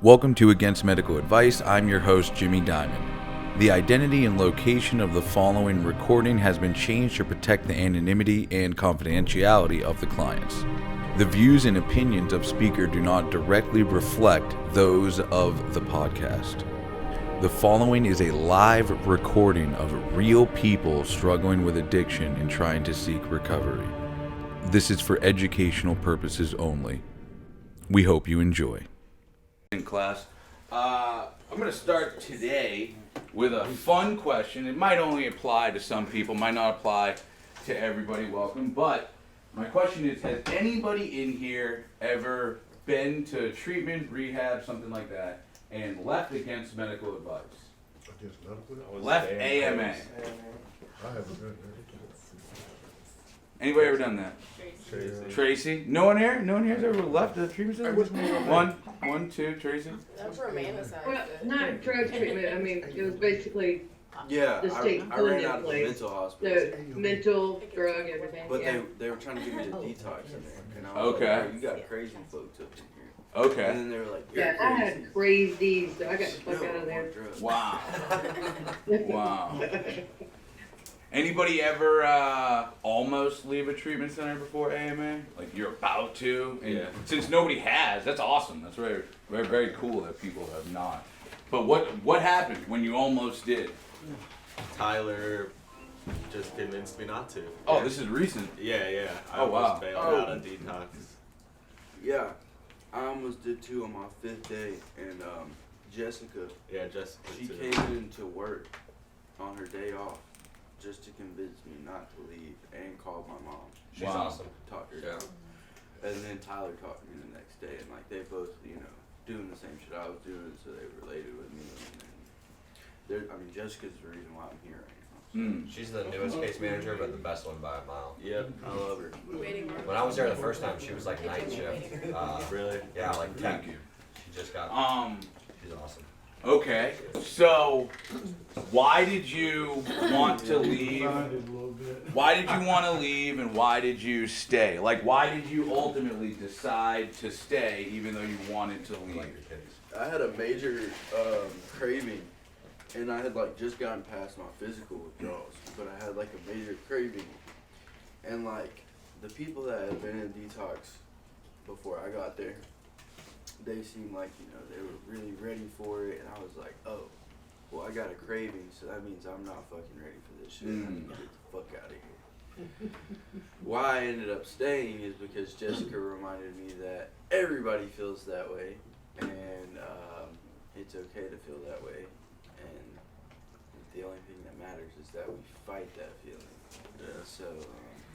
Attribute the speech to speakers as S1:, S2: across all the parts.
S1: Welcome to Against Medical Advice. I'm your host, Jimmy Diamond. The identity and location of the following recording has been changed to protect the anonymity and confidentiality of the clients. The views and opinions of speaker do not directly reflect those of the podcast. The following is a live recording of real people struggling with addiction and trying to seek recovery. This is for educational purposes only. We hope you enjoy. In class, I'm going to start today with a fun question. It might only apply to some people, might not apply to everybody. Welcome. But my question is, has anybody in here ever been to treatment, rehab, something like that, and left against medical advice?
S2: Against medical advice?
S1: Left AMA.
S2: I haven't been there.
S1: Anybody ever done that? Tracy? No one here? No one here has ever left the treatment center? One, two, Tracy?
S3: That's romanticized.
S4: Well, not drug treatment, I mean, it was basically
S5: Yeah,
S4: the state
S5: I ran out of the
S4: clinically,
S5: mental hospital.
S4: the mental, drug, everything,
S5: But
S4: yeah.
S5: they were trying to give me the detox in there. And I was
S1: Okay.
S5: like, you got crazy folks up in here.
S1: Okay.
S5: And then they were like, you're
S4: Yeah, I
S5: crazy.
S4: had crazy, so I got the fuck
S5: No
S4: out of
S5: more
S4: there.
S5: drugs.
S1: Wow. Wow. Anybody ever almost leave a treatment center before AMA? Like you're about to? And
S5: Yeah.
S1: since nobody has, that's awesome. That's very, very, very cool that people have not. But what happened when you almost did?
S6: Tyler just convinced me not to.
S1: Oh, this is recent.
S6: Yeah. I
S1: Oh, wow.
S6: almost bailed out of detox.
S5: Yeah, I almost did too on my 5th day. And Jessica,
S6: Yeah, Jessica
S5: she
S6: too.
S5: came into work on her day off just to convince me not to leave and called my mom.
S6: She's
S1: Wow.
S6: awesome.
S5: Talked her
S6: Yeah.
S5: down. And then Tyler talked to me the next day, and like they both, doing the same shit I was doing, so they related with me. And Jessica's the reason why I'm here right now.
S1: Mm.
S7: She's the newest case manager, but the best one by a mile.
S5: Yep, I love her.
S3: Waiting room.
S7: When I was there the first time, she was like night shift.
S6: Really?
S7: Yeah, like
S1: Thank
S7: 10.
S1: you.
S7: She just got. She's awesome.
S1: Okay. So why did you want to leave? Why did you want to leave and why did you stay? Like why did you ultimately decide to stay even though you wanted to
S7: Like
S1: leave?
S7: your kids.
S5: I had a major craving, and I had like just gotten past my physical withdrawals, but I had like a major craving, and like the people that had been in detox before I got there, they seemed like they were really ready for it, and I was like, oh, well I got a craving, so that means I'm not fucking ready for this shit. I need to get the fuck out of here. Why I ended up staying is because Jessica reminded me that everybody feels that way, and it's okay to feel that way, and the only thing that matters is that we fight that feeling. So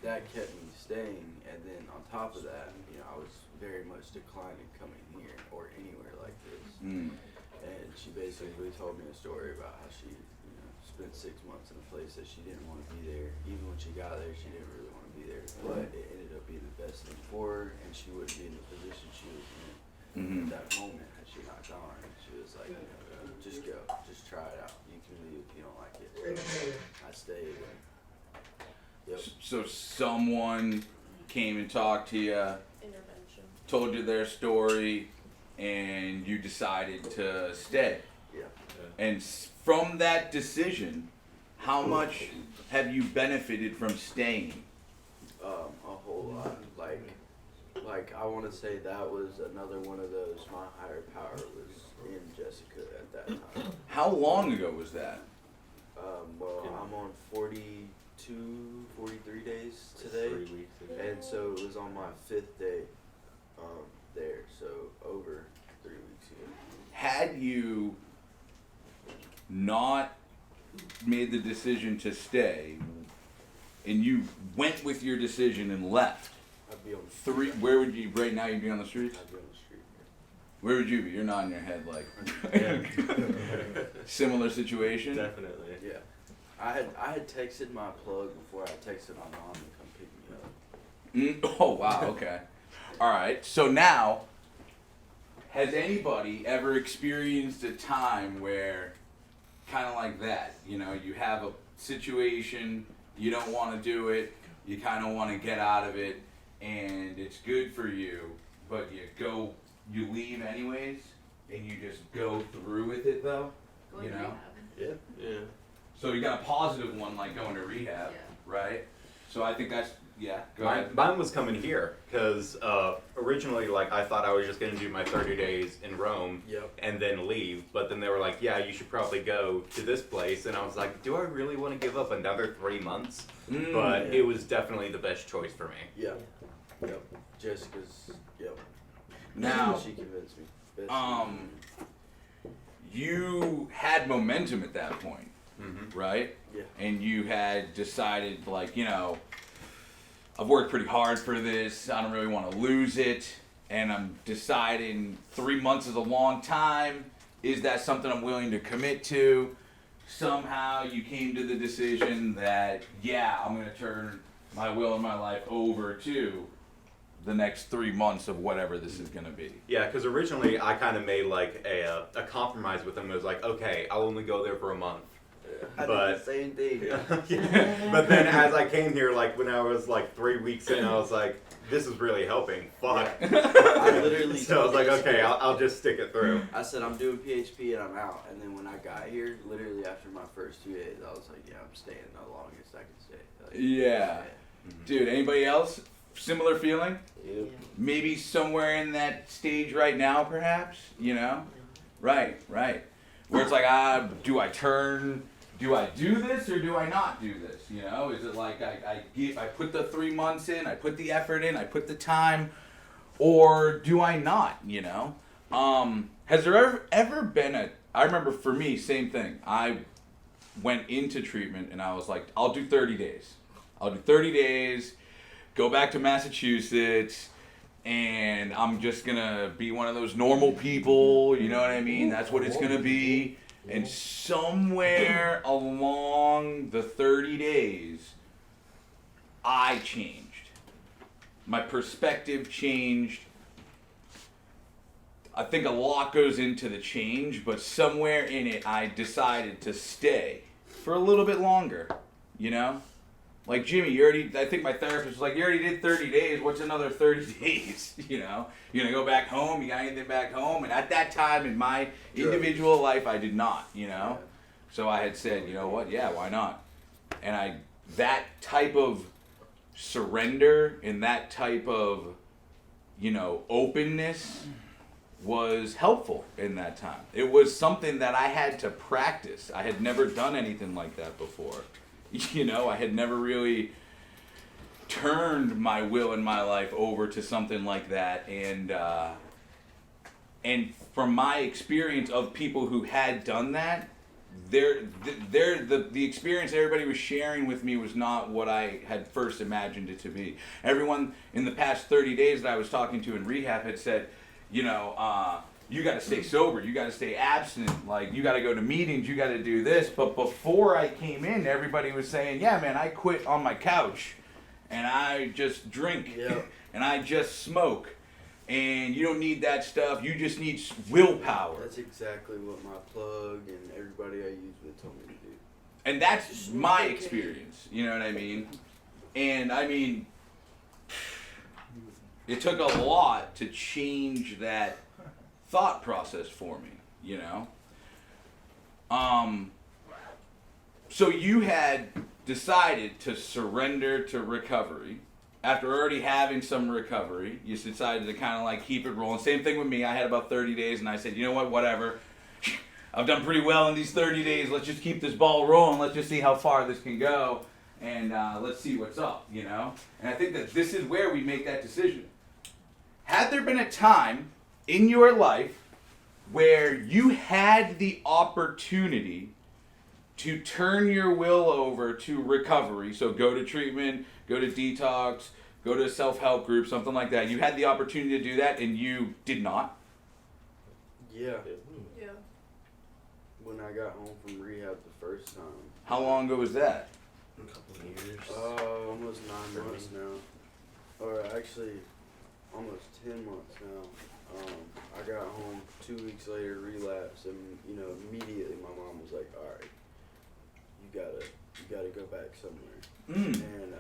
S5: that kept me staying, and then on top of that, I was very much declining coming here or anywhere like this.
S1: Mm.
S5: And she basically told me a story about how she spent 6 months in a place that she didn't want to be there. Even when she got there, she didn't really want to be there, but it ended up being the best thing for her, and she wouldn't be in the position she was in at that moment had she not gone. And she was like, just go, just try it out. You can leave if you don't like it. So I stayed. Yep.
S1: So someone came and talked to you,
S3: Intervention.
S1: told you their story, and you decided to stay.
S5: Yeah.
S1: And from that decision, how much have you benefited from staying?
S5: A whole lot. Like I want to say that was another one of those. My higher power was in Jessica at that time.
S1: How long ago was that?
S5: Well, I'm on 42, 43 days today,
S6: 3 weeks ago.
S5: and so it was on my 5th day there. So over 3 weeks ago.
S1: Had you not made the decision to stay, and you went with your decision and left,
S5: I'd be on the street.
S1: where would you, right now you'd be on the streets?
S5: I'd be on the street.
S1: Where would you be? You're nodding your head like,
S6: Yeah.
S1: similar situation?
S6: Definitely.
S5: Yeah. I had texted my plug before I texted my mom to come pick me up.
S1: Oh, wow, okay. All right, so now, has anybody ever experienced a time where, kind of like that, you have a situation, you don't want to do it, you kind of want to get out of it, and it's good for you, but you leave anyways? and you just go through with it though,
S3: Going
S1: you
S3: to
S1: know?
S3: rehab.
S5: Yeah.
S1: So you got a positive one like going to rehab,
S3: Yeah.
S1: right? So I think that's, yeah, go
S8: Mine,
S1: ahead.
S8: mine was coming here because originally, like, I thought I was just going to do my 30 days in Rome
S5: Yep.
S8: and then leave. But then they were like, yeah, you should probably go to this place. And I was like, do I really want to give up another 3 months? But
S5: yeah.
S8: it was definitely the best choice for me.
S5: Yeah. Yep. Jessica's. Yep.
S1: Now,
S5: She convinced me. Best
S1: you had momentum at that point,
S8: Mm-hmm.
S1: right?
S5: Yeah.
S1: And you had decided, like, you know, I've worked pretty hard for this, I don't really want to lose it, and I'm deciding 3 months is a long time. Is that something I'm willing to commit to? Somehow you came to the decision that, yeah, I'm going to turn my will and my life over to the next 3 months of whatever this is going to be.
S8: Yeah, because originally I kind of made like a compromise with them. It was like, okay, I'll only go there for a month.
S5: I
S8: But-
S5: did the same thing.
S8: Yeah. But then as I came here, like when I was like 3 weeks in, I was like, this is really helping. Fuck.
S5: I literally.
S8: So I was like,
S5: told
S8: okay,
S5: these
S8: I'll just stick it through.
S5: people- I said I'm doing PHP and I'm out. And then when I got here, literally after my first 2 days, I was like, yeah, I'm staying the longest I can stay. Like,
S1: Yeah. Dude, anybody else? Similar feeling?
S5: Yep.
S1: Maybe somewhere in that stage right now, perhaps, you know? Right. Where it's like, do I do this or do I not do this? You know, is it like I put the 3 months in, I put the effort in, I put the time, or do I not, you know? Has there ever been I remember for me, same thing. I went into treatment and I was like, I'll do 30 days. I'll do 30 days, go back to Massachusetts, and I'm just gonna be one of those normal people, you know what I mean? That's what it's gonna be. And somewhere along the 30 days, I changed. My perspective changed. I think a lot goes into the change, but somewhere in it, I decided to stay for a little bit longer, you know? Like, Jimmy, I think my therapist was like, you already did 30 days, what's another 30 days, you know? You're gonna go back home, you got anything back home? And at that time in my individual life, I did not, you know? So I had said, you know what, yeah, why not? And that type of surrender and that type of, you know, openness was helpful in that time. It was something that I had to practice. I had never done anything like that before. You know, I had never really turned my will and my life over to something like that. And from my experience of people who had done that, the experience everybody was sharing with me was not what I had first imagined it to be. Everyone in the past 30 days that I was talking to in rehab had said, you know, you got to stay sober, you got to stay abstinent, like you got to go to meetings, you got to do this. But before I came in, everybody was saying, yeah, man, I quit on my couch and I just drink and I just smoke. And you don't need that stuff, you just need willpower.
S5: That's exactly what my plug and everybody I use with told me to do.
S1: And that's my experience, you know what I mean? And I mean, it took a lot to change that thought process for me, you know? So you had decided to surrender to recovery. After already having some recovery, you decided to kind of like keep it rolling. Same thing with me. I had about 30 days and I said, you know what, whatever. I've done pretty well in these 30 days. Let's just keep this ball rolling. Let's just see how far this can go. And let's see what's up, you know? And I think that this is where we make that decision. Had there been a time in your life where you had the opportunity to turn your will over to recovery, so go to treatment, go to detox, go to a self-help group, something like that. You had the opportunity to do that and you did not?
S5: Yeah.
S3: Yeah.
S5: When I got home from rehab the first time.
S1: How long ago was that?
S2: A couple of years.
S5: Almost 9 months now. Or actually, almost 10 months now. I got home 2 weeks later, relapsed, and you know immediately my mom was like, "All right, you gotta go back somewhere." And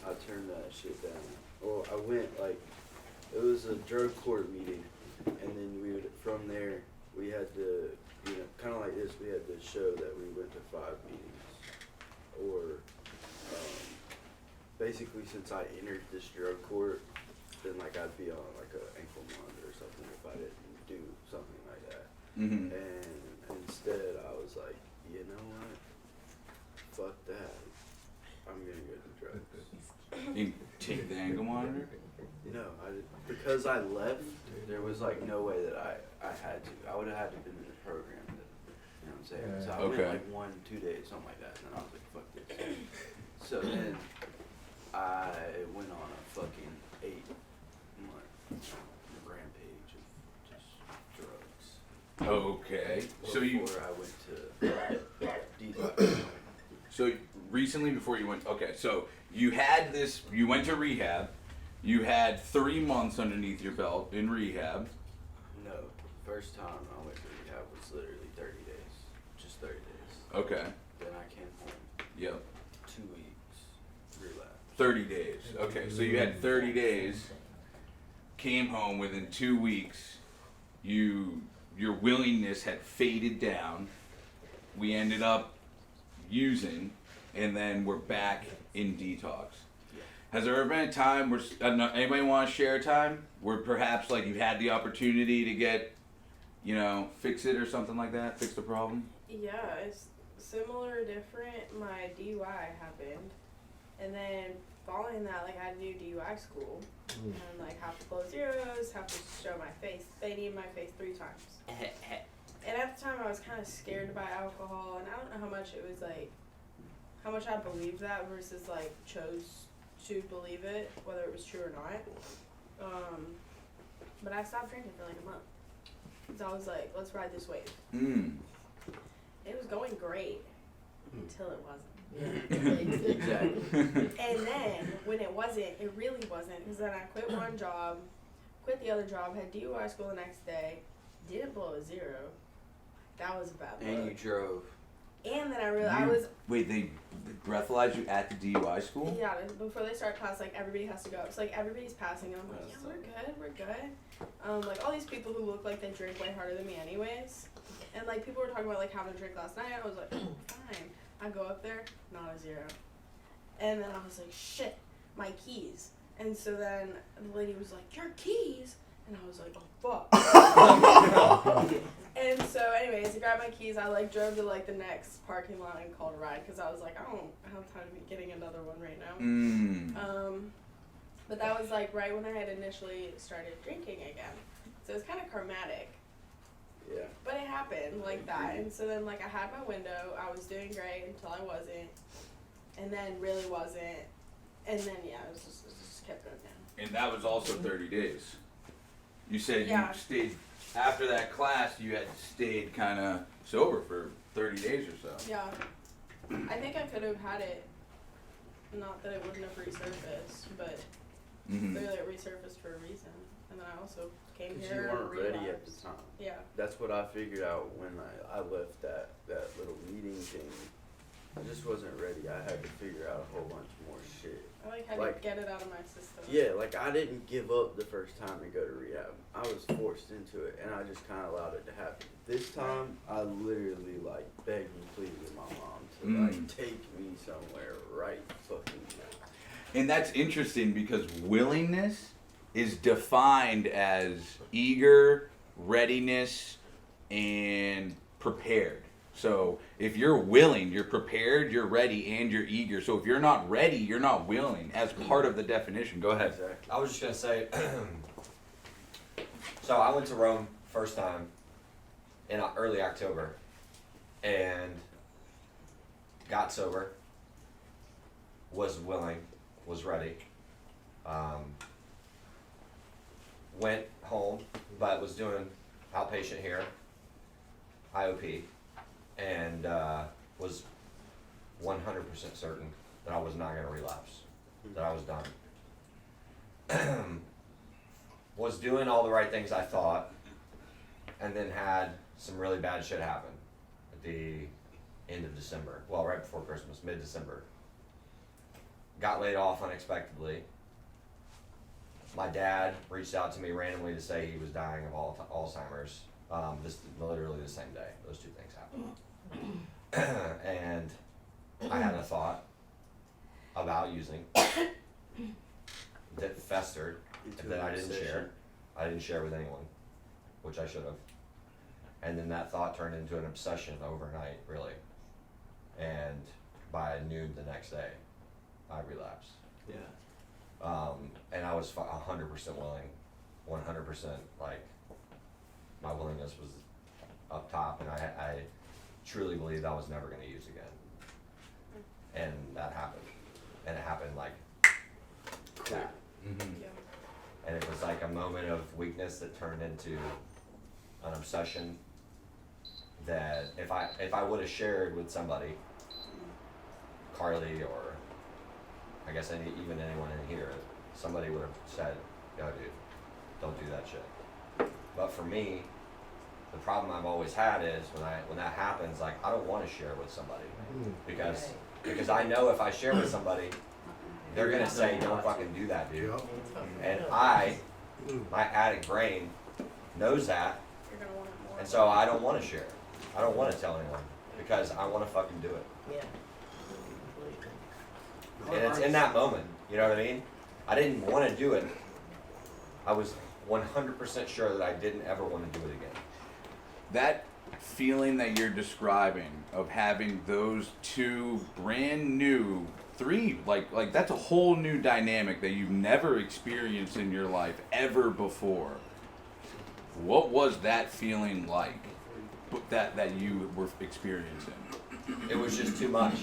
S5: I turned that shit down. Well, I went it was a drug court meeting, and then we would, from there, we had to, kind of like this, we had to show that we went to 5 meetings. Or, basically, since I entered this drug court, then like I'd be on like an ankle monitor or something if I didn't do something like that.
S1: Mm-hmm.
S5: And instead, I was like, you know what? Fuck that. I'm gonna go do drugs.
S1: You take the ankle monitor?
S5: No, because I left, there was like no way that I had to. I would have had to been in the program. You know what I'm saying? So I
S1: Okay.
S5: went like 1-2 days, something like that, and then I was like, fuck this. So then I went on a fucking 8-month rampage of just drugs.
S1: Okay. So you.
S5: Before I went to detox.
S1: So recently, before you went, okay, so you had this, you went to rehab, you had 3 months underneath your belt in rehab.
S5: No, first time I went to rehab was literally 30 days, just 30 days.
S1: Okay.
S5: Then I came home,
S1: Yep.
S5: 2 weeks, relapse.
S1: 30 days. Okay, so you had 30 days, came home within 2 weeks, your willingness had faded down. We ended up using, and then we're back in detox. Has there ever been a time where anybody want to share a time where perhaps like you had the opportunity to get, fix it or something like that, fix the problem?
S3: Yeah, it's similar, different. My DUI happened, and then following that, like I had to do DUI school, and like have to blow zeros, have to show my face. They need my face 3 times. And at the time, I was kind of scared to buy alcohol, and I don't know how much it was like, how much I believed that versus like chose to believe it, whether it was true or not. But I stopped drinking for like a month. So I was like, let's ride this wave. It was going great until it wasn't.
S5: Exactly.
S3: And then when it wasn't, it really wasn't. Because then I quit one job, quit the other job, had DUI school the next day, didn't blow a zero. That was a bad look.
S5: And you drove.
S3: And then I realized I was.
S1: Wait, they breathalyzed you at the DUI school?
S3: Yeah, before they start class, like everybody has to go. It's like everybody's passing, and I'm like, yeah, we're good. Like all these people who look like they drink way harder than me, anyways. And like people were talking about like having a drink last night. I was like, fine. I go up there, not a zero. And then I was like, shit, my keys. And so then the lady was like, your keys? And I was like, oh fuck. And so anyways, I grabbed my keys. I like drove to like the next parking lot and called a ride because I was like, I don't have time to be getting another one right now. But that was like right when I had initially started drinking again. So it was kind of karmatic.
S5: Yeah.
S3: But it happened like that. And so then like I had my window. I was doing great until I wasn't. And then really wasn't. And then yeah, it just kept going down.
S1: And that was also 30 days. You said
S3: Yeah.
S1: you stayed, after that class, you had stayed kind of sober for 30 days or so.
S3: Yeah. I think I could have had it, not that it wouldn't have resurfaced, but clearly it resurfaced for a reason. And then I also came
S5: Because
S3: here
S5: you weren't
S3: and
S5: ready at
S3: relapsed.
S5: the time.
S3: Yeah.
S5: That's what I figured out when I left that little meeting thing. I just wasn't ready. I had to figure out a whole bunch more shit.
S3: I had
S5: Like-
S3: to get it out of my system.
S5: Yeah, like I didn't give up the first time to go to rehab. I was forced into it, and I just kind of allowed it to happen. This time, I literally like begged and pleaded with my mom to like take me somewhere right fucking now.
S1: And that's interesting because willingness is defined as eager, readiness, and prepared. So if you're willing, you're prepared, you're ready, and you're eager. So if you're not ready, you're not willing as part of the definition. Go ahead.
S5: Exactly.
S7: I was just gonna say, so I went to Rome first time in early October, and got sober, was willing, was ready, went home, but was doing outpatient here, IOP, and was 100% certain that I was not gonna relapse, that I was done. Was doing all the right things I thought, and then had some really bad shit happen at the end of December. Well, right before Christmas, mid-December. Got laid off unexpectedly. my dad reached out to me randomly to say he was dying of Alzheimer's. This literally the same day. Those two things happened. And I had a thought about using that festered that I didn't share. I didn't share with anyone, which I should have. And then that thought turned into an obsession overnight, really. And by noon the next day, I relapsed.
S5: Yeah.
S7: And I was 100% willing, 100%, like, my willingness was up top, and I truly believed I was never going to use again. And that happened. And it happened like that.
S3: Yeah.
S7: And it was like a moment of weakness that turned into an obsession that if I would have shared with somebody, Carly or I guess even anyone in here, somebody would have said, yo dude, don't do that shit. But for me, the problem I've always had is when that happens, like I don't want to share with somebody because I know if I share with somebody, they're gonna say don't fucking do that, dude. And my addict brain knows that,
S3: You're gonna want it more.
S7: and so I don't want to share. I don't want to tell anyone because I want to fucking do it. And it's in that moment, you know what I mean? I didn't want to do it. I was 100% sure that I didn't ever want to do it again.
S1: That feeling that you're describing of having those two brand new, three, like that's a whole new dynamic that you've never experienced in your life ever before. What was that feeling like that you were experiencing?
S7: It was just too much,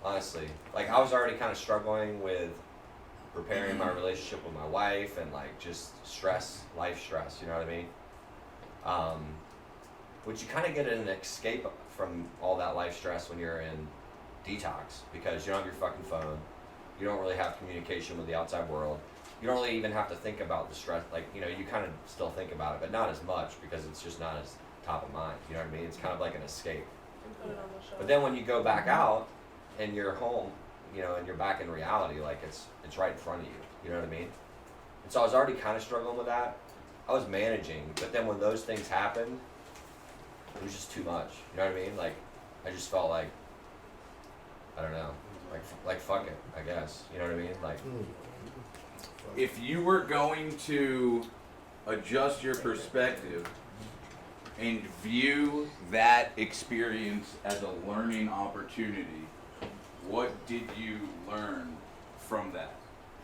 S7: honestly. Like I was already kind of struggling with repairing my relationship with my wife and like just stress, life stress, you know what I mean? Which you kind of get an escape from all that life stress when you're in detox because you don't have your fucking phone. You don't really have communication with the outside world. You don't really even have to think about the stress. Like, you know, you kind of still think about it, but not as much because it's just not as top of mind. You know what I mean? It's kind of like an escape.
S3: And put it on the shelf.
S7: But then when you go back out and you're home, you know, and you're back in reality, like it's right in front of you. You know what I mean? And so I was already kind of struggling with that. I was managing, but then when those things happened, it was just too much. You know what I mean? Like, I just felt like, I don't know, like fuck it, I guess. You know what I mean? Like,
S1: If you were going to adjust your perspective and view that experience as a learning opportunity, what did you learn from that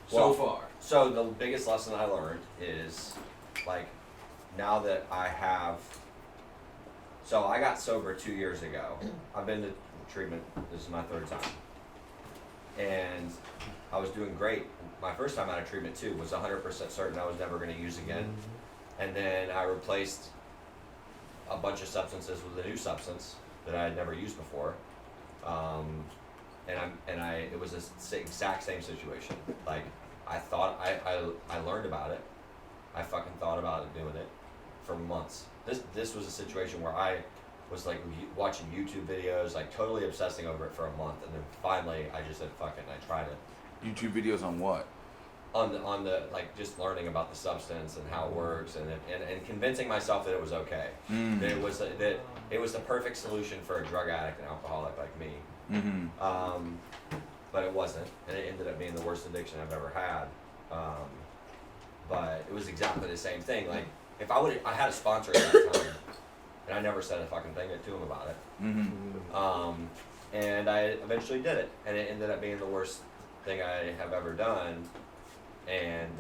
S1: so far?
S7: So the biggest lesson I learned is, like, now that I have, so I got sober 2 years ago. I've been to treatment, this is my third time. And I was doing great. My first time out of treatment too was 100% certain I was never gonna use again. And then I replaced a bunch of substances with a new substance that I had never used before. It was the exact same situation. Like, I thought, I learned about it. I fucking thought about it, doing it for months. This was a situation where I was like watching YouTube videos, like totally obsessing over it for a month, and then finally I just said fuck it, and I tried it.
S1: YouTube videos on what?
S7: On the like just learning about the substance and how it works, and convincing myself that it was okay. That it was the perfect solution for a drug addict and alcoholic like me.
S1: Mm-hmm.
S7: But it wasn't, and it ended up being the worst addiction I've ever had. But it was exactly the same thing. Like, if I had a sponsor at that time, and I never said a fucking thing to him about it.
S1: Mm-hmm.
S7: And I eventually did it, and it ended up being the worst thing I have ever done. And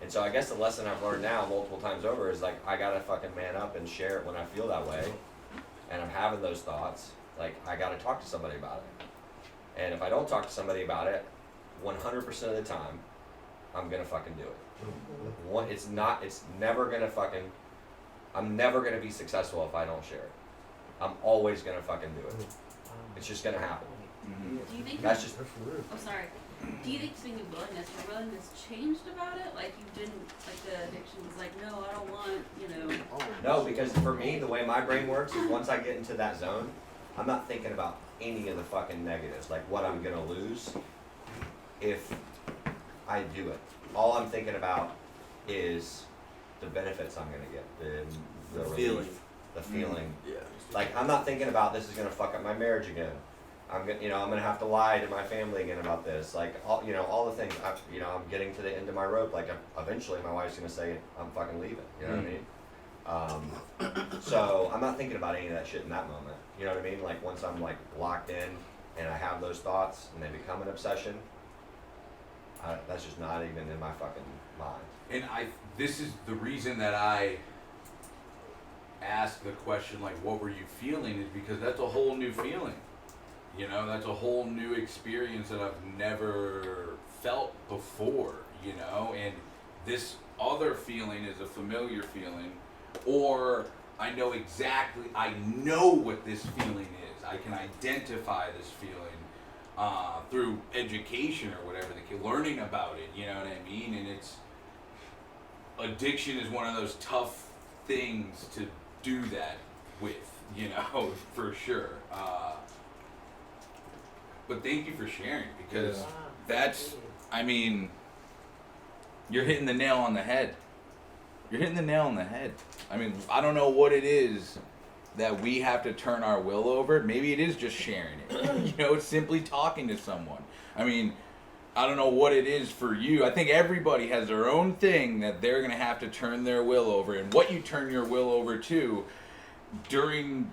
S7: so I guess the lesson I've learned now multiple times over is like, I gotta fucking man up and share it when I feel that way, and I'm having those thoughts. Like, I gotta talk to somebody about it. And if I don't talk to somebody about it, 100% of the time, I'm gonna fucking do it. I'm never gonna be successful if I don't share it. I'm always gonna fucking do it. It's just gonna happen.
S1: Mm-hmm.
S9: Do you think
S7: That's just,
S9: oh sorry. Do you think speaking of willingness, your willingness changed about it? Like you didn't like the addiction was like, no, I don't want, you know.
S7: no, because for me, the way my brain works is once I get into that zone, I'm not thinking about any of the fucking negatives, like what I'm gonna lose if I do it. All I'm thinking about is the benefits I'm gonna get, the relief,
S5: feeling.
S7: the feeling.
S5: Yeah.
S7: Like, I'm not thinking about this is gonna fuck up my marriage again. I'm gonna have to lie to my family again about this. Like, all the things. I'm getting to the end of my rope. Like, eventually my wife's gonna say, I'm fucking leaving. You know what I mean? So I'm not thinking about any of that shit in that moment. You know what I mean? Like, once I'm like locked in and I have those thoughts and they become an obsession, that's just not even in my fucking mind.
S1: And this is the reason that I asked the question, like, what were you feeling, is because that's a whole new feeling. You know, that's a whole new experience that I've never felt before, you know, and this other feeling is a familiar feeling, or I know what this feeling is. I can identify this feeling through education or whatever, learning about it, you know what I mean? And addiction is one of those tough things to do that with, you know, for sure. But thank you for sharing, because I mean, you're hitting the nail on the head. I mean, I don't know what it is that we have to turn our will over. Maybe it is just sharing it. You know, it's simply talking to someone. I mean, I don't know what it is for you. I think everybody has their own thing that they're going to have to turn their will over. And what you turn your will over to during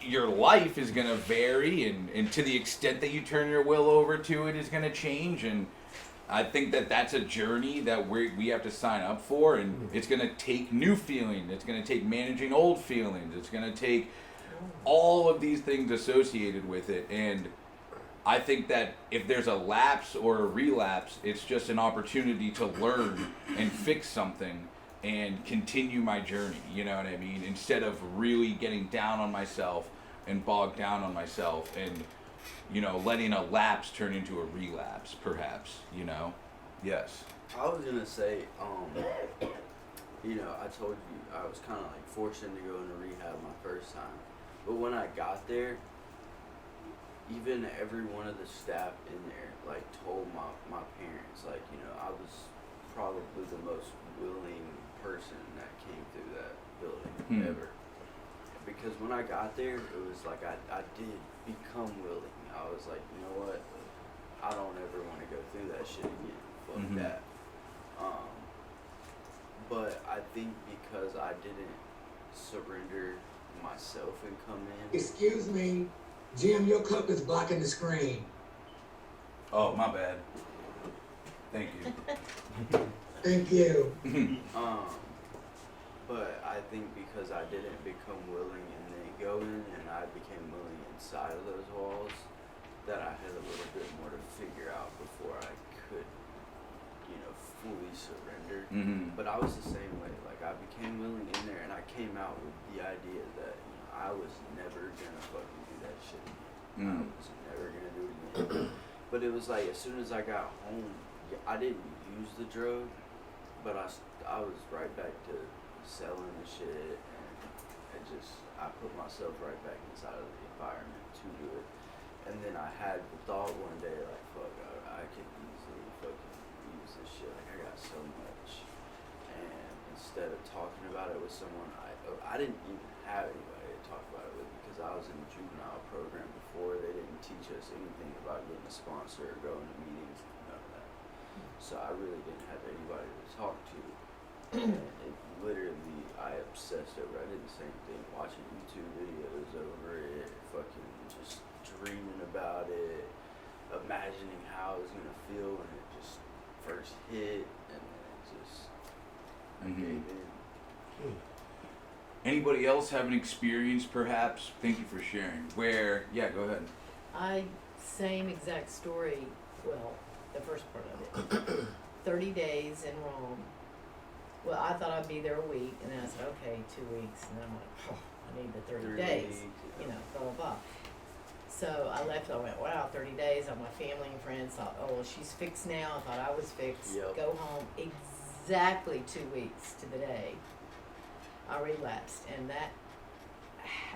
S1: your life is going to vary, and to the extent that you turn your will over to it is going to change. And I think that that's a journey that we have to sign up for, and it's going to take new feeling. It's going to take managing old feelings. It's going to take all of these things associated with it. And I think that if there's a lapse or a relapse, it's just an opportunity to learn and fix something and continue my journey, you know what I mean? Instead of really getting down on myself and bogged down on myself and, you know, letting a lapse turn into a relapse, perhaps, you know? Yes.
S5: I was gonna say, you know, I told you I was kind of like forced into going to rehab my first time, but when I got there, even every one of the staff in there like told my parents, like, you know, I was probably the most willing person that came through that building ever. Because when I got there, it was like I did become willing. I was like, you know what, I don't ever want to go through that shit again. Fuck that. But I think because I didn't surrender myself and come in.
S10: Excuse me, Jim, your cup is blocking the screen.
S1: Oh, my bad. Thank you.
S10: Thank you.
S5: But I think because I didn't become willing and then go in, and I became willing inside of those walls, that I had a little bit more to figure out before I could, you know, fully surrender. But I was the same way. Like, I became willing in there, and I came out with the idea that, you know, I was never gonna fucking do that shit again. I was never gonna do it again. But it was like, as soon as I got home, I didn't use the drug, but I was right back to selling the shit, and I put myself right back inside of the environment to do it. And then I had the thought one day, like, fuck, I could easily fucking use this shit. Like, I got so much. And instead of talking about it with someone, I didn't even have anybody to talk about it with, because I was in the juvenile program before. They didn't teach us anything about getting a sponsor or going to meetings, none of that. So I really didn't have anybody to talk to. And it literally, I obsessed over it. I did the same thing, watching YouTube videos over it, fucking just dreaming about it, imagining how I was gonna feel when it just first hit, and then it just I gave in.
S1: Anybody else have an experience, perhaps? Thank you for sharing. Yeah, go ahead.
S11: Same exact story, well, the first part of it. 30 days in Rome. Well, I thought I'd be there a week, and then I said, okay, 2 weeks, and then I'm like, oh, I need the 30 days, you know, blah, blah, blah. So I left, I went, wow, 30 days, all my family and friends thought, oh, well, she's fixed now, I thought I was fixed, go home. Exactly 2 weeks to the day, I relapsed, and that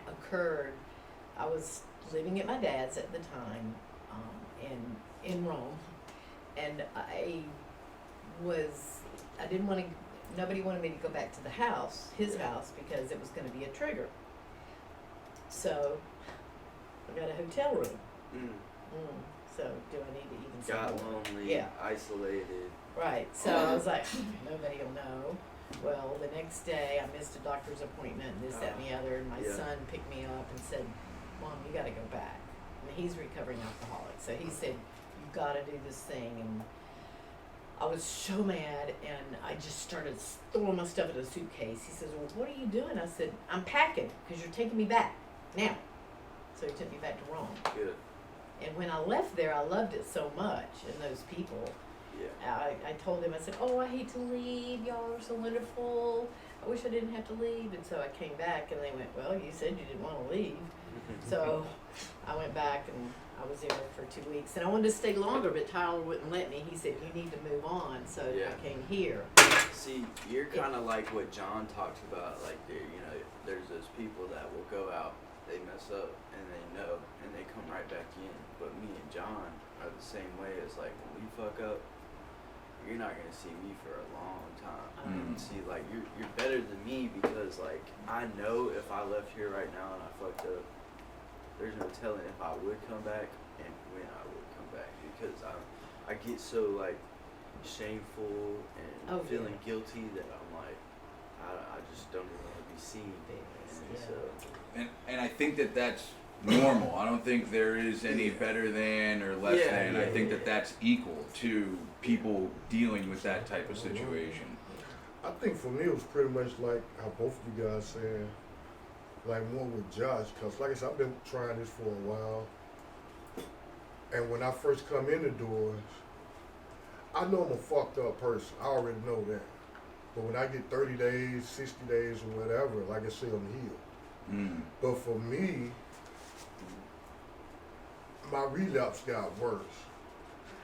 S11: occurred, I was living at my dad's at the time, in Rome, and I didn't want to, nobody wanted me to go back to the house, his house, because it was going to be a trigger. So I got a hotel room. So do I need to even say
S5: Got
S11: more?
S5: lonely,
S11: Yeah.
S5: isolated.
S11: Right. So I was like, nobody will know. Well, the next day I missed a doctor's appointment and this, that, and the other, and my
S5: Yeah.
S11: son picked me up and said, Mom, you gotta go back. And he's a recovering alcoholic. So he said, you gotta do this thing. And I was so mad, and I just started throwing my stuff in a suitcase. He says, well, what are you doing? I said, I'm packing, because you're taking me back now. So he took me back to Rome.
S5: Good.
S11: And when I left there, I loved it so much, and those people.
S5: Yeah.
S11: I told them, I said, oh, I hate to leave. Y'all are so wonderful. I wish I didn't have to leave. And so I came back, and they went, well, you said you didn't want to leave. So I went back, and I was there for 2 weeks. And I wanted to stay longer, but Tyler wouldn't let me. He said, you need to move on. So
S5: Yeah.
S11: I came here.
S5: See, you're kind of like what John talks about. Like, there's those people that will go out, they mess up, and they know, and they come right back in. But me and John are the same way. It's like, when we fuck up, you're not gonna see me for a long time. See, like, you're better than me, because, like, I know if I left here right now and I fucked up, there's no telling if I would come back and when I would come back, because I get so, like, shameful and feeling guilty that I'm like, I just don't even want to be seen. And so,
S1: And I think that that's normal. I don't think there is any better than or less than. I think that that's equal to people dealing with that type of situation.
S2: I think for me it was pretty much like how both of you guys said, like more with Josh, because like I said, I've been trying this for a while. And when I first come in the doors, I know I'm a fucked up person. I already know that. But when I get 30 days, 60 days, or whatever, like I say, I'm healed. But for me, my relapse got worse.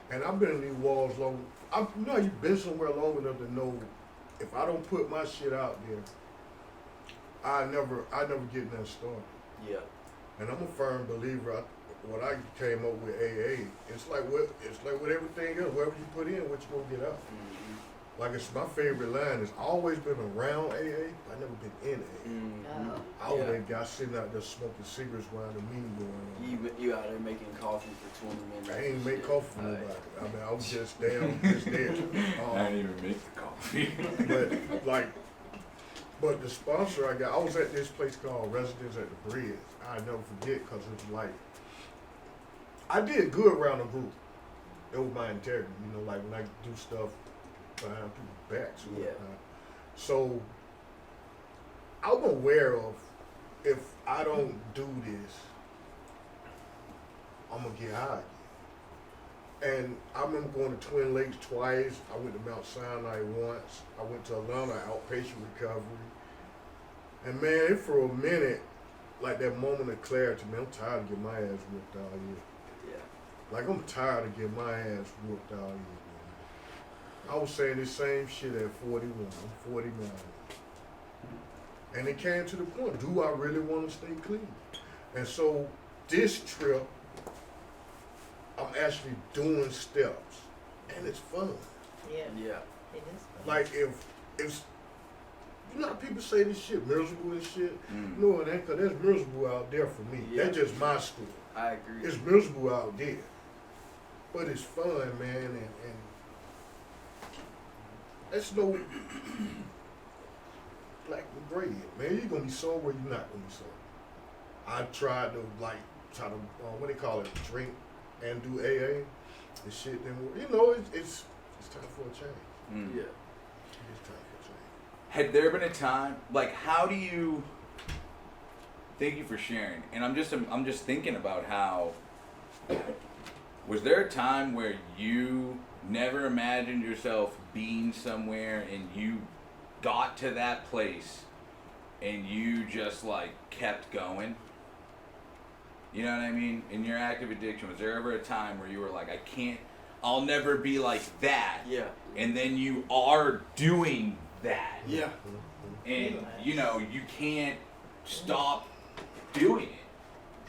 S2: And I've been in these walls long. You've been somewhere long enough to know if I don't put my shit out there, I never get nothing started.
S5: yeah.
S2: And I'm a firm believer. When I came up with AA, it's like with everything else. Whatever you put in, what you gonna get out. Like, it's my favorite line. It's always been around AA. I've never been in AA. I was that guy sitting out there smoking cigarettes while the meeting going on.
S5: You out there making coffee for 20 minutes.
S2: I ain't make coffee for nobody. I mean, I was just there.
S1: I didn't even make the coffee.
S2: But the sponsor I got, I was at this place called Residence at the Bridge. I never forget, because it was like, I did good around the group. It was my integrity, like when I do stuff behind people's backs or whatnot. So I'm aware of, if I don't do this, I'm gonna get high again. And I remember going to Twin Lakes twice. I went to Mount Sinai once. I went to Atlanta, outpatient recovery. And man, for a minute, like that moment of clarity, man, I'm tired of getting my ass whooped out here.
S5: Yeah.
S2: Like, I'm tired of getting my ass whooped out here, man. I was saying this same shit at 41. I'm 49. And it came to the point, do I really want to stay clean? And so this trip, I'm actually doing steps. And it's fun.
S11: Yeah.
S5: Yeah.
S11: It is fun.
S2: Like, if you know how people say this shit miserable and shit? No, it ain't, because there's miserable out there for me.
S5: Yeah.
S2: That's just my story.
S5: I agree.
S2: It's miserable out there. But it's fun, man, and that's no black and gray. Man, you're going to be sober, you're not going to be sober. I tried to, what they call it, drink and do AA. The shit didn't work. It's time for a change.
S5: Yeah.
S2: It's time for a change.
S1: Had there been a time, like, how do you? Thank you for sharing. And I'm just thinking about how. Was there a time where you never imagined yourself being somewhere and you got to that place and you just like kept going? You know what I mean? In your active addiction, was there ever a time where you were like, I'll never be like that?
S5: Yeah.
S1: And then you are doing that.
S5: Yeah.
S1: And you can't stop doing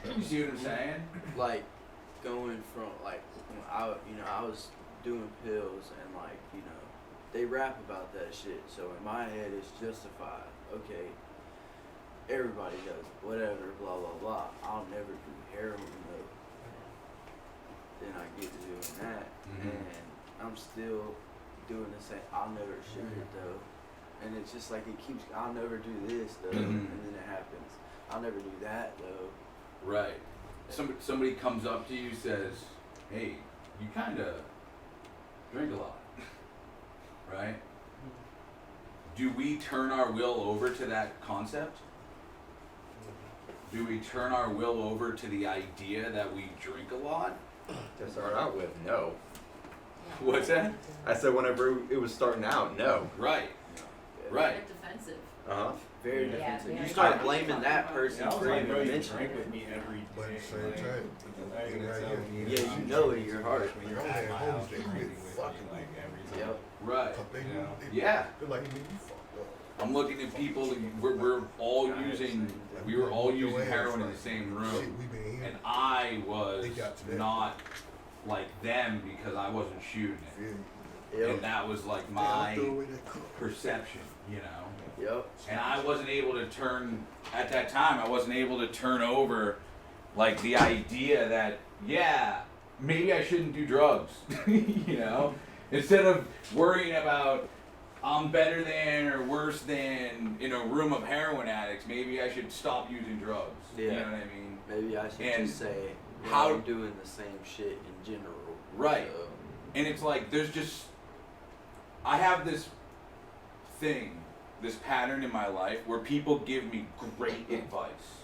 S1: it. You see what I'm saying?
S5: Like, going from, like, when I was doing pills and like, you know, they rap about that shit. So in my head it's justified. Okay, everybody does it, whatever, blah blah blah. I'll never do heroin though. Then I get to doing that, and I'm still doing the same. I'll never shoot it though, and it's just like it keeps. I'll never do this though, and then it happens. I'll never do that though.
S1: Right. Somebody comes up to you, says, "Hey, you kind of drink a lot, right?" Do we turn our will over to that concept? Do we turn our will over to the idea that we drink a lot?
S8: To start out with, no.
S1: What's that?
S8: I said whenever it was starting out, no.
S1: Right. Right.
S9: Get defensive.
S8: Uh-huh.
S5: Very
S11: Yeah,
S5: defensive.
S11: very
S5: You start
S11: defensive.
S5: blaming that person
S6: Yeah, I was
S5: for
S6: like,
S5: even
S6: bro, you
S5: mentioning
S6: drink
S5: it.
S6: with me every
S2: But at
S6: day.
S2: the same
S6: like,
S2: time,
S6: like,
S2: you
S6: that's
S2: know,
S6: how
S2: you-
S6: you-
S5: Yeah, you know in your heart.
S2: when you're at home, they really fucking
S6: like every time.
S5: Yep.
S1: Right.
S6: Yeah.
S1: Yeah.
S2: They're like, you fucked up.
S1: I'm looking at people. We're all using. We were all using heroin in the same room,
S2: Shit, we been here.
S1: and I was
S2: They got to that.
S1: not like them because I wasn't shooting it,
S2: Feel me?
S1: and that was like
S2: Damn,
S1: my
S2: throw away that cup.
S1: perception, you know.
S5: Yep.
S1: And I wasn't able to turn at that time. I wasn't able to turn over like the idea that yeah, maybe I shouldn't do drugs, you know, instead of worrying about I'm better than or worse than in a room of heroin addicts. Maybe I should stop using drugs. You
S5: Yeah.
S1: know what I mean?
S5: Maybe I should
S1: And
S5: just say
S1: how-
S5: I'm doing the same shit in general.
S1: Right.
S5: So,
S1: And it's like there's just I have this thing, this pattern in my life where people give me great advice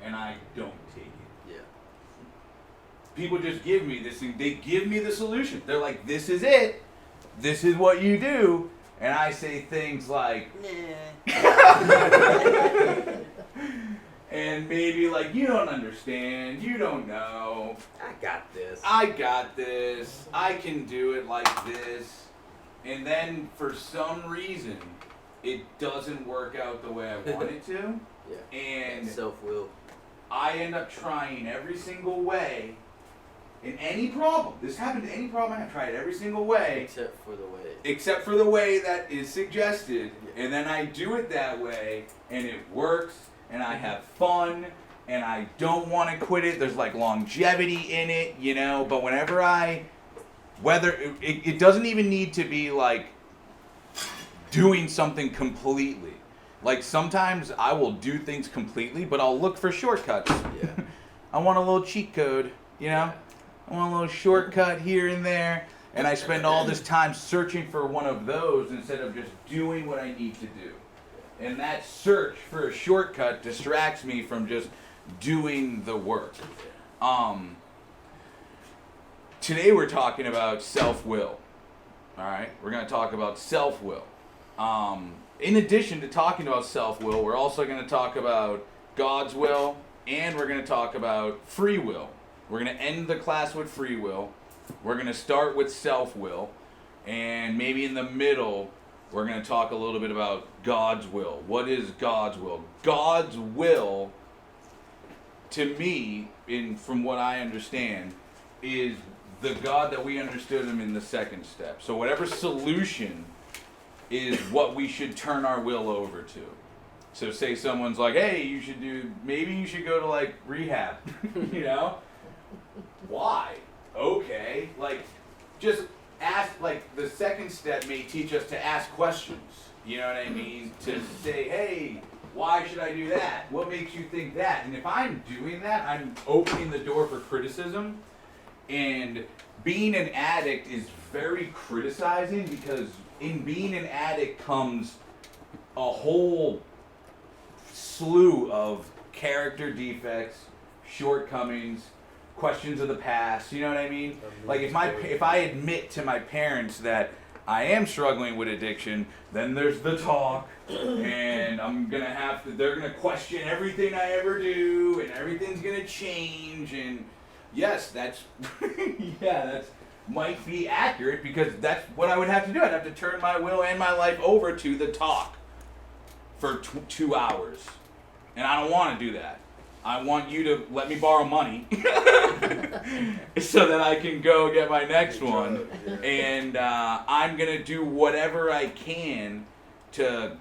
S1: and I don't take it.
S5: yeah.
S1: People just give me this thing. They give me the solution. They're like, this is it. This is what you do. And I say things like, and maybe like, you don't understand. You don't know.
S8: I got this.
S1: I got this. I can do it like this. And then for some reason, it doesn't work out the way I want it to.
S5: Yeah.
S1: And
S5: Self-will.
S1: I end up trying every single way in any problem. This happened to any problem I have tried every single way
S5: Except for the way.
S1: except for the way that is suggested. And then I do it that way and it works and I have fun and I don't want to quit it. There's like longevity in it, you know, but whenever it doesn't even need to be like doing something completely. Like sometimes I will do things completely, but I'll look for shortcuts.
S5: Yeah.
S1: I want a little cheat code, you know? I want a little shortcut here and there. And I spend all this time searching for one of those instead of just doing what I need to do. And that search for a shortcut distracts me from just doing the work. Today we're talking about self-will. All right? We're going to talk about self-will. In addition to talking about self-will, we're also going to talk about God's will, and we're going to talk about free will. We're going to end the class with free will. We're going to start with self-will, and maybe in the middle, we're going to talk a little bit about God's will. What is God's will? God's will, to me, from what I understand, is the God that we understood him in the second step. So whatever solution is what we should turn our will over to. So say someone's like, hey, maybe you should go to like rehab, you know? Why? Okay. Like, just ask, like the second step may teach us to ask questions. You know what I mean? To say, hey, why should I do that? What makes you think that? And if I'm doing that, I'm opening the door for criticism. And being an addict is very criticizing because in being an addict comes a whole slew of character defects, shortcomings, questions of the past. You know what I mean? Like if I admit to my parents that I am struggling with addiction, then there's the talk, and they're gonna question everything I ever do, and everything's gonna change, and yes, that's might be accurate because that's what I would have to do. I'd have to turn my will and my life over to the talk for 2 hours. And I don't want to do that. I want you to let me borrow money so that I can go get my next one. And I'm going to do whatever I can to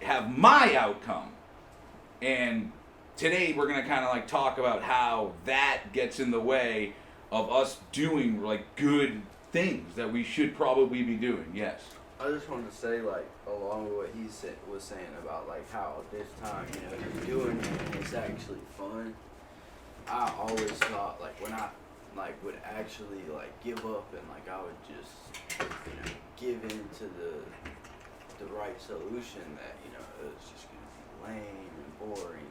S1: have my outcome. And today we're going to kind of like talk about how that gets in the way of us doing like good things that we should probably be doing. Yes.
S5: I just wanted to say, like, along with what he was saying about, like, how this time, you know, you're doing it and it's actually fun. I always thought, like, when I, like, would actually, like, give up and, like, I would just, you know, give in to the right solution that, you know, it was just going to be lame and boring.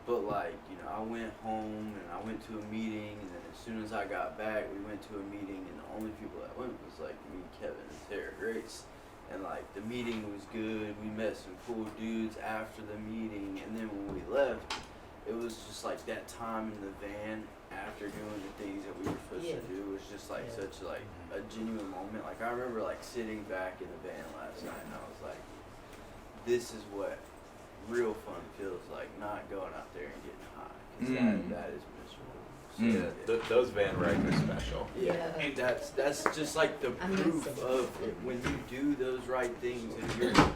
S5: But, like, you know, I went home and I went to a meeting, and then as soon as I got back, we went to a meeting, and the only people that went was, like, me, Kevin, and Sarah Grace. And, like, the meeting was good. We met some cool dudes after the meeting, and then when we left, it was just, like, that time in the van after doing the things that we were supposed to do was just, like, such, like, a genuine moment. Like, I remember, like, sitting back in the van last night, and I was like, this is what real fun feels like, not going out there and getting high, because that is miserable. So,
S8: Those van rides are special.
S11: Yeah.
S5: And that's just like the
S11: I miss
S5: proof
S11: them.
S5: of when you do those right things and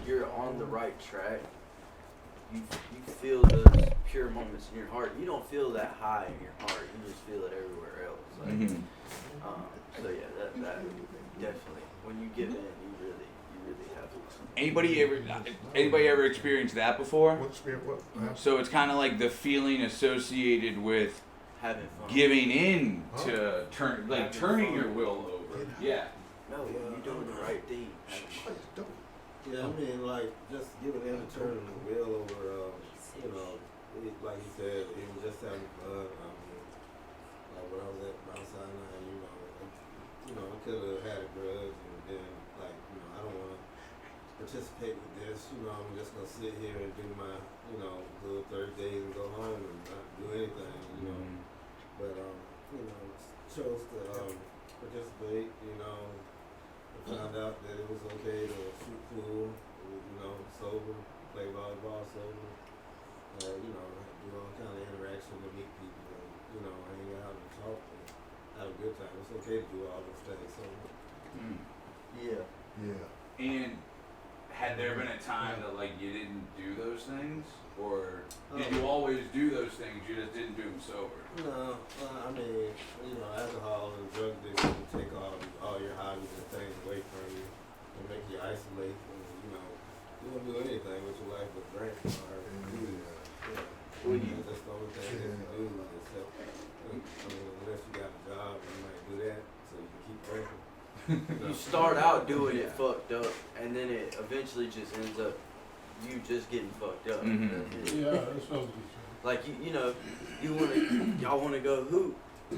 S5: you're on the right track. You feel those pure moments in your heart. You don't feel that high in your heart. You just feel it everywhere else. Like, so yeah, that definitely when you give in, you really have fun.
S1: Anybody ever experienced that before?
S2: What?
S1: So it's kind of like the feeling associated with
S5: Having fun.
S1: giving in to turning your will over. Yeah.
S5: No, you're doing the right thing.
S12: Yeah, I mean, like, just giving in and turning the wheel over, you know, like he said, it was just having fun. I mean, like, when I was at Mount Sinai, you know, I could have had a grudge and then, like, you know, I don't want to participate with this, you know, I'm just going to sit here and do my, you know, little 30 days and go home and not do anything, you know. But, you know, chose to participate, you know. Found out that it was okay to shoot pool, you know, sober, play volleyball sober, you know, do all kind of interaction to meet people, and, you know, hang out and talk and have a good time. It's okay to do all those things. So,
S5: Yeah.
S1: And had there been a time that like you didn't do those things, or did you always do those things? You just didn't do them sober.
S12: No, I mean, you know, alcohol and drug addiction take all your hobbies and things away from you and make you isolate. And, you know, you won't do anything with your life but drink or do. That's the only thing that you do except, I mean, unless you got a job, you might do that so you can keep drinking.
S5: You start out doing it fucked up, and then it eventually just ends up you just getting fucked up.
S2: Yeah, that's supposed to be true.
S5: Like you know, y'all wanna go hoop.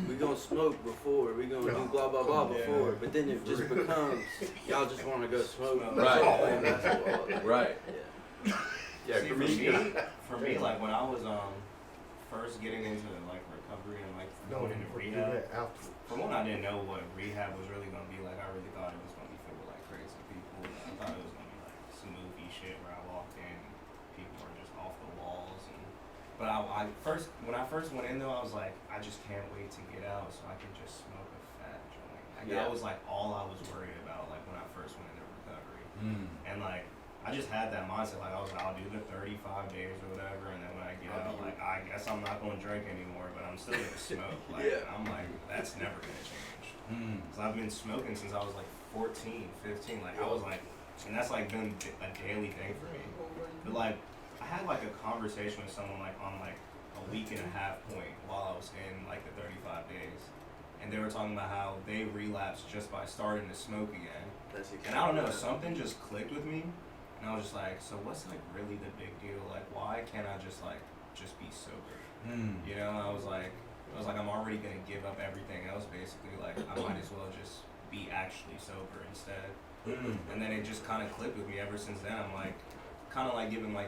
S5: We gonna smoke before. We gonna do blah blah blah before. But then it just becomes y'all just wanna go smoke.
S1: Right.
S5: Playing basketball.
S1: Right.
S8: Yeah,
S6: See, for me, like when I was first getting into like recovery and like going into rehab. For one, I didn't know what rehab was really gonna be like. I really thought it was gonna be filled with like crazy people. I thought it was gonna be like smoothie shit where I walked in, people were just off the walls. But when I first went in though, I was like, I just can't wait to get out so I can just smoke a fat joint. Like that was like all I was worried about. Like when I first went into recovery, and like I just had that mindset. Like I was like, I'll do the 35 days or whatever, and then when I get out, like I guess I'm not gonna drink anymore, but I'm still gonna smoke. Like I'm like, that's never gonna change. Cause I've been smoking since I was like 14, 15. Like I was like, and that's like been a daily thing for me. But like I had like a conversation with someone like on like a week and a half point while I was in like the 35 days, and they were talking about how they relapsed just by starting to smoke again. And I don't know, something just clicked with me. And I was just like, so what's like really the big deal? Like, why can't I just be sober? You know, I was like, I'm already gonna give up everything else basically. Like, I might as well just be actually sober instead. And then it just kind of clicked with me. Ever since then, I'm like, kind of like giving the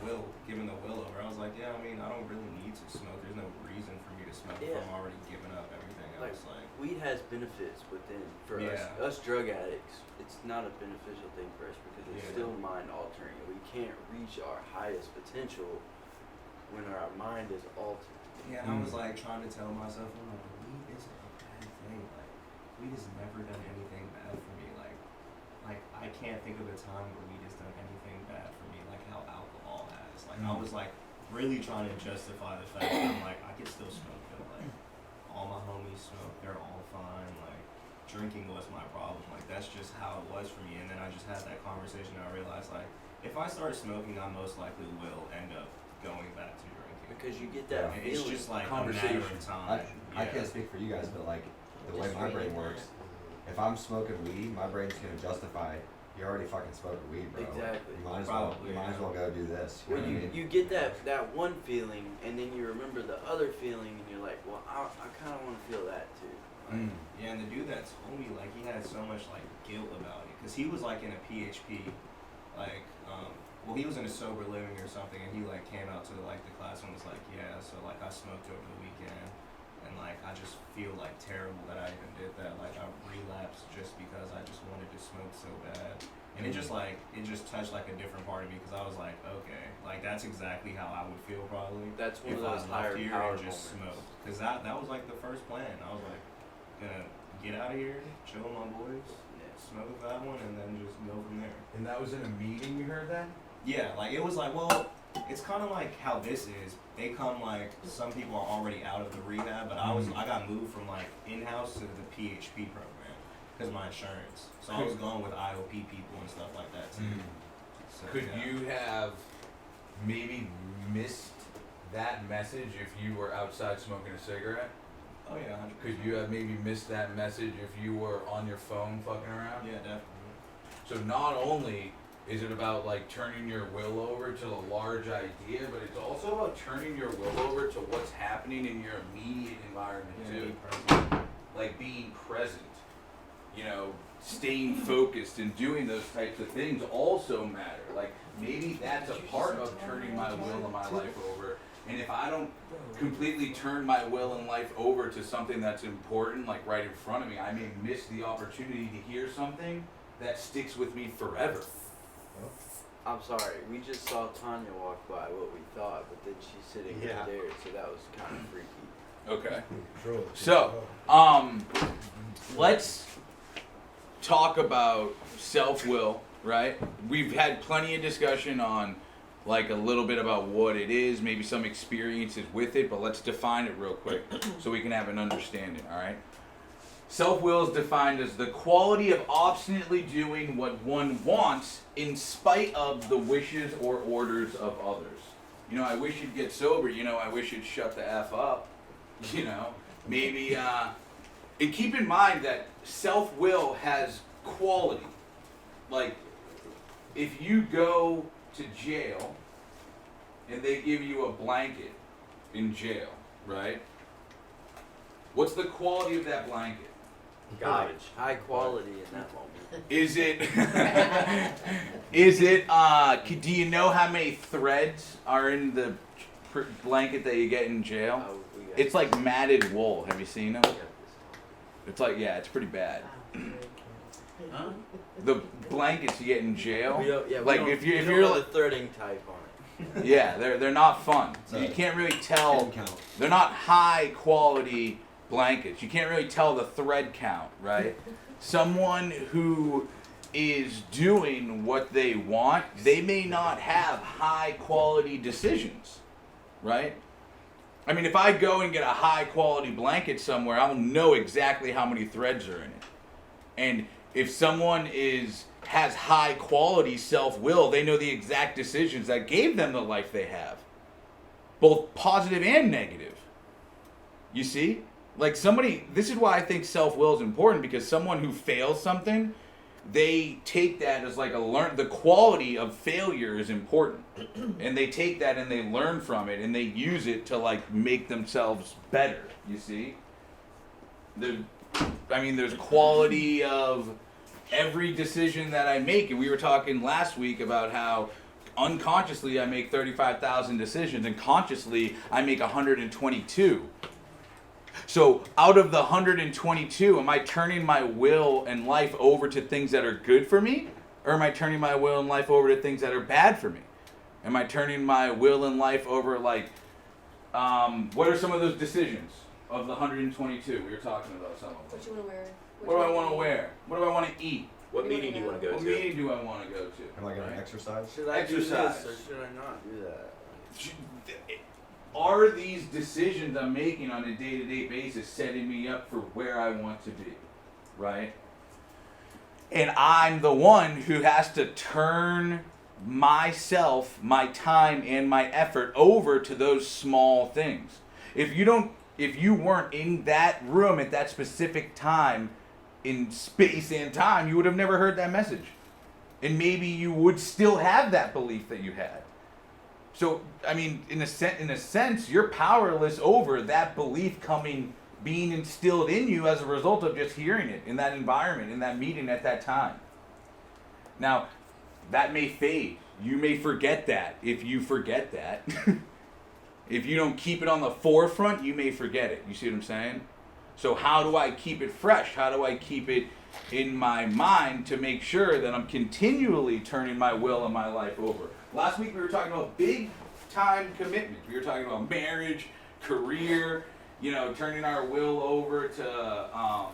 S6: will over. I was like, yeah, I mean, I don't really need to smoke. There's no reason for me to smoke if I'm already giving up everything else. Like,
S5: weed has benefits within for us drug addicts. It's not a beneficial thing for us because it's still mind altering. We can't reach our highest potential when our mind is altered.
S6: Yeah, and I was like trying to tell myself, I'm like, weed isn't a bad thing. Like, weed has never done anything bad for me. Like I can't think of a time where weed has done anything bad for me, like how alcohol has. Like, I was like really trying to justify the fact that I'm like, I could still smoke though. Like, all my homies smoke, they're all fine. Like, drinking was my problem. Like, that's just how it was for me. And then I just had that conversation and I realized, like, if I start smoking, I most likely will end up going back to drinking.
S5: Because you get that
S6: It's
S5: feeling.
S6: just like
S7: Conversation.
S6: a matter of time.
S7: I can't speak for you guys, but like the way my brain works, if I'm smoking weed, my brain's gonna justify. You're already fucking smoking weed, bro.
S5: Exactly.
S7: You might as
S6: Probably,
S7: well. You might as well go do this. You
S5: Well,
S7: know what I mean?
S5: you get that one feeling, and then you remember the other feeling, and you're like, well, I kind of want to feel that too. Like,
S6: Yeah, and the dude that told me, like, he had so much, like, guilt about it. Because he was, like, in a PHP, like, well, he was in a sober living or something, and he, like, came out to, like, the class and was like, yeah, so, like, I smoked over the weekend, and, like, I just feel, like, terrible that I even did that. Like, I relapsed just because I just wanted to smoke so bad. And it just, like, it just touched, like, a different part of me, because I was like, okay, like, that's exactly how I would feel, probably.
S5: That's one
S6: if
S5: of those
S6: I
S5: higher
S6: left here
S5: power
S6: and just
S5: moments.
S6: smoked. Because that was, like, the first plan. I was like, gonna get out of here, chill with my boys, smoke that one, and then just go from there.
S1: And that was in a meeting you heard that?
S6: Yeah, like, it was like, well, it's kind of like how this is. They come, like, some people are already out of the rehab, but I got moved from, like, in-house to the PHP program because of my insurance. So I was going with IOP people and stuff like that, too. So,
S1: Could
S6: yeah.
S1: you have maybe missed that message if you were outside smoking a cigarette?
S6: Oh, yeah, 100%.
S1: Could you have maybe missed that message if you were on your phone fucking around?
S6: Yeah, definitely.
S1: So not only is it about like turning your will over to the large idea, but it's also about turning your will over to what's happening in your immediate environment too. Like being present, you know, staying focused and doing those types of things also matter. Like maybe that's a part of turning my will and my life over. And if I don't completely turn my will and life over to something that's important, like right in front of me, I may miss the opportunity to hear something that sticks with me forever.
S5: I'm sorry, we just saw Tanya walk by what we thought, but then she's sitting right there, so that was kind of freaky.
S1: Okay.
S2: True.
S1: So, let's talk about self-will, right? We've had plenty of discussion on like a little bit about what it is, maybe some experiences with it, but let's define it real quick so we can have an understanding, all right? Self-will is defined as the quality of obstinately doing what one wants in spite of the wishes or orders of others. You know, I wish you'd get sober, you know, I wish you'd shut the F up, you know, maybe, and keep in mind that self-will has quality. Like, if you go to jail and they give you a blanket in jail, right? What's the quality of that blanket?
S5: Garbage. High quality in that moment.
S1: Is it, do you know how many threads are in the blanket that you get in jail? It's like matted wool. Have you seen them? It's like, yeah, it's pretty bad.
S5: Huh?
S1: The blankets you get in jail, like if
S5: you're the threading type on it.
S1: Yeah, they're not fun. So you can't really tell. They're not high quality blankets. You can't really tell the thread count, right? Someone who is doing what they want, they may not have high quality decisions, right? I mean, if I go and get a high quality blanket somewhere, I'll know exactly how many threads are in it. And if someone has high quality self-will, they know the exact decisions that gave them the life they have, both positive and negative. You see? Like this is why I think self-will is important, because someone who fails something, they take that as like the quality of failure is important. And they take that and they learn from it and they use it to like make themselves better, you see? There's quality of every decision that I make. And we were talking last week about how unconsciously I make 35,000 decisions and consciously I make 122. So out of the 122, am I turning my will and life over to things that are good for me? Or am I turning my will and life over to things that are bad for me? Am I turning my will and life over like What are some of those decisions of the 122? We were talking about some of them.
S3: What you want to wear?
S1: What do I want to wear? What do I want to eat?
S8: What meeting do you want to go
S1: What
S8: to?
S1: meeting do I want to go to?
S7: Am I going to exercise?
S5: Should I do
S1: Exercise.
S5: this or should I not do that?
S1: Are these decisions I'm making on a day-to-day basis setting me up for where I want to be, right? And I'm the one who has to turn myself, my time, and my effort over to those small things. If you weren't in that room at that specific time, in space and time, you would have never heard that message. And maybe you would still have that belief that you had. So, I mean, in a sense, you're powerless over that belief being instilled in you as a result of just hearing it in that environment, in that meeting at that time. Now, that may fade. You may forget that. If you forget that, if you don't keep it on the forefront, you may forget it. You see what I'm saying? So how do I keep it fresh? How do I keep it in my mind to make sure that I'm continually turning my will and my life over? Last week we were talking about big time commitments. We were talking about marriage, career, turning our will over to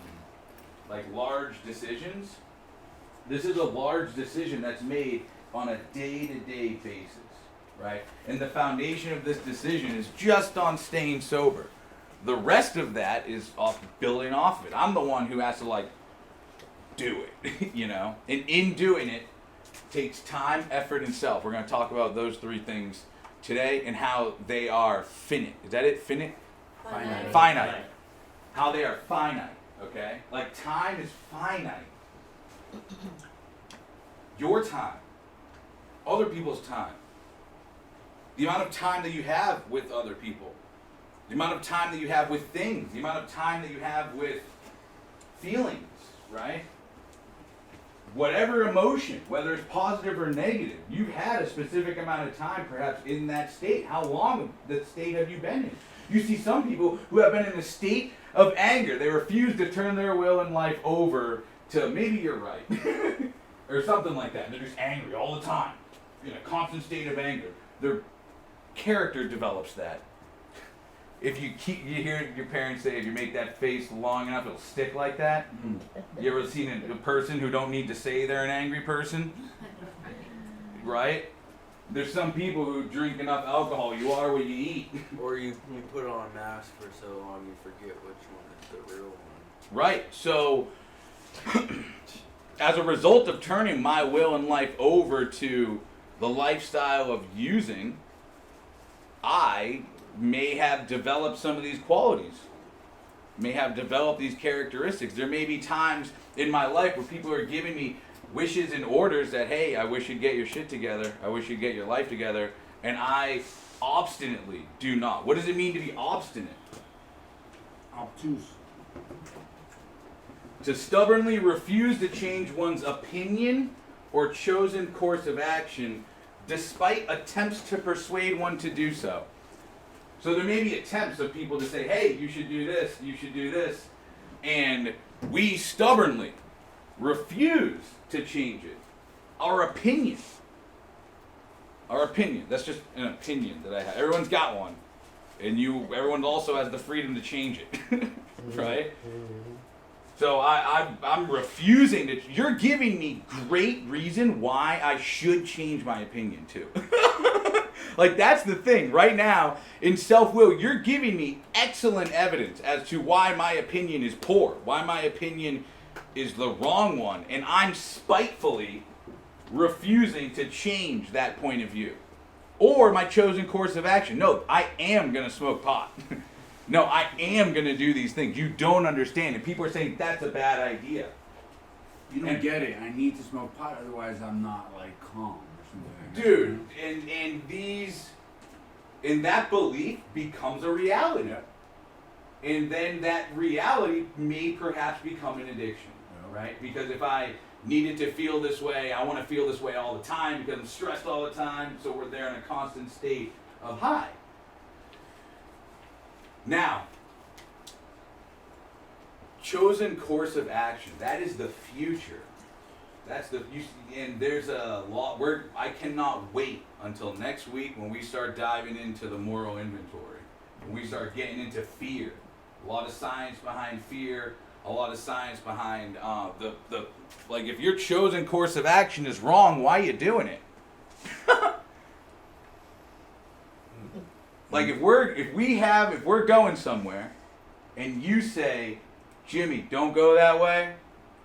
S1: like large decisions. This is a large decision that's made on a day-to-day basis, right? And the foundation of this decision is just on staying sober. The rest of that is building off of it. I'm the one who has to do it, And in doing it takes time, effort, and self. We're going to talk about those three things today and how they are finite. Is that it? Finite? Finite. How they are finite, okay? Like time is finite. Your time. Other people's time. The amount of time that you have with other people. The amount of time that you have with things. The amount of time that you have with feelings, right? Whatever emotion, whether it's positive or negative, you've had a specific amount of time perhaps in that state. How long that state have you been in? You see some people who have been in a state of anger. They refuse to turn their will and life over to maybe you're right. Or something like that. They're just angry all the time. In a constant state of anger. Their character develops that. If you hear your parents say, if you make that face long enough, it'll stick like that. You ever seen a person who don't need to say they're an angry person? Right? There's some people who drink enough alcohol, you are what you eat.
S5: Or you put on a mask for so long you forget which one is the real one.
S1: Right, so as a result of turning my will and life over to the lifestyle of using, I may have developed some of these qualities, may have developed these characteristics. There may be times in my life where people are giving me wishes and orders that, hey, I wish you'd get your shit together, I wish you'd get your life together, and I obstinately do not. What does it mean to be obstinate?
S12: Obtuse.
S1: To stubbornly refuse to change one's opinion or chosen course of action despite attempts to persuade one to do so. So there may be attempts of people to say, hey, you should do this, and we stubbornly refuse to change it. Our opinion, that's just an opinion that I have. Everyone's got one, and everyone also has the freedom to change it, right? So I'm refusing to. You're giving me great reason why I should change my opinion too. Like that's the thing. Right now, in self-will, you're giving me excellent evidence as to why my opinion is poor, why my opinion is the wrong one, and I'm spitefully refusing to change that point of view. Or my chosen course of action. No, I am going to smoke pot. No, I am going to do these things. You don't understand. And people are saying, that's a bad idea.
S13: You don't get it. I need to smoke pot, otherwise I'm not calm or something like that.
S1: Dude, and that belief becomes a reality.
S13: Yeah.
S1: And then that reality may perhaps become an addiction, right? Because if I needed to feel this way, I want to feel this way all the time because I'm stressed all the time, so we're there in a constant state of high. Now, chosen course of action, that is the future. And there's a lot where I cannot wait until next week when we start diving into the moral inventory. And we start getting into fear. A lot of science behind fear, a lot of science behind like if your chosen course of action is wrong, why are you doing it? Like if we're going somewhere and you say, Jimmy, don't go that way,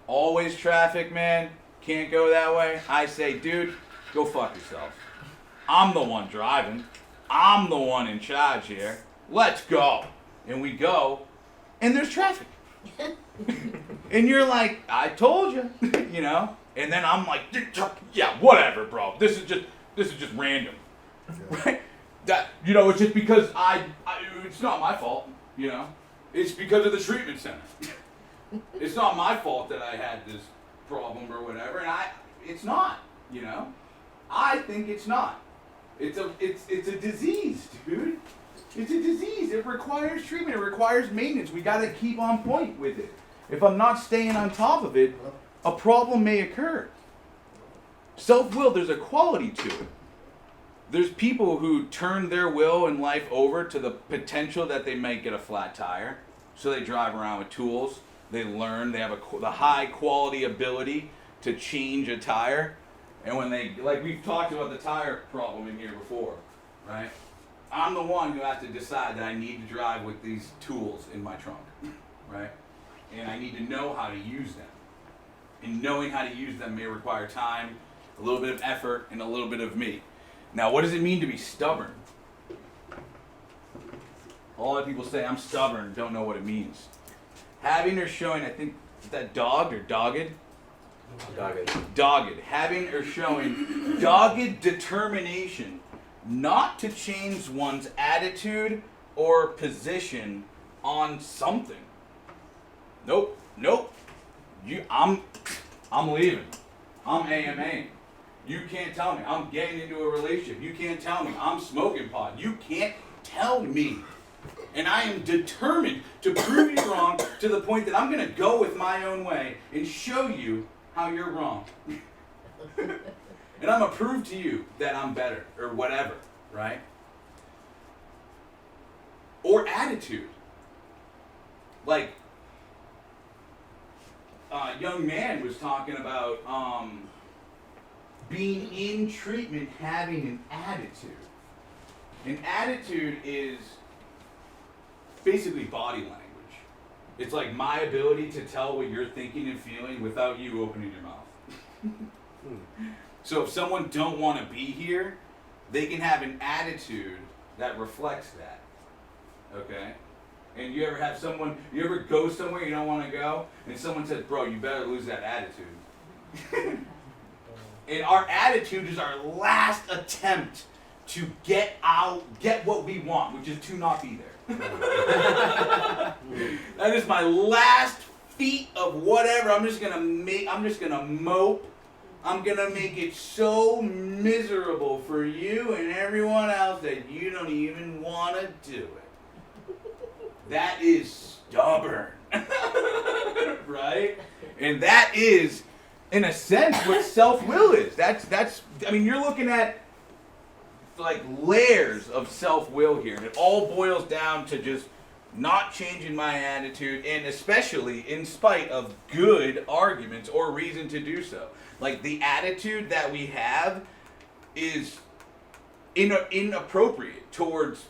S1: always traffic, man, can't go that way. I say, dude, go fuck yourself. I'm the one driving. I'm the one in charge here. Let's go. And we go, and there's traffic. And you're like, I told you, you know? And then I'm like, yeah, whatever, bro. This is just random. Right? That, you know, it's just because it's not my fault, you know? It's because of the treatment center. It's not my fault that I had this problem or whatever, and it's not, you know? I think it's not. It's a disease, dude. It's a disease. It requires treatment. It requires maintenance. We got to keep on point with it. If I'm not staying on top of it, a problem may occur. Self-will, there's a quality to it. There's people who turn their will in life over to the potential that they might get a flat tire. So they drive around with tools. They learn. They have the high quality ability to change a tire. And when they, like we've talked about the tire problem in here before, right? I'm the one who has to decide that I need to drive with these tools in my trunk, right? And I need to know how to use them. And knowing how to use them may require time, a little bit of effort, and a little bit of me. Now, what does it mean to be stubborn? A lot of people say, I'm stubborn, don't know what it means. Having or showing, I think, is that dogged or dogged? Dogged. Having or showing dogged determination not to change one's attitude or position on something. Nope. I'm leaving. I'm AMAing. You can't tell me. I'm getting into a relationship. You can't tell me. I'm smoking pot. You can't tell me. And I am determined to prove you wrong to the point that I'm going to go with my own way and show you how you're wrong. And I'm going to prove to you that I'm better or whatever, right? Or attitude. Like, a young man was talking about being in treatment, having an attitude. An attitude is basically body language. It's like my ability to tell what you're thinking and feeling without you opening your mouth. So if someone don't want to be here, they can have an attitude that reflects that. Okay? And you ever go somewhere you don't want to go, and someone says, bro, you better lose that attitude. And our attitude is our last attempt to get what we want, which is to not be there. That is my last feat of whatever. I'm just gonna mope. I'm gonna make it so miserable for you and everyone else that you don't even want to do it. That is stubborn. Right? And that is, in a sense, what self-will is. I mean, you're looking at like layers of self-will here. And it all boils down to just not changing my attitude, and especially in spite of good arguments or reason to do so. Like, the attitude that we have is inappropriate towards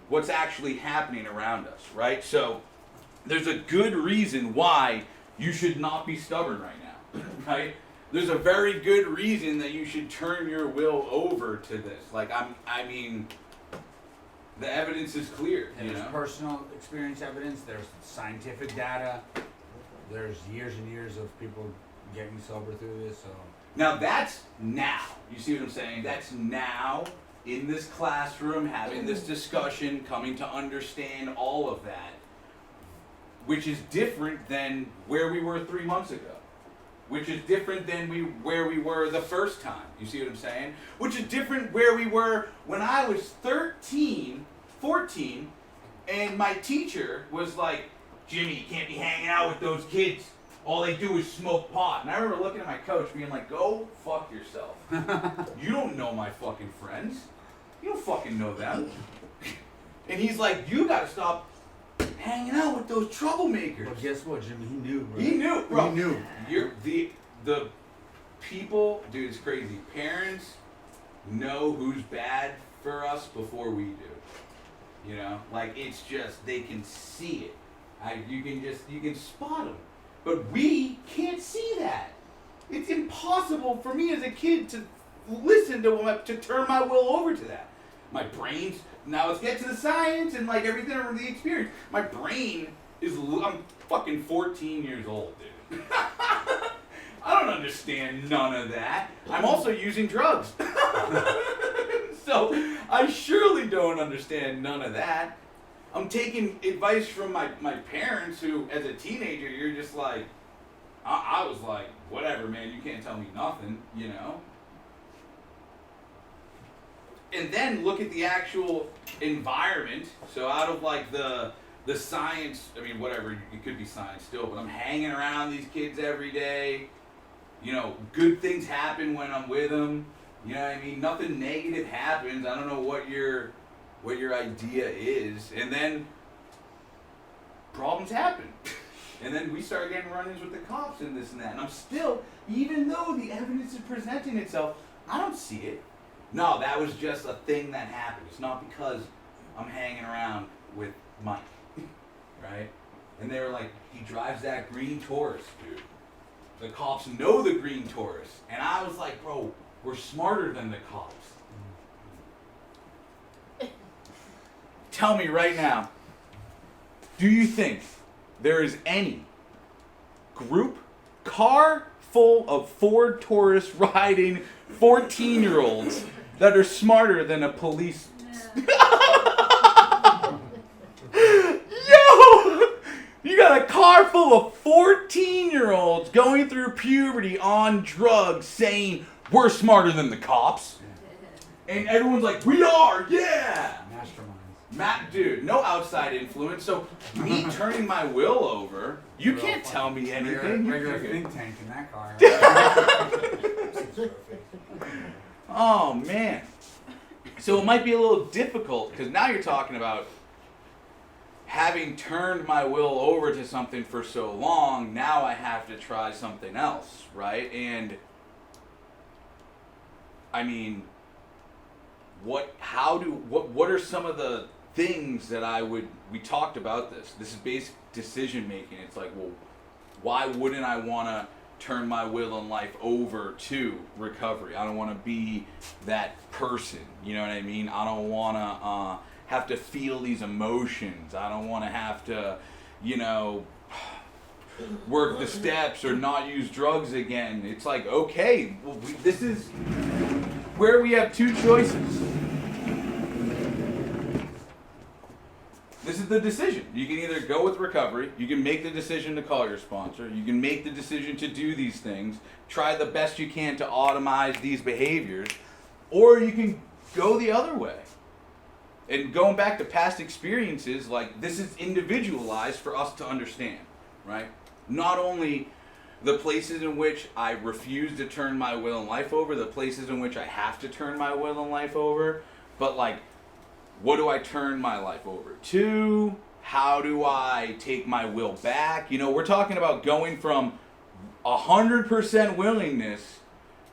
S1: what's actually happening around us, right? So there's a good reason why you should not be stubborn right now, right? There's a very good reason that you should turn your will over to this. Like, I mean, the evidence is clear.
S13: And there's personal experience evidence, there's scientific data, there's years and years of people getting sober through this, so.
S1: Now that's now. You see what I'm saying? That's now, in this classroom, having this discussion, coming to understand all of that, which is different than where we were 3 months ago. Which is different than where we were the first time. You see what I'm saying? Which is different where we were when I was 13, 14, and my teacher was like, Jimmy, you can't be hanging out with those kids. All they do is smoke pot. And I remember looking at my coach being like, go fuck yourself. You don't know my fucking friends. You don't fucking know them. And he's like, you gotta stop hanging out with those troublemakers.
S13: But guess what, Jimmy? He knew, bro.
S1: He knew, bro.
S13: He knew.
S1: You're the people, dude, it's crazy. Parents know who's bad for us before we do. You know, like it's just they can see it. You can spot them, but we can't see that. It's impossible for me as a kid to listen to turn my will over to that. My brain's now let's get to the science and like everything from the experience. My brain is I'm fucking 14 years old, dude. I don't understand none of that. I'm also using drugs. So I surely don't understand none of that. I'm taking advice from my parents who, as a teenager, you're just like, I was like, whatever, man, you can't tell me nothing, you know? And then look at the actual environment. So out of like the science, I mean, whatever, it could be science still, but I'm hanging around these kids every day. You know, good things happen when I'm with them. You know what I mean? Nothing negative happens. I don't know what your idea is. And then problems happen. And then we start getting run-ins with the cops and this and that. And I'm still, even though the evidence is presenting itself, I don't see it. No, that was just a thing that happened. It's not because I'm hanging around with Mike. Right? And they were like, he drives that green Taurus, dude. The cops know the green Taurus. And I was like, bro, we're smarter than the cops. Tell me right now, do you think there is any car full of Ford Taurus riding 14-year-olds that are smarter than a police? Yo! You got a car full of 14-year-olds going through puberty on drugs saying, we're smarter than the cops. And everyone's like, we are, yeah!
S13: Masterminds.
S1: Dude, no outside influence. So me turning my will over, you can't tell me anything.
S13: Regular think tank in that car.
S1: Oh, man. So it might be a little difficult, because now you're talking about having turned my will over to something for so long, now I have to try something else, right? And I mean, what are some of the things that we talked about this is basic decision making. It's like, well, why wouldn't I want to turn my will and life over to recovery? I don't want to be that person, you know what I mean? I don't want to have to feel these emotions. I don't want to have to, you know, work the steps or not use drugs again. It's like, okay, well, this is where we have two choices. This is the decision. You can either go with recovery, you can make the decision to call your sponsor, you can make the decision to do these things, try the best you can to automate these behaviors, or you can go the other way. And going back to past experiences, like, this is individualized for us to understand, right? Not only the places in which I refuse to turn my will and life over, the places in which I have to turn my will and life over, but like, what do I turn my life over to? How do I take my will back? You know, we're talking about going from 100% willingness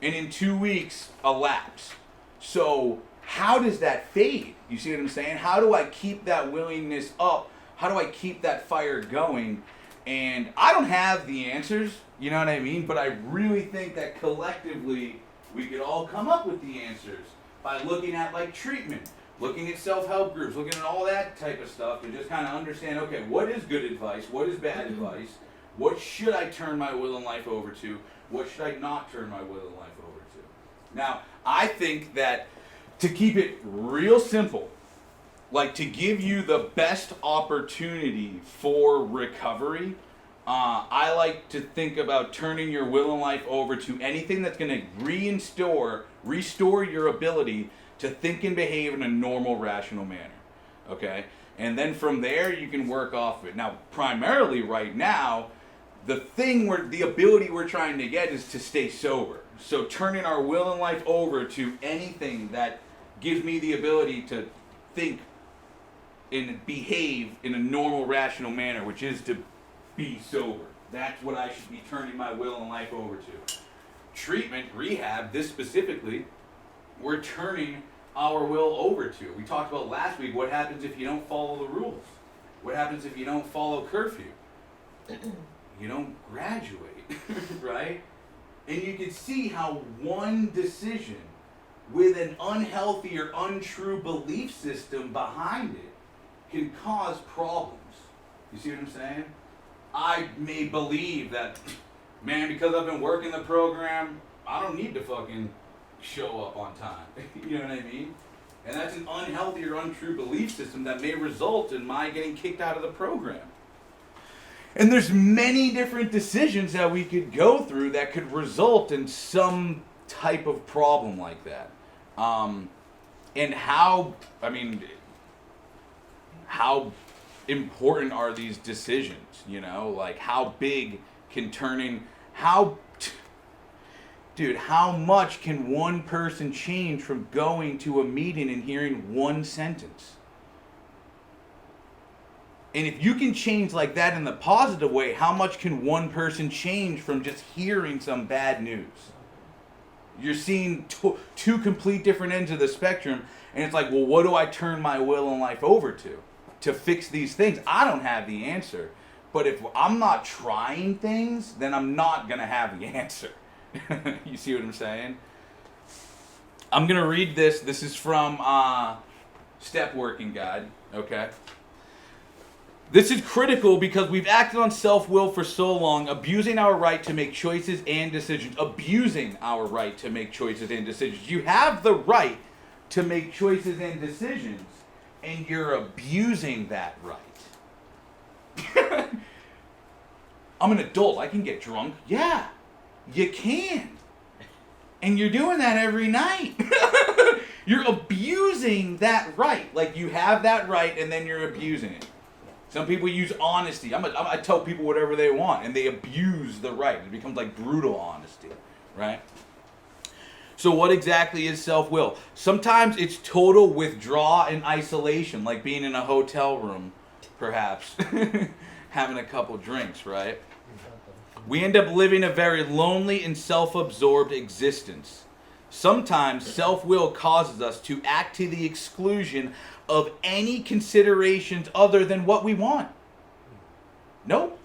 S1: and in 2 weeks a lapse. So how does that fade? You see what I'm saying? How do I keep that willingness up? How do I keep that fire going? And I don't have the answers, you know what I mean? But I really think that collectively we could all come up with the answers by looking at like treatment, looking at self-help groups, looking at all that type of stuff to just kind of understand, okay, what is good advice? What is bad advice? What should I turn my will and life over to? What should I not turn my will and life over to? Now, I think that to keep it real simple, like to give you the best opportunity for recovery, I like to think about turning your will and life over to anything that's going to restore your ability to think and behave in a normal, rational manner. Okay? And then from there, you can work off of it. Now, primarily right now, the ability we're trying to get is to stay sober. So turning our will and life over to anything that gives me the ability to think and behave in a normal, rational manner, which is to be sober. That's what I should be turning my will and life over to. Treatment, rehab, this specifically, we're turning our will over to. We talked about last week what happens if you don't follow the rules. What happens if you don't follow curfew? You don't graduate, right? And you can see how one decision with an unhealthy or untrue belief system behind it can cause problems. You see what I'm saying? I may believe that, man, because I've been working the program, I don't need to fucking show up on time. You know what I mean? And that's an unhealthy or untrue belief system that may result in my getting kicked out of the program. And there's many different decisions that we could go through that could result in some type of problem like that. And how important are these decisions, you know? Like, how big can how much can one person change from going to a meeting and hearing one sentence? And if you can change like that in the positive way, how much can one person change from just hearing some bad news? You're seeing two complete different ends of the spectrum, and it's like, well, what do I turn my will and life over to fix these things? I don't have the answer. But if I'm not trying things, then I'm not going to have the answer. You see what I'm saying? I'm going to read this. This is from Step Working Guide, okay? This is critical because we've acted on self-will for so long, abusing our right to make choices and decisions. Abusing our right to make choices and decisions. You have the right to make choices and decisions, and you're abusing that right. I'm an adult. I can get drunk. Yeah, you can. And you're doing that every night. You're abusing that right. Like, you have that right, and then you're abusing it. Some people use honesty. I tell people whatever they want, and they abuse the right. It becomes like brutal honesty, right? So what exactly is self-will? Sometimes it's total withdrawal and isolation, like being in a hotel room, perhaps, having a couple drinks, right? We end up living a very lonely and self-absorbed existence. Sometimes self-will causes us to act to the exclusion of any considerations other than what we want. Nope.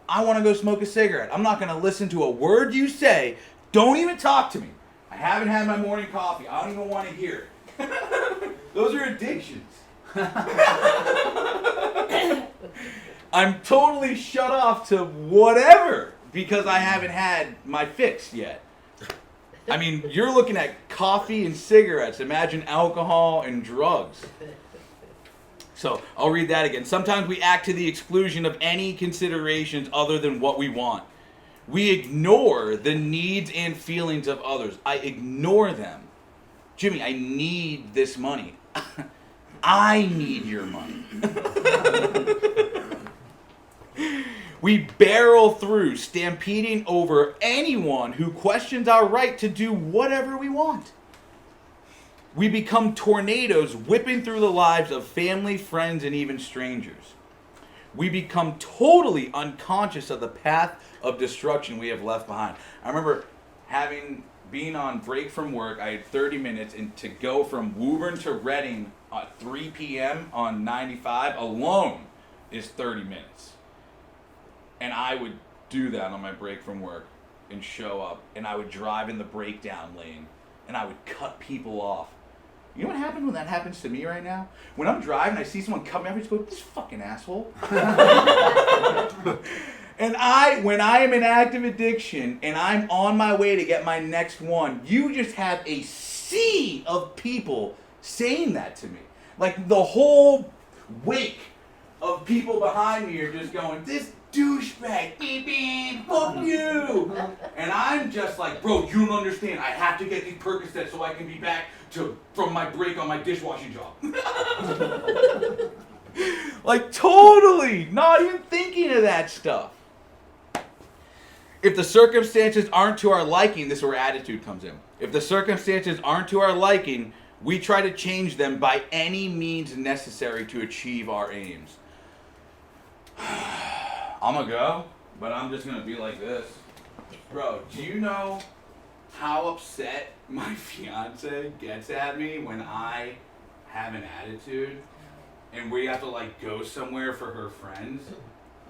S1: I want to go smoke a cigarette. I'm not going to listen to a word you say. Don't even talk to me. I haven't had my morning coffee. I don't even want to hear it. Those are addictions. I'm totally shut off to whatever because I haven't had my fix yet. I mean, you're looking at coffee and cigarettes. Imagine alcohol and drugs. So, I'll read that again. Sometimes we act to the exclusion of any considerations other than what we want. We ignore the needs and feelings of others. I ignore them. Jimmy, I need this money. I need your money. We barrel through, stampeding over anyone who questions our right to do whatever we want. We become tornadoes whipping through the lives of family, friends, and even strangers. We become totally unconscious of the path of destruction we have left behind. I remember being on break from work. I had 30 minutes, and to go from Woburn to Reading at 3 p.m. on 95 alone is 30 minutes. And I would do that on my break from work and show up, and I would drive in the breakdown lane, and I would cut people off. You know what happens when that happens to me right now? When I'm driving, I see someone coming up, I just go, this fucking asshole. And when I am in active addiction and I'm on my way to get my next one, you just have a sea of people saying that to me. Like, the whole wake of people behind me are just going, this douchebag, beep beep, fuck you. And I'm just like, bro, you don't understand. I have to get these Percocets so I can be back from my break on my dishwashing job. Like, totally not even thinking of that stuff. If the circumstances aren't to our liking, this is where attitude comes in. If the circumstances aren't to our liking, We try to change them by any means necessary to achieve our aims. I'm gonna go, but I'm just gonna be like this. Bro, do you know how upset my fiance gets at me when I have an attitude and we have to like go somewhere for her friends?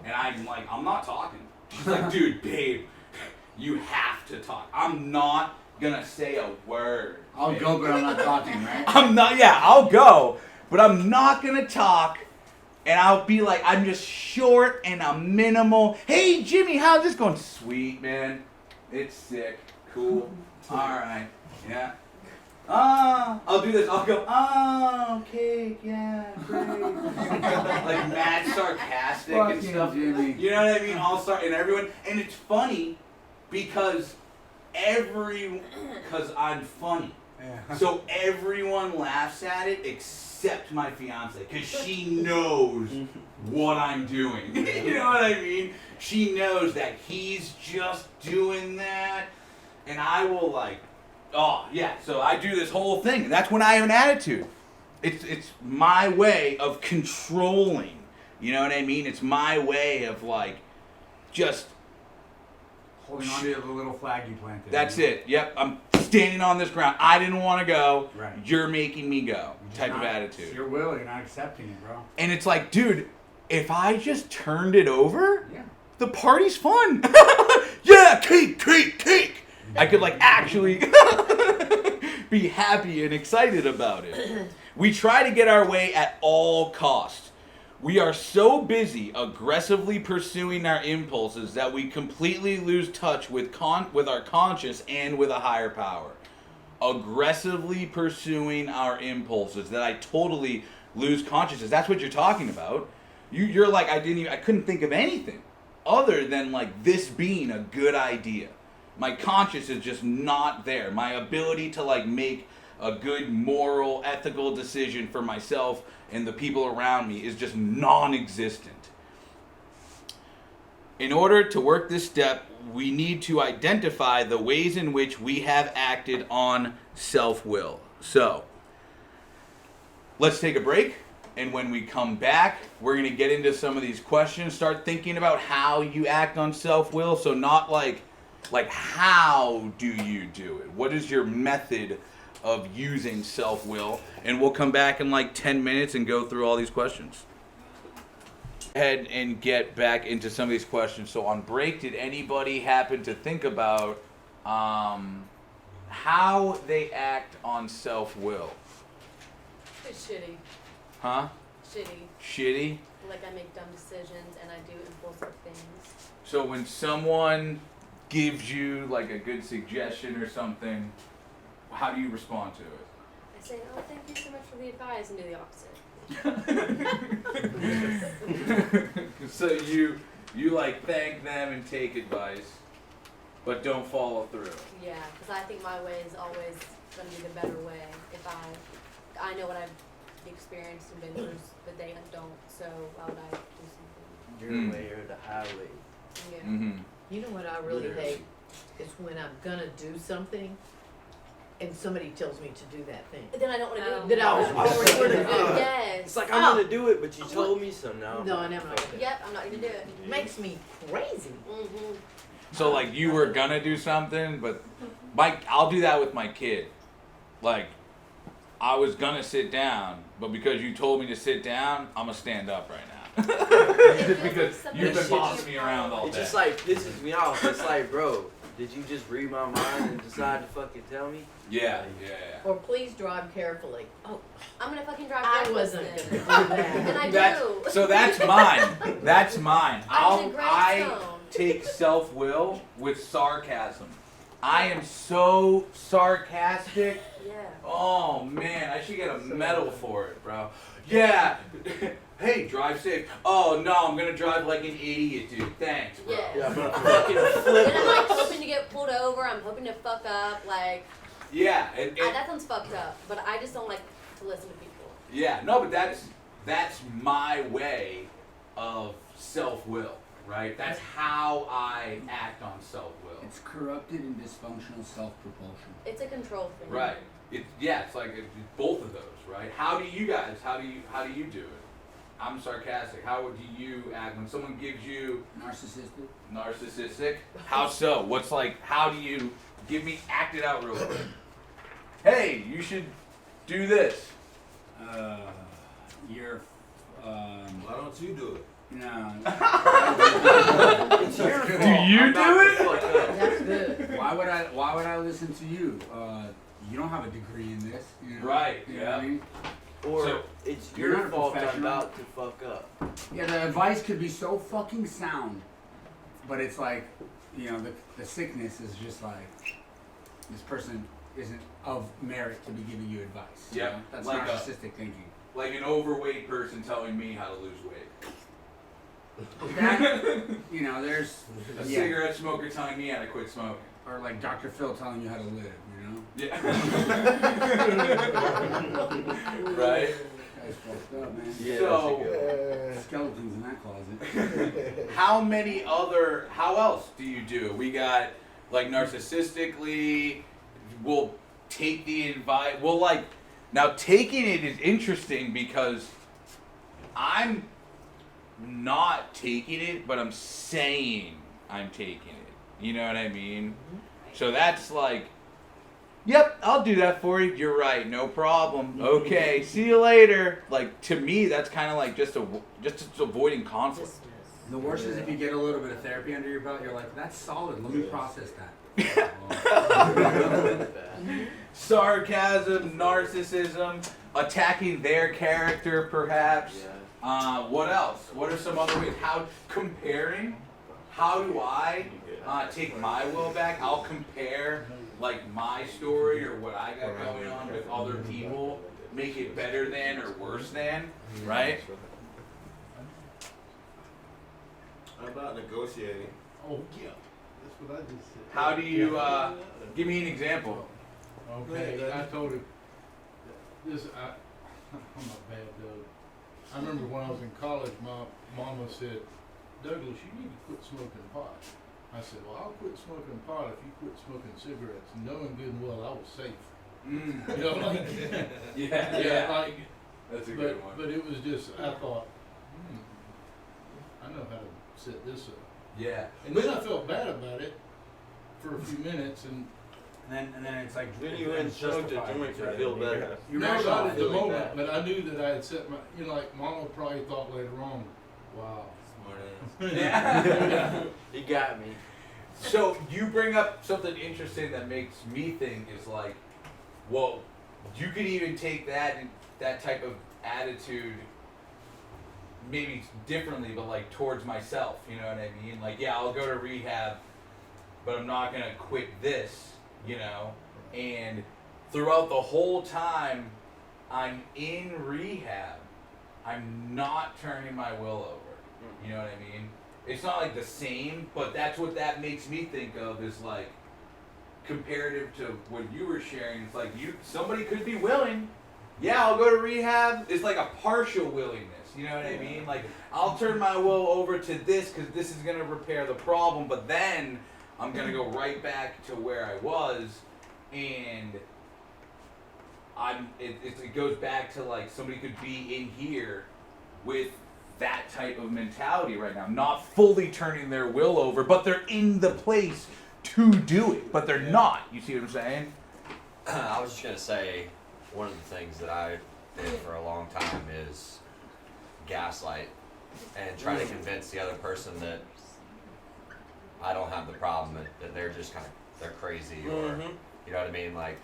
S1: And I'm like, I'm not talking. She's like, dude, babe, you have to talk. I'm not gonna say a word.
S13: I'll go, but I'm not talking, right?
S1: I'll go, but I'm not gonna talk. And I'll be like, I'm just short and I'm minimal. Hey, Jimmy, how's this going? Sweet, man. It's sick. Cool. All right. Yeah. I'll do this. I'll go, cake, yeah, great. Like mad sarcastic and stuff.
S13: Jimmy.
S1: You know what I mean? I'll start, and everyone, and it's funny because I'm funny.
S13: Yeah.
S1: So everyone laughs at it except my fiance, because she knows what I'm doing. You know what I mean? She knows that he's just doing that, and I will like, oh yeah. So I do this whole thing. That's when I have an attitude. It's my way of controlling. You know what I mean? It's my way of like, just
S13: holding on to the little flag you planted.
S1: That's it. Yep. I'm standing on this ground. I didn't want to go.
S13: Right.
S1: You're making me go. Type of attitude.
S13: It's your will. You're not accepting it, bro.
S1: And it's like, dude, if I just turned it over,
S13: Yeah.
S1: the party's fun. Yeah, cake. I could like actually be happy and excited about it. We try to get our way at all costs. We are so busy aggressively pursuing our impulses that we completely lose touch with our conscience and with a higher power. Aggressively pursuing our impulses that I totally lose consciousness. That's what you're talking about. You're like, I couldn't think of anything other than like this being a good idea. My conscience is just not there. My ability to like make a good moral, ethical decision for myself and the people around me is just non-existent. In order to work this step, we need to identify the ways in which we have acted on self-will. So, let's take a break, and when we come back, we're going to get into some of these questions. Start thinking about how you act on self-will. So not like how do you do it? What is your method of using self-will? And we'll come back in like 10 minutes and go through all these questions. Ahead and get back into some of these questions. So on break, did anybody happen to think about how they act on self-will?
S14: It's shitty.
S1: Huh?
S14: Shitty. Like I make dumb decisions and I do impulsive things.
S1: So when someone gives you like a good suggestion or something, how do you respond to it?
S14: I say, oh, thank you so much for the advice, and do the opposite.
S1: So you like thank them and take advice, but don't follow through.
S14: Yeah, because I think my way is always going to be the better way. If I know what I've experienced and been through, but they don't, so why would I do something?
S5: Your way or the highway.
S14: Yeah.
S1: Mm-hmm.
S11: You know what I really hate is when I'm gonna do something and somebody tells me to do that thing.
S14: Then I don't want to do it.
S11: That I was already going to do.
S14: Yes.
S5: It's like, I'm going to do it, but you told me so now.
S11: No, I'm not gonna do it.
S14: Yep, I'm not going to do it.
S11: It makes me crazy.
S14: Mm-hmm.
S1: So like you were gonna do something, but I'll do that with my kid. Like I was gonna sit down, but because you told me to sit down, I'm gonna stand up right now. Just because you've been bossing me around all day.
S5: It just like pisses me off. It's like, bro, did you just read my mind and decide to fucking tell me?
S1: Yeah.
S11: Or please drive carefully. Oh,
S14: I'm going to fucking drive
S11: I
S14: reckless
S11: wasn't
S14: then.
S11: gonna do that.
S14: And I do.
S1: So that's mine. That's mine.
S14: I'm the great
S1: I
S14: stone.
S1: take self-will with sarcasm. I am so sarcastic.
S14: Yeah.
S1: Oh man, I should get a medal for it, bro. Yeah. Hey, drive safe. Oh no, I'm gonna drive like an idiot, dude. Thanks, bro.
S14: Yeah.
S5: Yeah, I'm gonna fucking flip
S14: And I'm like hoping to get pulled over. I'm hoping to fuck up. Like,
S1: Yeah,
S14: that sounds fucked up. But I just don't like to listen to people.
S1: yeah. No, but that's my way of self-will, right? That's how I act on self-will.
S13: It's corrupted and dysfunctional self-propulsion.
S14: It's a control thing.
S1: Right. it's like both of those, right? How do you do it? I'm sarcastic. How do you act when someone gives you narcissistic? How so? What's like? How do you act it out real quick? Hey, you should do this.
S12: Why don't you do it?
S13: No.
S12: It's your fault.
S1: Do you do it?
S11: That's good.
S13: Why would I listen to you? You don't have a degree in this. You know?
S1: Right,
S13: You know what I mean?
S5: Or
S13: So,
S5: it's
S13: you're
S5: your
S13: not a
S5: fault I'm
S13: professional.
S5: about to fuck up.
S13: Yeah, the advice could be so fucking sound, but it's like, you know, the sickness is just like, this person isn't of merit to be giving you advice. you
S1: Yep,
S13: know? That's
S1: like a-
S13: narcissistic thinking.
S1: Like an overweight person telling me how to lose weight.
S13: That, you know, there's
S1: A
S13: yeah.
S1: cigarette smoker telling me how to quit smoking.
S13: Or like Dr. Phil telling you how to live, you know?
S1: Yeah. Right?
S13: Guy's fucked up, man.
S5: Yeah,
S1: So,
S13: Skeletons in that closet.
S1: how else do you do? We got like narcissistically, we'll take the advice, now taking it is interesting because I'm not taking it, but I'm saying I'm taking it. You know what I mean? So that's like, yep, I'll do that for you. You're right, no problem. Okay, see you later. Like to me, that's kind of like just avoiding conflict.
S13: The worst is if you get a little bit of therapy under your belt, you're like, that's solid, let me process that.
S1: Sarcasm, narcissism, attacking their character, perhaps. What else? What are some other ways? Comparing? How do I take my will back? I'll compare like my story or what I got going on with other people, make it better than or worse than, right?
S12: How about negotiating?
S15: Oh yeah, that's what I just said.
S1: How do you? Give me an example.
S15: Okay, I told him this. I'm a bad dude. I remember when I was in college, my mama said, "Douglas, you need to quit smoking pot." I said, "Well, I'll quit smoking pot if you quit smoking cigarettes," knowing good and well I was safe.
S1: Mm.
S15: You know, like
S1: yeah.
S15: like.
S1: That's a good one.
S15: But it was just I thought, I know how to set this up.
S1: Yeah.
S15: And then I felt bad about it for a few minutes, and
S13: then it's like
S5: Then you went and smoked a joint to feel better.
S15: not at the moment, but I knew that I had set my, like Mama probably thought later on, wow.
S5: Smart ass. You got me.
S1: So you bring up something interesting that makes me think is like, well, you could even take that type of attitude maybe differently, but like towards myself, you know what I mean? Like, yeah, I'll go to rehab, but I'm not gonna quit this, you know? And throughout the whole time I'm in rehab, I'm not turning my will over. You know what I mean? It's not like the same, but that's what that makes me think of is like comparative to what you were sharing. It's like somebody could be willing. Yeah, I'll go to rehab. It's like a partial willingness. You know what I mean? Like, I'll turn my will over to this because this is going to repair the problem, but then I'm going to go right back to where I was, and it goes back to, like, somebody could be in here with that type of mentality right now, not fully turning their will over, but they're in the place to do it, but they're not. You see what I'm saying?
S7: I was just going to say, one of the things that I did for a long time is gaslight and try to convince the other person that I don't have the problem, that they're just they're crazy, or you know what I mean, like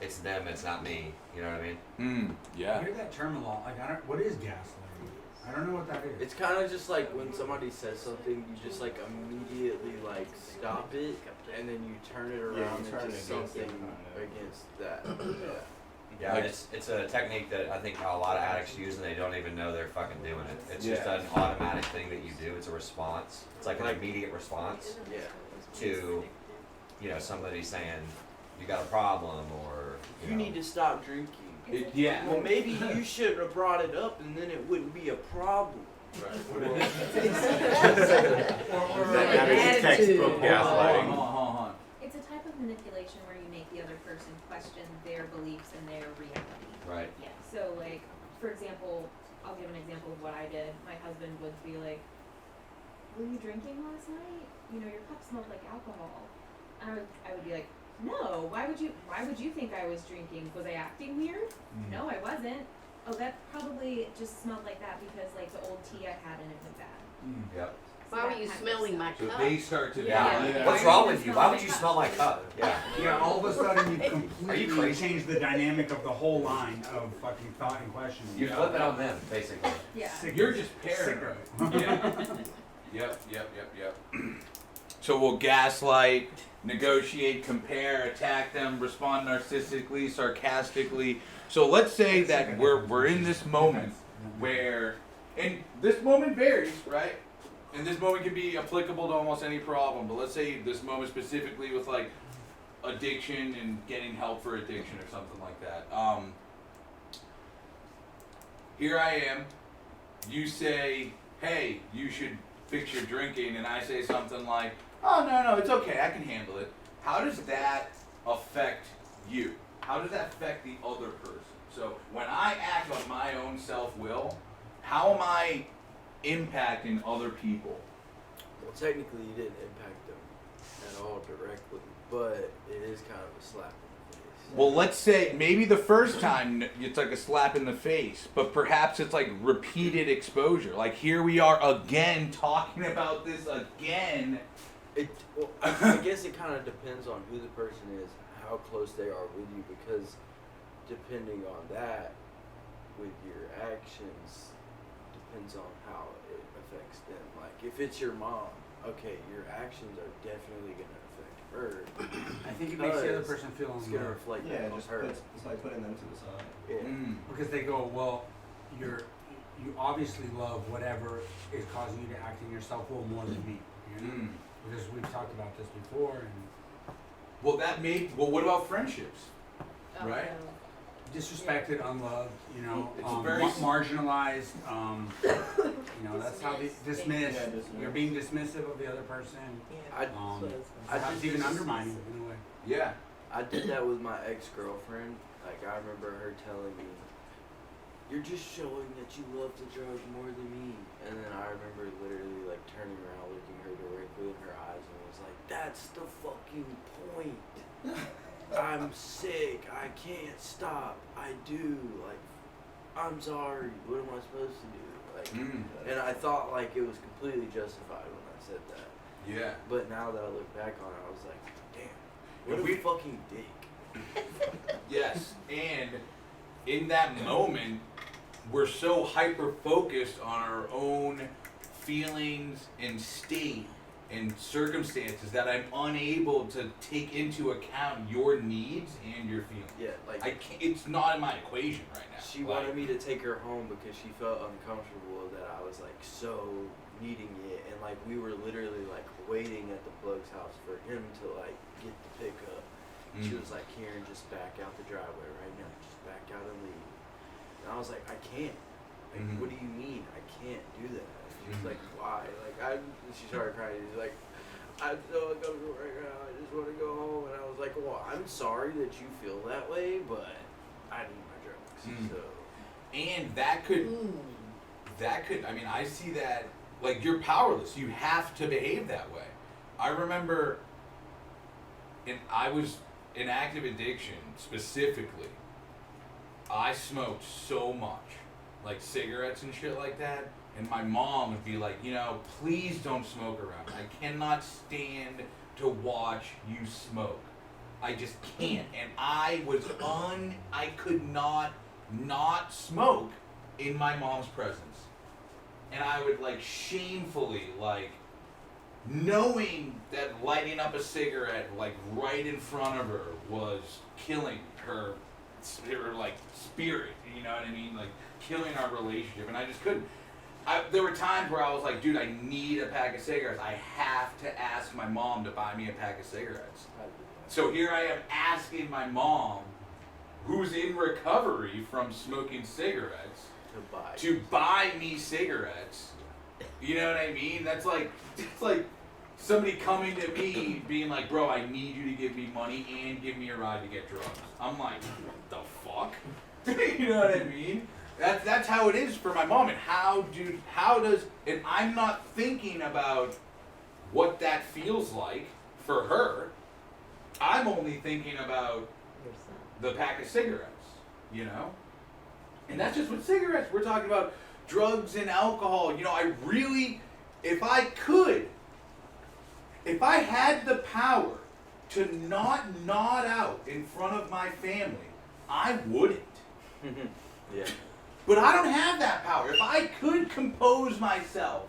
S7: it's them, it's not me, you know what I mean?
S1: Yeah.
S13: I hear that term a lot. Like, what is gaslighting? I don't know what that is.
S5: It's kind of just like when somebody says something, you just like immediately like stop it, and then you turn it around into something against that.
S7: Yeah, it's a technique that I think a lot of addicts use, and they don't even know they're fucking doing it. It's just an automatic thing that you do. It's a response. It's like an immediate response to, somebody saying you got a problem, or
S5: you need to stop drinking.
S1: Well,
S5: maybe you shouldn't have brought it up, and then it wouldn't be a problem.
S8: Right.
S11: Textbook
S8: gaslighting.
S1: Hold on.
S14: It's a type of
S16: of manipulation where you make the other person question their beliefs and their reality.
S7: Right.
S16: Yeah. So like, for example, I'll give an example of what I did. My husband would be like, "Were you drinking last night? You know, your cup smelled like alcohol." And I would be like, "No. Why would you think I was drinking? Was I acting weird? No, I wasn't. Oh, that probably just smelled like that because like the old tea I had in it went bad."
S7: Yep.
S14: Why were you smelling my
S1: So
S14: cup?
S1: they start to
S7: Yeah. What's wrong with you? Why would you smell my cup? Yeah.
S13: Yeah, all of a sudden you
S7: Are you
S13: completely
S7: crazy?
S13: change the dynamic of the whole line of fucking thought and question.
S7: You flip it on them, basically.
S16: Yeah.
S1: You're just paranoid. Yeah. Yep. So we'll gaslight, negotiate, compare, attack them, respond narcissistically, sarcastically. So let's say that we're in this moment where, and this moment varies, right? And this moment can be applicable to almost any problem. But let's say this moment specifically with like addiction and getting help for addiction or something like that. Here I am. You say, "Hey, you should fix your drinking," and I say something like, "Oh, no, it's okay, I can handle it." How does that affect you? How does that affect the other person? So when I act on my own self-will, how am I impacting other people?
S5: Well, technically, you didn't impact them at all directly, but it is kind of a slap in the face.
S1: Well, let's say maybe the first time it's like a slap in the face, but perhaps it's like repeated exposure. Like here we are again talking about this again.
S5: Well, I guess it kind of depends on who the person is, how close they are with you, because depending on that, with your actions, depends on how it affects them. Like if it's your mom, okay, your actions are definitely gonna affect her.
S13: I think it makes the other person feel
S5: it's gonna
S13: unloved.
S5: reflect
S6: Yeah,
S5: on
S6: just
S5: her.
S6: it's like putting them to the side.
S5: Yeah.
S13: Because they go, well, you obviously love whatever is causing you to act in your self-will more than me. You know? Because we've talked about this before. And
S1: Well, what about friendships?
S14: Oh,
S1: Right?
S14: no.
S13: disrespected, unloved,
S1: It's very
S13: marginalized. That's how they dismiss.
S6: Yeah, dismiss.
S13: You're being dismissive of the other person.
S5: I
S13: Perhaps
S5: did
S13: even
S5: this-
S13: undermining in a way.
S1: Yeah.
S5: I did that with my ex-girlfriend. Like, I remember her telling me, "You're just showing that you love the drug more than me." And then I remember literally, like, turning around, looking her directly in her eyes, and was like, "That's the fucking point. I'm sick. I can't stop. I do. Like, I'm sorry. What am I supposed to do?" Like, and I thought, like, it was completely justified when I said that.
S1: Yeah.
S5: But now that I look back on it, I was like, damn, what
S1: If
S5: a
S1: we-
S5: fucking dick.
S1: Yes, and in that moment, we're so hyper focused on our own feelings and state and circumstances that I'm unable to take into account your needs and your feelings.
S5: Yeah, like
S1: I can't, it's not in my equation right now.
S5: she wanted me to take her home because she felt uncomfortable that I was like so needing it, and like we were literally like waiting at the plug's house for him to like get the pickup. She was like, "Kieran, just back out the driveway right now. Just back out and leave." And I was like, "I can't. Like, what do you mean? I can't do that." And she was like, "Why?" Like, she started crying. She's like, "I'm so uncomfortable right now. I just want to go home." And I was like, "Well, I'm sorry that you feel that way, but I need my drugs." So.
S1: And that could, I mean, I see that, like, you're powerless. You have to behave that way. I remember, and I was in active addiction specifically. I smoked so much, like cigarettes and shit like that. And my mom would be like, please don't smoke around. I cannot stand to watch you smoke. I just can't. And I could not smoke in my mom's presence. And I would like shamefully, like, knowing that lighting up a cigarette like right in front of her was killing her like spirit, you know what I mean? Like killing our relationship, and I just couldn't. There were times where I was like, dude, I need a pack of cigarettes. I have to ask my mom to buy me a pack of cigarettes. So here I am asking my mom, who's in recovery from smoking cigarettes, to buy me cigarettes. You know what I mean? That's like somebody coming to me being like, bro, I need you to give me money and give me a ride to get drugs. I'm like, what the fuck? You know what I mean? That's how it is for my mom. And how does, and I'm not thinking about what that feels like for her. I'm only thinking about the pack of cigarettes, you know? And that's just with cigarettes. We're talking about drugs and alcohol. You know, I really, if I had the power to not nod out in front of my family, I wouldn't.
S5: Yeah.
S1: But I don't have that power. If I could compose myself,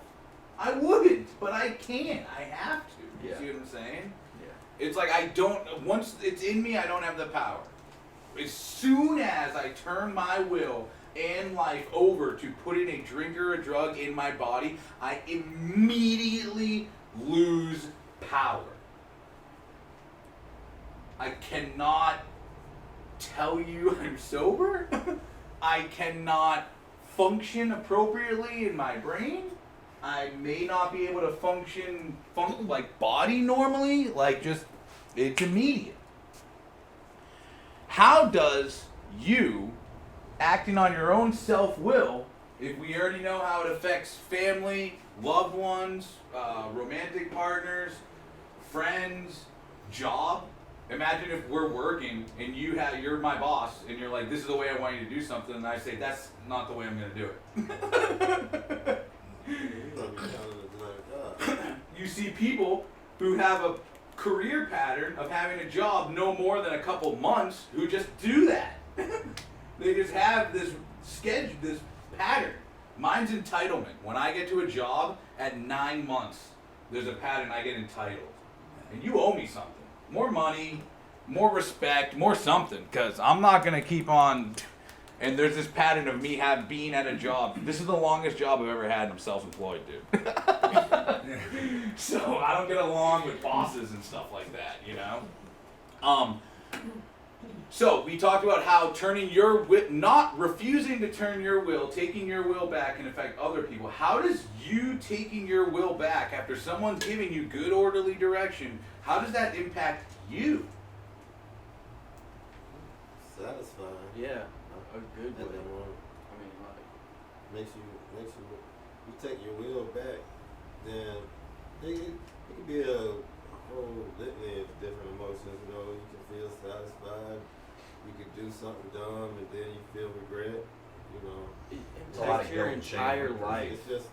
S1: I wouldn't. But I can't. I have to. You see what I'm saying? Yeah. It's like once it's in me, I don't have the power. As soon as I turn my will and life over to putting a drink or a drug in my body, I immediately lose power. I cannot tell you I'm sober. I cannot function appropriately in my brain. I may not be able to function like body normally. Like just, it's immediate. How does you acting on your own self-will, if we already know how it affects family, loved ones, romantic partners, friends, job? Imagine if we're working and you're my boss and you're like, this is the way I want you to do something, and I say, that's not the way I'm going to do it. You see people who have a career pattern of having a job no more than a couple months who just do that. They just have this schedule, this pattern. Mine's entitlement. When I get to a job at 9 months, there's a pattern. I get entitled. And you owe me something. More money, more respect, more something. Because I'm not going to keep on... And there's this pattern of me being at a job. This is the longest job I've ever had, and I'm self-employed, dude. So I don't get along with bosses and stuff like that, you know? So we talked about how not refusing to turn your will, taking your will back can affect other people. How does you taking your will back after someone's giving you good orderly direction, how does that impact you?
S12: Satisfying.
S5: Yeah, a good way.
S12: I mean, like, makes you take your will back, then it could be a whole litany of different emotions. You know, you can feel satisfied. You could do something dumb and then you feel regret. You know,
S5: it impacts your entire life.
S12: It just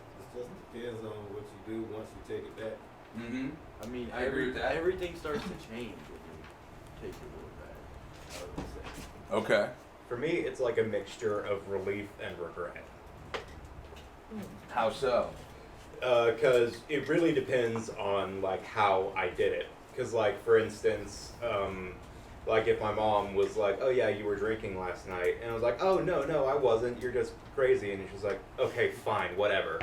S12: depends on what you do once you take it back.
S1: Mm-hmm.
S5: I mean,
S1: I agree with that.
S5: Everything starts to change when you take your will back, I would say.
S1: Okay.
S8: For me, it's like a mixture of relief and regret.
S1: How so?
S8: Because it really depends on like how I did it. Because like for instance, like if my mom was like, "Oh yeah, you were drinking last night," and I was like, "Oh no, I wasn't. You're just crazy," and she's like, "Okay, fine, whatever."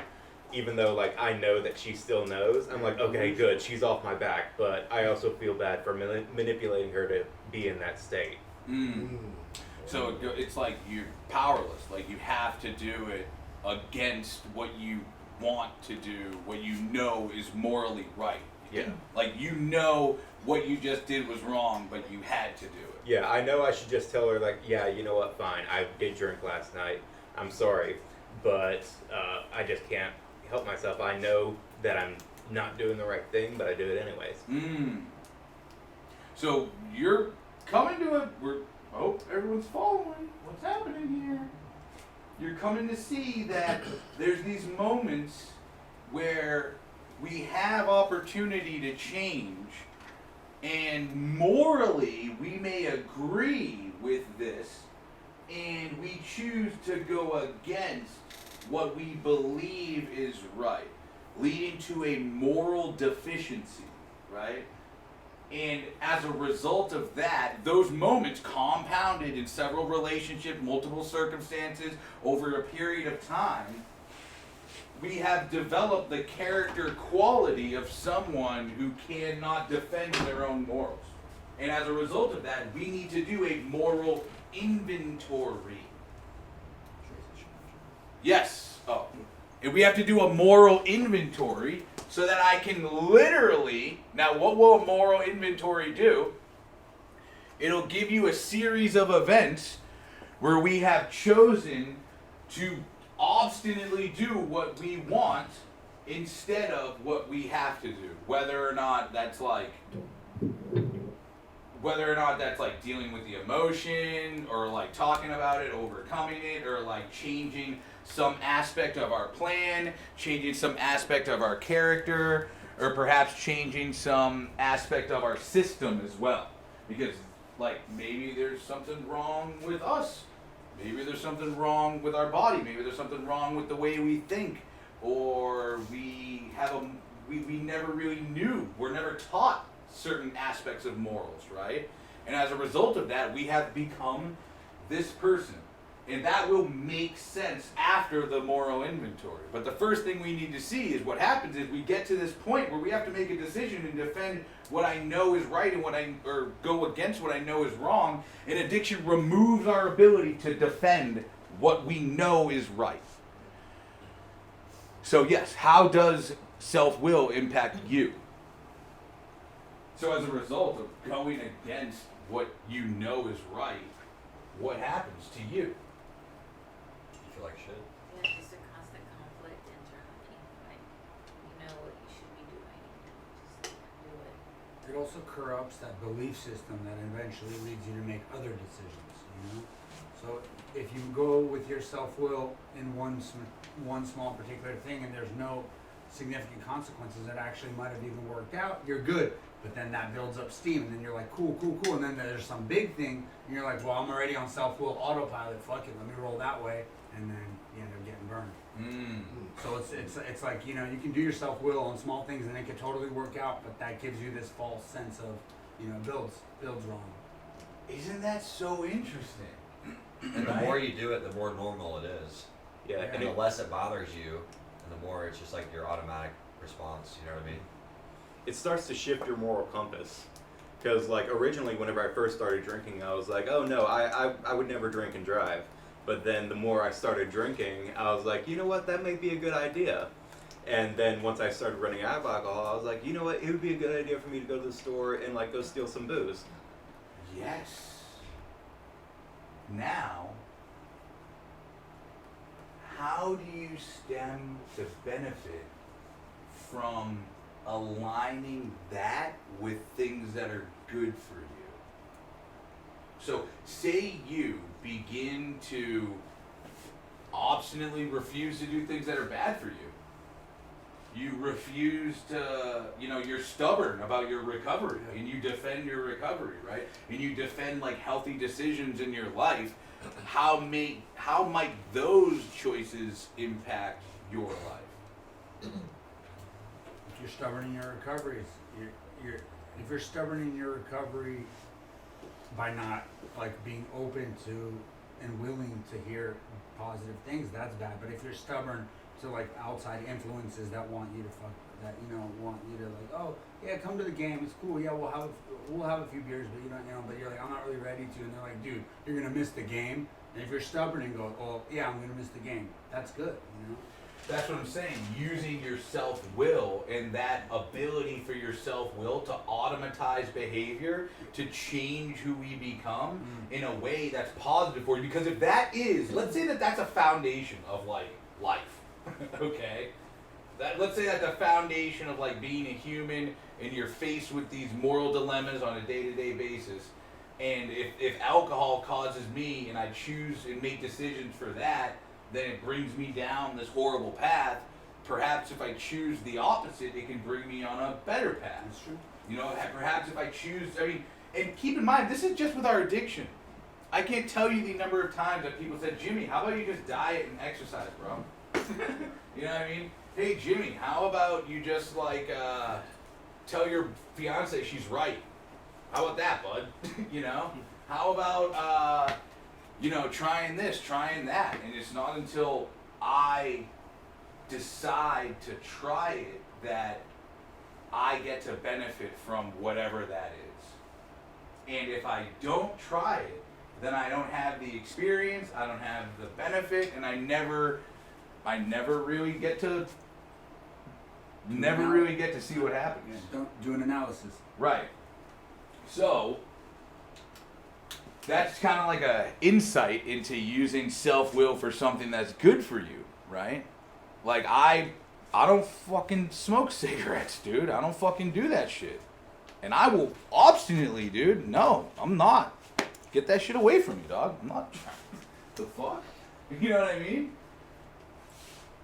S8: Even though like I know that she still knows, I'm like, "Okay, good, she's off my back," but I also feel bad for manipulating her to be in that state.
S1: So it's like you're powerless. Like you have to do it against what you want to do, what you know is morally right.
S8: Yeah.
S1: Like you know what you just did was wrong, but you had to do it.
S8: Yeah, I know I should just tell her like, yeah, you know what, fine, I did drink last night. I'm sorry, but I just can't help myself. I know that I'm not doing the right thing, but I do it anyways.
S1: So you're coming to everyone's following. What's happening here? You're coming to see that there's these moments where we have opportunity to change, and morally we may agree with this, and we choose to go against what we believe is right, leading to a moral deficiency, right? And as a result of that, those moments compounded in several relationships, multiple circumstances, over a period of time, we have developed the character quality of someone who cannot defend their own morals. And as a result of that, we need to do a moral inventory. Yes. And we have to do a moral inventory so that I can literally, now what will a moral inventory do? It'll give you a series of events where we have chosen to obstinately do what we want instead of what we have to do. Whether or not that's like dealing with the emotion, or like talking about it, overcoming it, or like changing some aspect of our plan, changing some aspect of our character, or perhaps changing some aspect of our system as well. Because like maybe there's something wrong with us. Maybe there's something wrong with our body. Maybe there's something wrong with the way we think, or we never really knew. We're never taught certain aspects of morals, right? And as a result of that, we have become this person. And that will make sense after the moral inventory. But the first thing we need to see is what happens is we get to this point where we have to make a decision and defend what I know is right and or go against what I know is wrong. And addiction removes our ability to defend what we know is right. So yes, how does self-will impact you? So as a result of going against what you know is right, what happens to you?
S7: You feel like shit.
S17: Yeah, just a constant conflict internally. Like, you know what you should be doing, just do it.
S13: It also corrupts that belief system that eventually leads you to make other decisions, you know? So if you go with your self-will in one small particular thing and there's no significant consequences that actually might have even worked out, you're good. But then that builds up steam, and then you're like, cool. And then there's some big thing, and you're like, well, I'm already on self-will autopilot. Fuck it, let me roll that way, and then you end up getting burned. So it's like, you know, you can do your self-will on small things, and it can totally work out, but that gives you this false sense of, you know, builds wrong.
S1: Isn't that so interesting?
S7: And the more you do it, the more normal it is.
S8: Yeah,
S7: and the less it bothers you, and the more it's just like your automatic response. You know what I mean?
S8: It starts to shift your moral compass. Because like originally, whenever I first started drinking, I was like, oh no, I would never drink and drive. But then the more I started drinking, I was like, you know what, that may be a good idea. And then once I started running out of alcohol, I was like, you know what, it would be a good idea for me to go to the store and like go steal some booze.
S1: Yes. Now, how do you stem the benefit from aligning that with things that are good for you? So say you begin to obstinately refuse to do things that are bad for you. You refuse to, you're stubborn about your recovery, and you defend your recovery, right? And you defend like healthy decisions in your life. How might those choices impact your life?
S13: If you're stubborn in your recoveries, if you're stubborn in your recovery by not like being open to and willing to hear positive things, that's bad. But if you're stubborn to like outside influences that want you to want you to like, oh yeah, come to the game, it's cool, yeah, we'll have a few beers, but but you're like, I'm not really ready to, and they're like, dude, you're gonna miss the game. And if you're stubborn and go, oh yeah, I'm gonna miss the game, that's good,
S1: That's what I'm saying. Using your self-will and that ability for your self-will to automatize behavior, to change who we become in a way that's positive for you. Because if that is, let's say that that's a foundation of like life, okay? Let's say that the foundation of like being a human, and you're faced with these moral dilemmas on a day-to-day basis. And if alcohol causes me, and I choose and make decisions for that, then it brings me down this horrible path. Perhaps if I choose the opposite, it can bring me on a better path.
S13: That's true.
S1: Perhaps if I choose, and keep in mind, this is just with our addiction. I can't tell you the number of times that people said, Jimmy, how about you just diet and exercise, bro? You know what I mean? Hey, Jimmy, how about you just like tell your fiance she's right? How about that, bud? How about trying this, trying that? And it's not until I decide to try it that I get to benefit from whatever that is. And if I don't try it, then I don't have the experience, I don't have the benefit, and I never really get to never really get to see what happens.
S13: Yeah, don't do an analysis.
S1: Right. So that's kind of like a insight into using self-will for something that's good for you, right? Like I don't fucking smoke cigarettes, dude. I don't fucking do that shit. And I will obstinately, dude, no, I'm not. Get that shit away from me, dog. I'm not. The fuck? You know what I mean?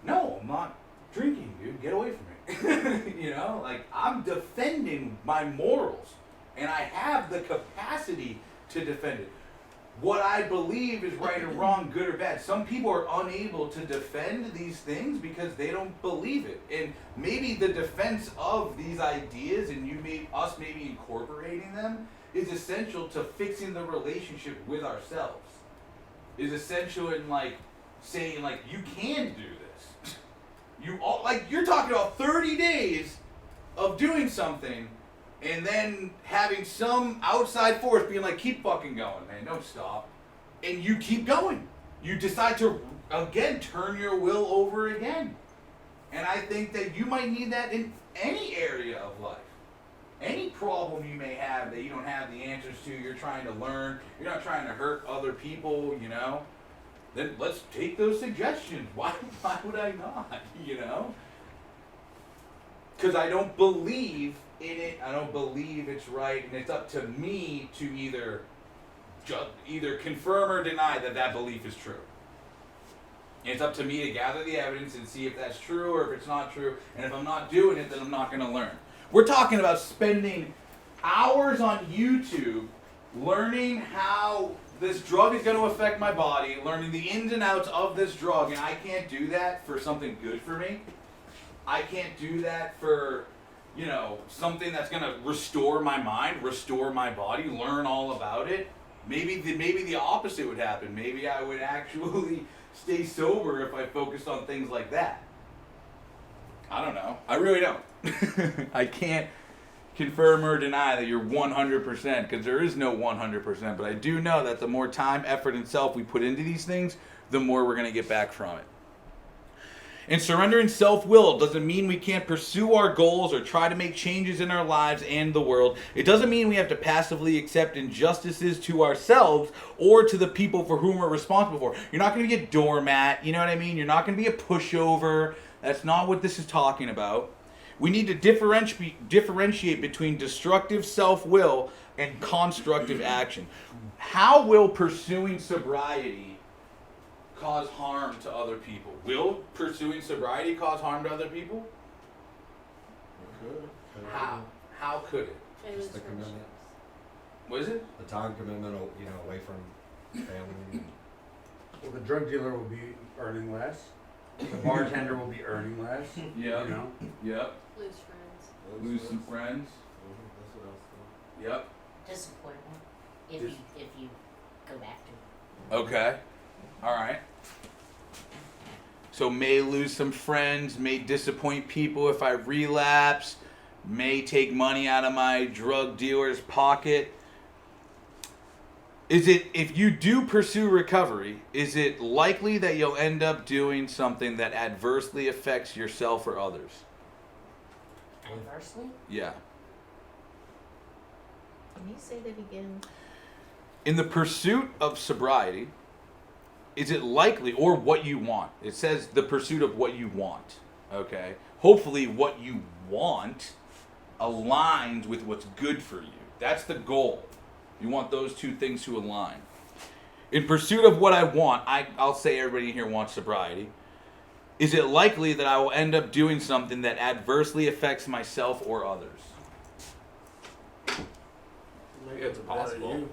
S1: No, I'm not drinking, dude. Get away from me. You know? Like, I'm defending my morals. And I have the capacity to defend it. What I believe is right or wrong, good or bad. Some people are unable to defend these things because they don't believe it. And maybe the defense of these ideas and us maybe incorporating them is essential to fixing the relationship with ourselves. Is essential in like saying like you can do this. You're talking about 30 days of doing something and then having some outside force being like, keep fucking going, man, don't stop. And you keep going. You decide to, again, turn your will over again. And I think that you might need that in any area of life. Any problem you may have that you don't have the answers to, you're trying to learn, you're not trying to hurt other people, you know, then let's take those suggestions. Why would I not, you know? Because I don't believe in it, I don't believe it's right, and it's up to me to either confirm or deny that belief is true. And it's up to me to gather the evidence and see if that's true or if it's not true, and if I'm not doing it, then I'm not going to learn. We're talking about spending hours on YouTube learning how this drug is going to affect my body, learning the ins and outs of this drug, and I can't do that for something good for me. I can't do that for, you know, something that's going to restore my mind, restore my body, learn all about it. Maybe the opposite would happen. Maybe I would actually stay sober if I focused on things like that. I don't know. I really don't. I can't confirm or deny that you're 100% because there is no 100%. But I do know that the more time, effort, and self we put into these things, the more we're going to get back from it. And surrendering self-will doesn't mean we can't pursue our goals or try to make changes in our lives and the world. It doesn't mean we have to passively accept injustices to ourselves or to the people for whom we're responsible for. You're not going to be a doormat, you know what I mean? You're not going to be a pushover. That's not what this is talking about. We need to differentiate between destructive self-will and constructive action. How will pursuing sobriety cause harm to other people? Will pursuing sobriety cause harm to other people?
S12: It could.
S1: How could it?
S14: Just
S18: the commitment.
S1: What is it?
S18: The time commitment, you know, away from family.
S13: Well, the drug dealer will be earning less. The bartender will be earning less.
S1: Yeah.
S13: You know?
S1: Yep.
S14: Lose friends.
S1: Lose some friends.
S12: That's what I was thinking.
S1: Yep.
S19: Disappointment if you go back to it.
S1: Okay. All right. So may lose some friends, may disappoint people if I relapse, may take money out of my drug dealer's pocket. Is it, if you do pursue recovery, is it likely that you'll end up doing something that adversely affects yourself or others?
S19: Adversely?
S1: Yeah.
S11: Can you say that again?
S1: In the pursuit of sobriety, is it likely, or what you want? It says the pursuit of what you want, okay? Hopefully what you want aligns with what's good for you. That's the goal. You want those two things to align. In pursuit of what I want, I'll say everybody here wants sobriety. Is it likely that I will end up doing something that adversely affects myself or others?
S12: It's possible.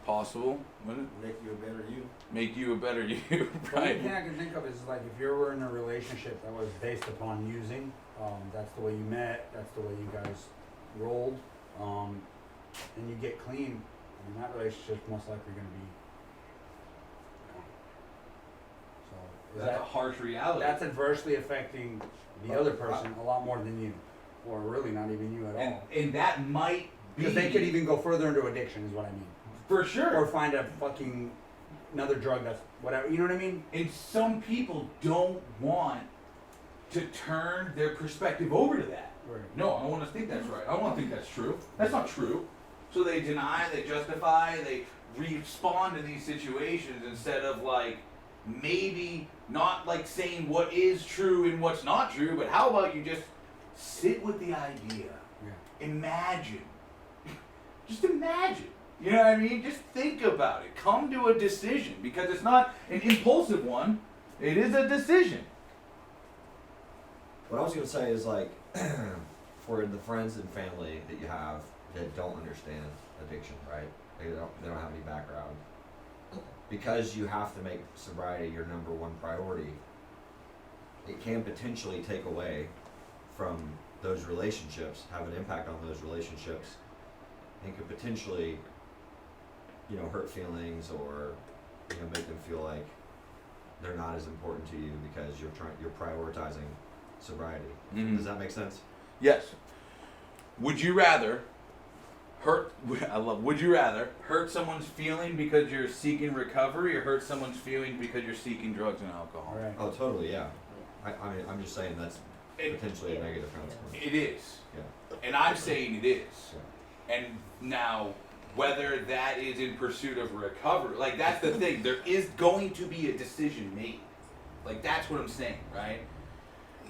S1: Possible? Wouldn't it?
S12: Make you a better you.
S1: Make you a better you,
S13: The only
S1: right?
S13: thing I can think of is like if you were in a relationship that was based upon using, that's the way you met, that's the way you guys rolled, and you get clean, I mean, that relationship's most likely going to be gone. So
S1: That's a harsh reality.
S13: That's adversely affecting the other person a lot more than you, or really not even you at all.
S1: And that might be...
S13: Because they could even go further into addiction, is what I mean.
S1: For sure.
S13: Or find a fucking another drug that's whatever. You know what I mean?
S1: And some people don't want to turn their perspective over to that.
S13: Right.
S1: No, I don't want to think that's right. I don't want to think that's true. That's not true. So they deny, they justify, they respond to these situations instead of like maybe not like saying what is true and what's not true, but how about you just sit with the idea. Yeah. Imagine. Just imagine. You know what I mean? Just think about it. Come to a decision because it's not an impulsive one. It is a decision.
S7: What I was going to say is like, for the friends and family that you have that don't understand addiction, right? They don't have any background. Because you have to make sobriety your number one priority, it can potentially take away from those relationships, have an impact on those relationships, and could potentially, hurt feelings or, make them feel like they're not as important to you because you're prioritizing sobriety. Mm-hmm. Does that make sense?
S1: Yes. Would you rather hurt someone's feeling because you're seeking recovery or hurt someone's feeling because you're seeking drugs and alcohol?
S13: Right.
S7: Oh, totally, yeah. I mean, I'm just saying that's potentially a negative consequence.
S1: It is.
S7: Yeah.
S1: And I'm saying it is.
S7: Yeah.
S1: And now, whether that is in pursuit of recovery, like that's the thing. There is going to be a decision made. Like that's what I'm saying, right?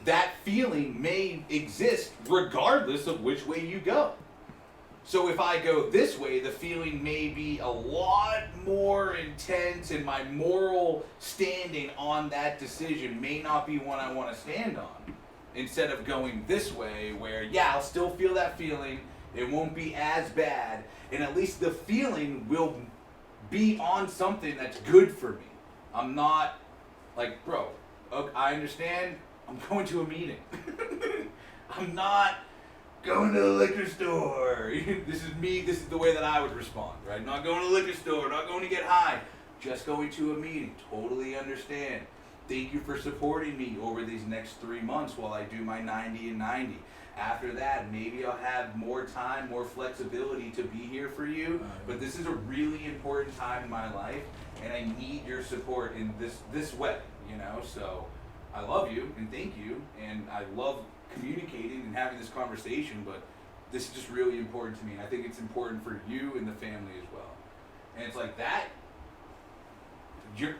S1: That feeling may exist regardless of which way you go. So if I go this way, the feeling may be a lot more intense and my moral standing on that decision may not be one I want to stand on. Instead of going this way where, yeah, I'll still feel that feeling, it won't be as bad, and at least the feeling will be on something that's good for me. I'm not like, bro, okay, I understand, I'm going to a meeting. I'm not going to the liquor store. This is me, this is the way that I would respond, right? Not going to the liquor store, not going to get high, just going to a meeting. Totally understand. Thank you for supporting me over these next 3 months while I do my 90 and 90. After that, maybe I'll have more time, more flexibility to be here for you. But this is a really important time in my life, and I need your support in this way, So I love you and thank you, and I love communicating and having this conversation, but this is just really important to me. And I think it's important for you and the family as well. And it's like that. You're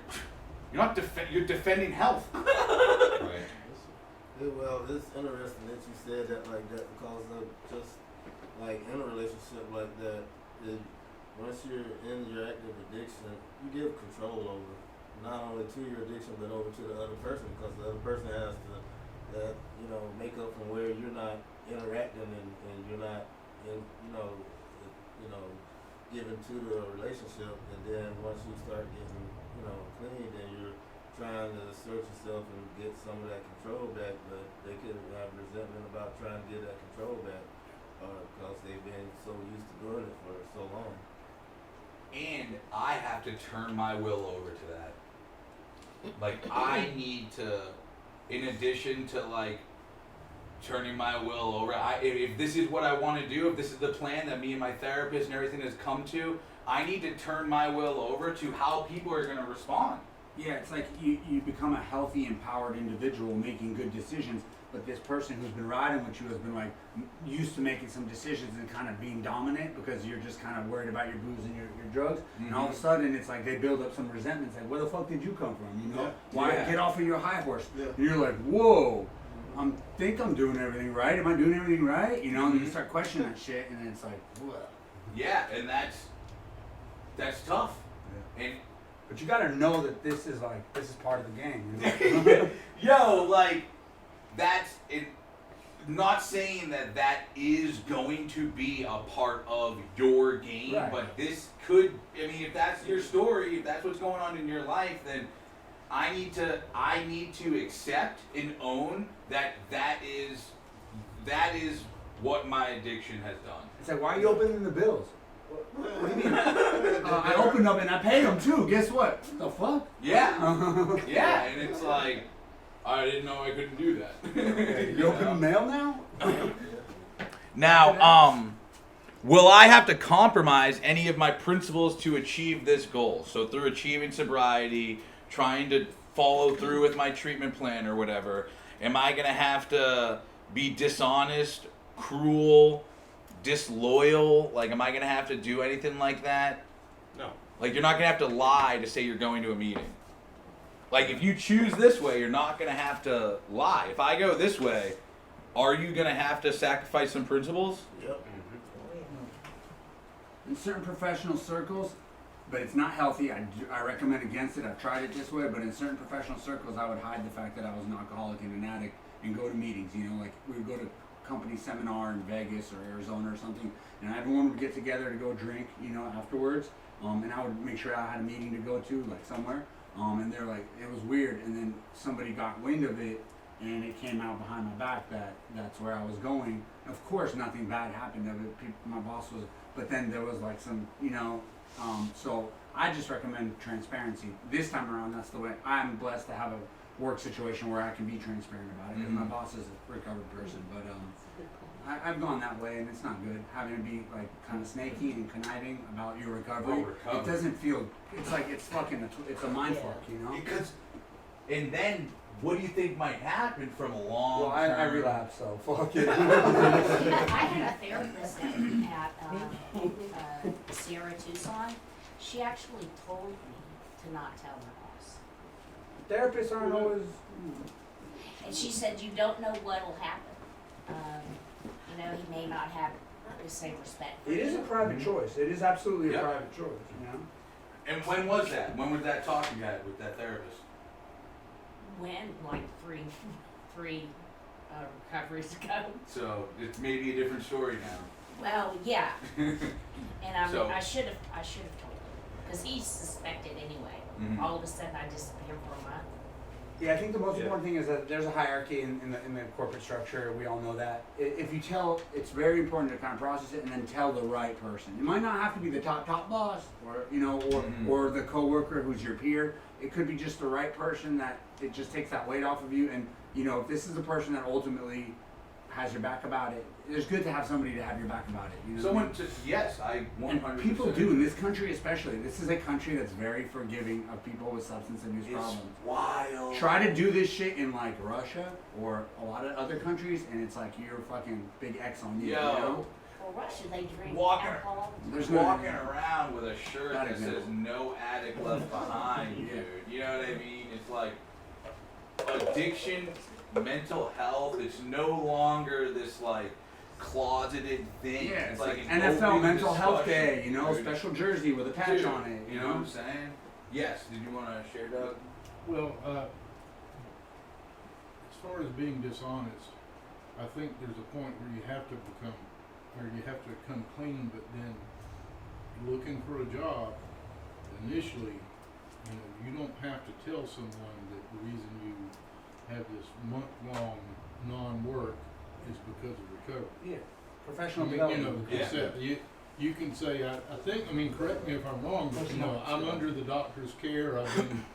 S1: not you're defending health.
S7: Right.
S12: Yeah, well, it's interesting that you said that like that because of just like in a relationship like that, once you're in your active addiction, you give control over not only to your addiction but over to the other person because the other person has to make up from where you're not interacting and you're not giving to the relationship, and then once you start getting clean, then you're trying to assert yourself and get some of that control back, but they could have resentment about trying to get that control back because they've been so used to doing it for so long.
S1: And I have to turn my will over to that. Like I need to, in addition to like turning my will over, if this is what I want to do, if this is the plan that me and my therapist and everything has come to, I need to turn my will over to how people are going to respond.
S13: Yeah, it's like you become a healthy, empowered individual making good decisions, but this person who's been riding with you has been like used to making some decisions and kind of being dominant because you're just kind of worried about your booze and your drugs, and all of a sudden it's like they build up some resentment. It's like, where the fuck did you come from? Why get off of your high horse? Yeah. And you're like, whoa, I think I'm doing everything right. Am I doing everything right? And then you start questioning that shit, and then it's like, what?
S1: Yeah, and that's tough.
S13: Yeah. But you gotta know that this is part of the game.
S1: That's it. Not saying that is going to be a part of your game, right. But this could. I mean, if that's your story, if that's what's going on in your life, then I need to accept and own that is what my addiction has done.
S13: It's like, why are you opening the bills? What do you mean? I opened them and I paid them too. Guess what? The fuck?
S1: Yeah. Yeah, and it's like, I didn't know I couldn't do that.
S13: You open the mail now?
S1: Now, will I have to compromise any of my principles to achieve this goal? So through achieving sobriety, trying to follow through with my treatment plan or whatever? Am I gonna have to be dishonest, cruel, disloyal? Like, am I gonna have to do anything like that?
S8: No.
S1: Like, you're not gonna have to lie to say you're going to a meeting. Like, if you choose this way, you're not gonna have to lie. If I go this way, are you gonna have to sacrifice some principles?
S12: Yep.
S13: In certain professional circles, but it's not healthy. I recommend against it. I've tried it this way, but in certain professional circles, I would hide the fact that I was an alcoholic and an addict and go to meetings. You know, like we would go to company seminar in Vegas or Arizona or something, and everyone would get together to go drink, you know, afterwards. And I would make sure I had a meeting to go to, like somewhere. And they're like, it was weird. And then somebody got wind of it, and it came out behind my back that that's where I was going. Of course, nothing bad happened of it. My boss was, but then there was like some, you know. So I just recommend transparency. This time around, that's the way. I'm blessed to have a work situation where I can be transparent about it because my boss is a recovered person. But I've gone that way, and it's not good. Having to be like kind of snaky and conniving about your recovery. It doesn't feel. It's like it's fucking. It's a mind fuck, you know.
S1: Because, and then what do you think might happen from a long?
S13: Well, I relapsed, so fuck it.
S19: I had a therapist at Sierra Tucson. She actually told me to not tell my boss.
S13: Therapists aren't always.
S19: And she said, you don't know what'll happen. You know, he may not have the same respect for
S13: It is
S19: you.
S13: a private choice. It is absolutely
S1: Yep.
S13: a private choice, you know?
S1: And when was that? When was that talk you had with that therapist?
S19: When? Like three recoveries ago.
S1: So it's maybe a different story now.
S19: Well, yeah. And
S1: So-
S19: I should have told him. Because he suspected anyway.
S1: Mhm.
S19: All of a sudden I disappear for a month.
S13: Yeah, I think the most important thing is that there's a hierarchy in the corporate structure. We all know that. If you tell, it's very important to kind of process it and then tell the right person. It might not have to be the top boss, or you know, or the coworker who's your peer. It could be just the right person that it just takes that weight off of you. And you know, if this is the person that ultimately has your back about it, it's good to have somebody to have your back about it. You know
S1: Someone to yes, I 100%.
S13: And people do in this country, especially. This is a country that's very forgiving of people with substance abuse problems.
S1: Wild.
S13: Try to do this shit in like Russia or a lot of other countries, and it's like you're fucking big X on you. You know?
S19: Well, Russia, they drink
S1: Walking-
S19: alcohol.
S13: There's
S1: walking around with a shirt
S13: Not
S1: that
S13: example.
S1: says "No addict left behind," dude. You know what I mean? It's like addiction, mental health. It's no longer this like closeted thing.
S13: Yeah,
S1: it's
S13: like
S1: an
S13: NFL
S1: open
S13: Mental Health
S1: discussion,
S13: Day, you know,
S1: dude.
S13: special jersey with a patch
S1: Dude,
S13: on it, you know?
S1: what I'm saying? Yes. Did you want to share, Doug?
S15: Well, as far as being dishonest, I think there's a point where you have to come clean, but then looking for a job, initially, you know, you don't have to tell someone that the reason you have this month-long non-work is because of recovery.
S13: Yeah. Professional
S15: I mean,
S13: development.
S15: you know, concept. You can say, I think, I mean, correct me if I'm wrong, but you know, I'm under the doctor's care, I've been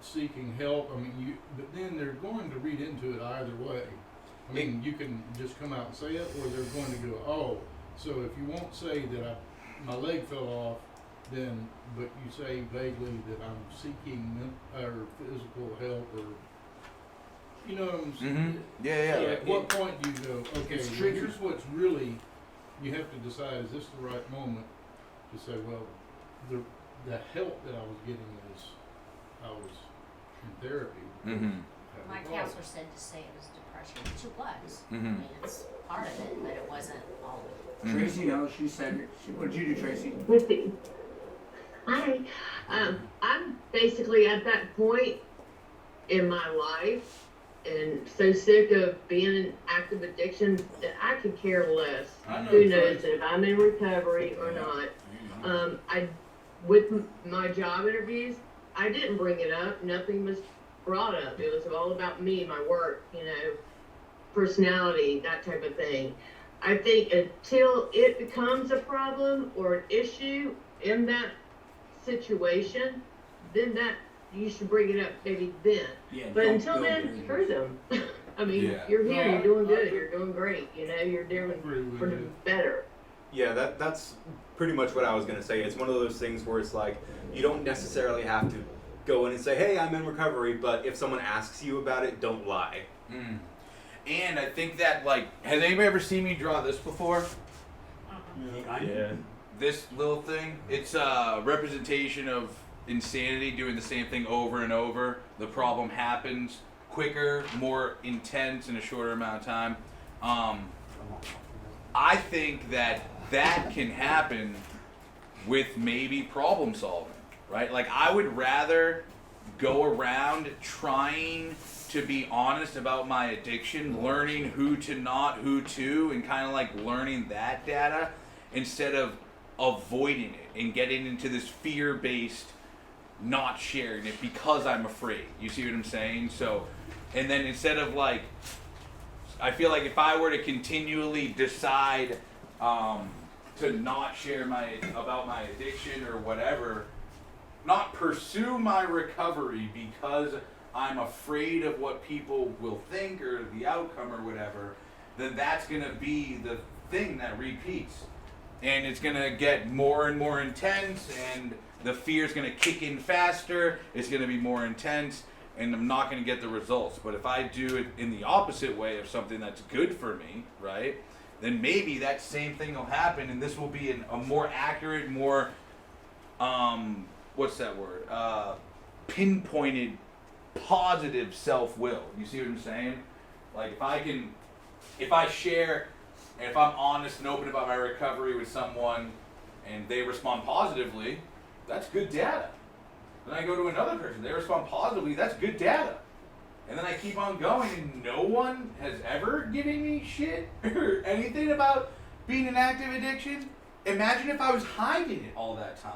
S15: seeking help, I mean, but then they're going to read into it either way. I mean, you can just come out and say it, or they're going to go, oh, so if you won't say that my leg fell off, then, but you say vaguely that I'm seeking physical help, or, you know what I'm saying?
S1: Mhm. Yeah.
S15: So at what point do you go, okay,
S13: It's
S15: well,
S13: tricky.
S15: here's what's really, you have to decide, is this the right moment to say, well, the help that I was getting is, I was in therapy.
S1: Mhm.
S19: My counselor said to say it was depression, which it was. I
S1: Mhm.
S19: mean, it's part of it, but it wasn't all of it.
S13: Tracy knows, she said, what did you do, Tracy?
S4: Hi. I'm basically at that point in my life and so sick of being in active addiction that I could care less.
S1: I know,
S4: Who knows
S1: Tracy.
S4: if I'm in recovery or not. With my job interviews, I didn't bring it up. Nothing was brought up. It was all about me, my work, you know, personality, that type of thing. I think until it becomes a problem or an issue in that situation, then that you should bring it up maybe then.
S13: Yeah,
S4: But
S13: don't
S4: until
S13: build
S4: then,
S13: bridges.
S4: screw them. I mean,
S1: Yeah.
S4: you're here,
S15: No,
S4: you're doing
S15: I
S4: good,
S15: agree.
S4: you're doing great, you know, you're doing
S15: Agree with
S4: for the
S15: you.
S4: better.
S8: Yeah, that's pretty much what I was gonna say. It's one of those things where it's like you don't necessarily have to go in and say, hey, I'm in recovery, but if someone asks you about it, don't lie.
S1: Mm. And I think that, like, has anybody ever seen me draw this before?
S8: Yeah.
S1: This little thing? It's a representation of insanity doing the same thing over and over. The problem happens quicker, more intense in a shorter amount of time. I think that can happen with maybe problem solving, right? Like, I would rather go around trying to be honest about my addiction, learning who to not, who to, and kind of like learning that data instead of avoiding it and getting into this fear-based not sharing it because I'm afraid. You see what I'm saying? So, and then instead of like, I feel like if I were to continually decide to not share about my addiction or whatever, not pursue my recovery because I'm afraid of what people will think or the outcome or whatever, then that's going to be the thing that repeats. And it's going to get more and more intense, and the fear is going to kick in faster, it's going to be more intense, and I'm not going to get the results. But if I do it in the opposite way of something that's good for me, right, then maybe that same thing will happen, and this will be a more accurate, more, what's that word, pinpointed, positive self-will. You see what I'm saying? Like, if I share, and if I'm honest and open about my recovery with someone, and they respond positively, that's good data. Then I go to another person, they respond positively, that's good data. And then I keep on going, and no one has ever given me shit or anything about being an active addiction. Imagine if I was hiding it all that time.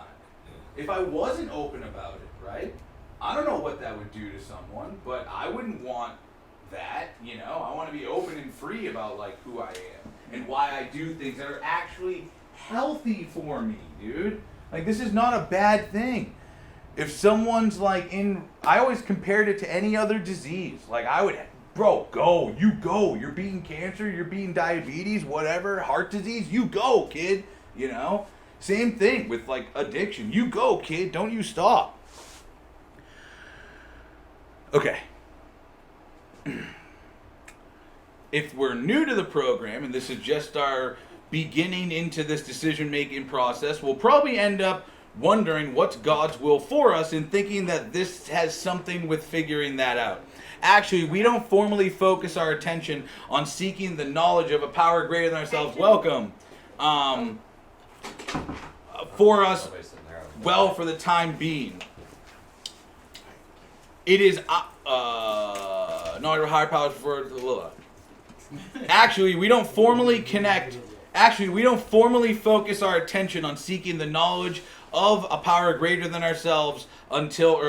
S1: If I wasn't open about it, right? I don't know what that would do to someone, but I wouldn't want that, you know? I want to be open and free about, like, who I am and why I do things that are actually healthy for me, dude. Like, this is not a bad thing. If someone's like I always compared it to any other disease. Like, I would, bro, go, you go. You're beating cancer, you're beating diabetes, whatever, heart disease, you go, kid, you know? Same thing with, like, addiction. You go, kid, don't you stop. Okay. If we're new to the program, and this is just our beginning into this decision-making process, we'll probably end up wondering what's God's will for us and thinking that this has something with figuring that out. Actually, we don't formally focus our attention on seeking the knowledge of a power greater than ourselves. Welcome. For us, well, for the time being. It is not a higher power for Actually, we don't formally focus our attention on seeking the knowledge of a power greater than ourselves or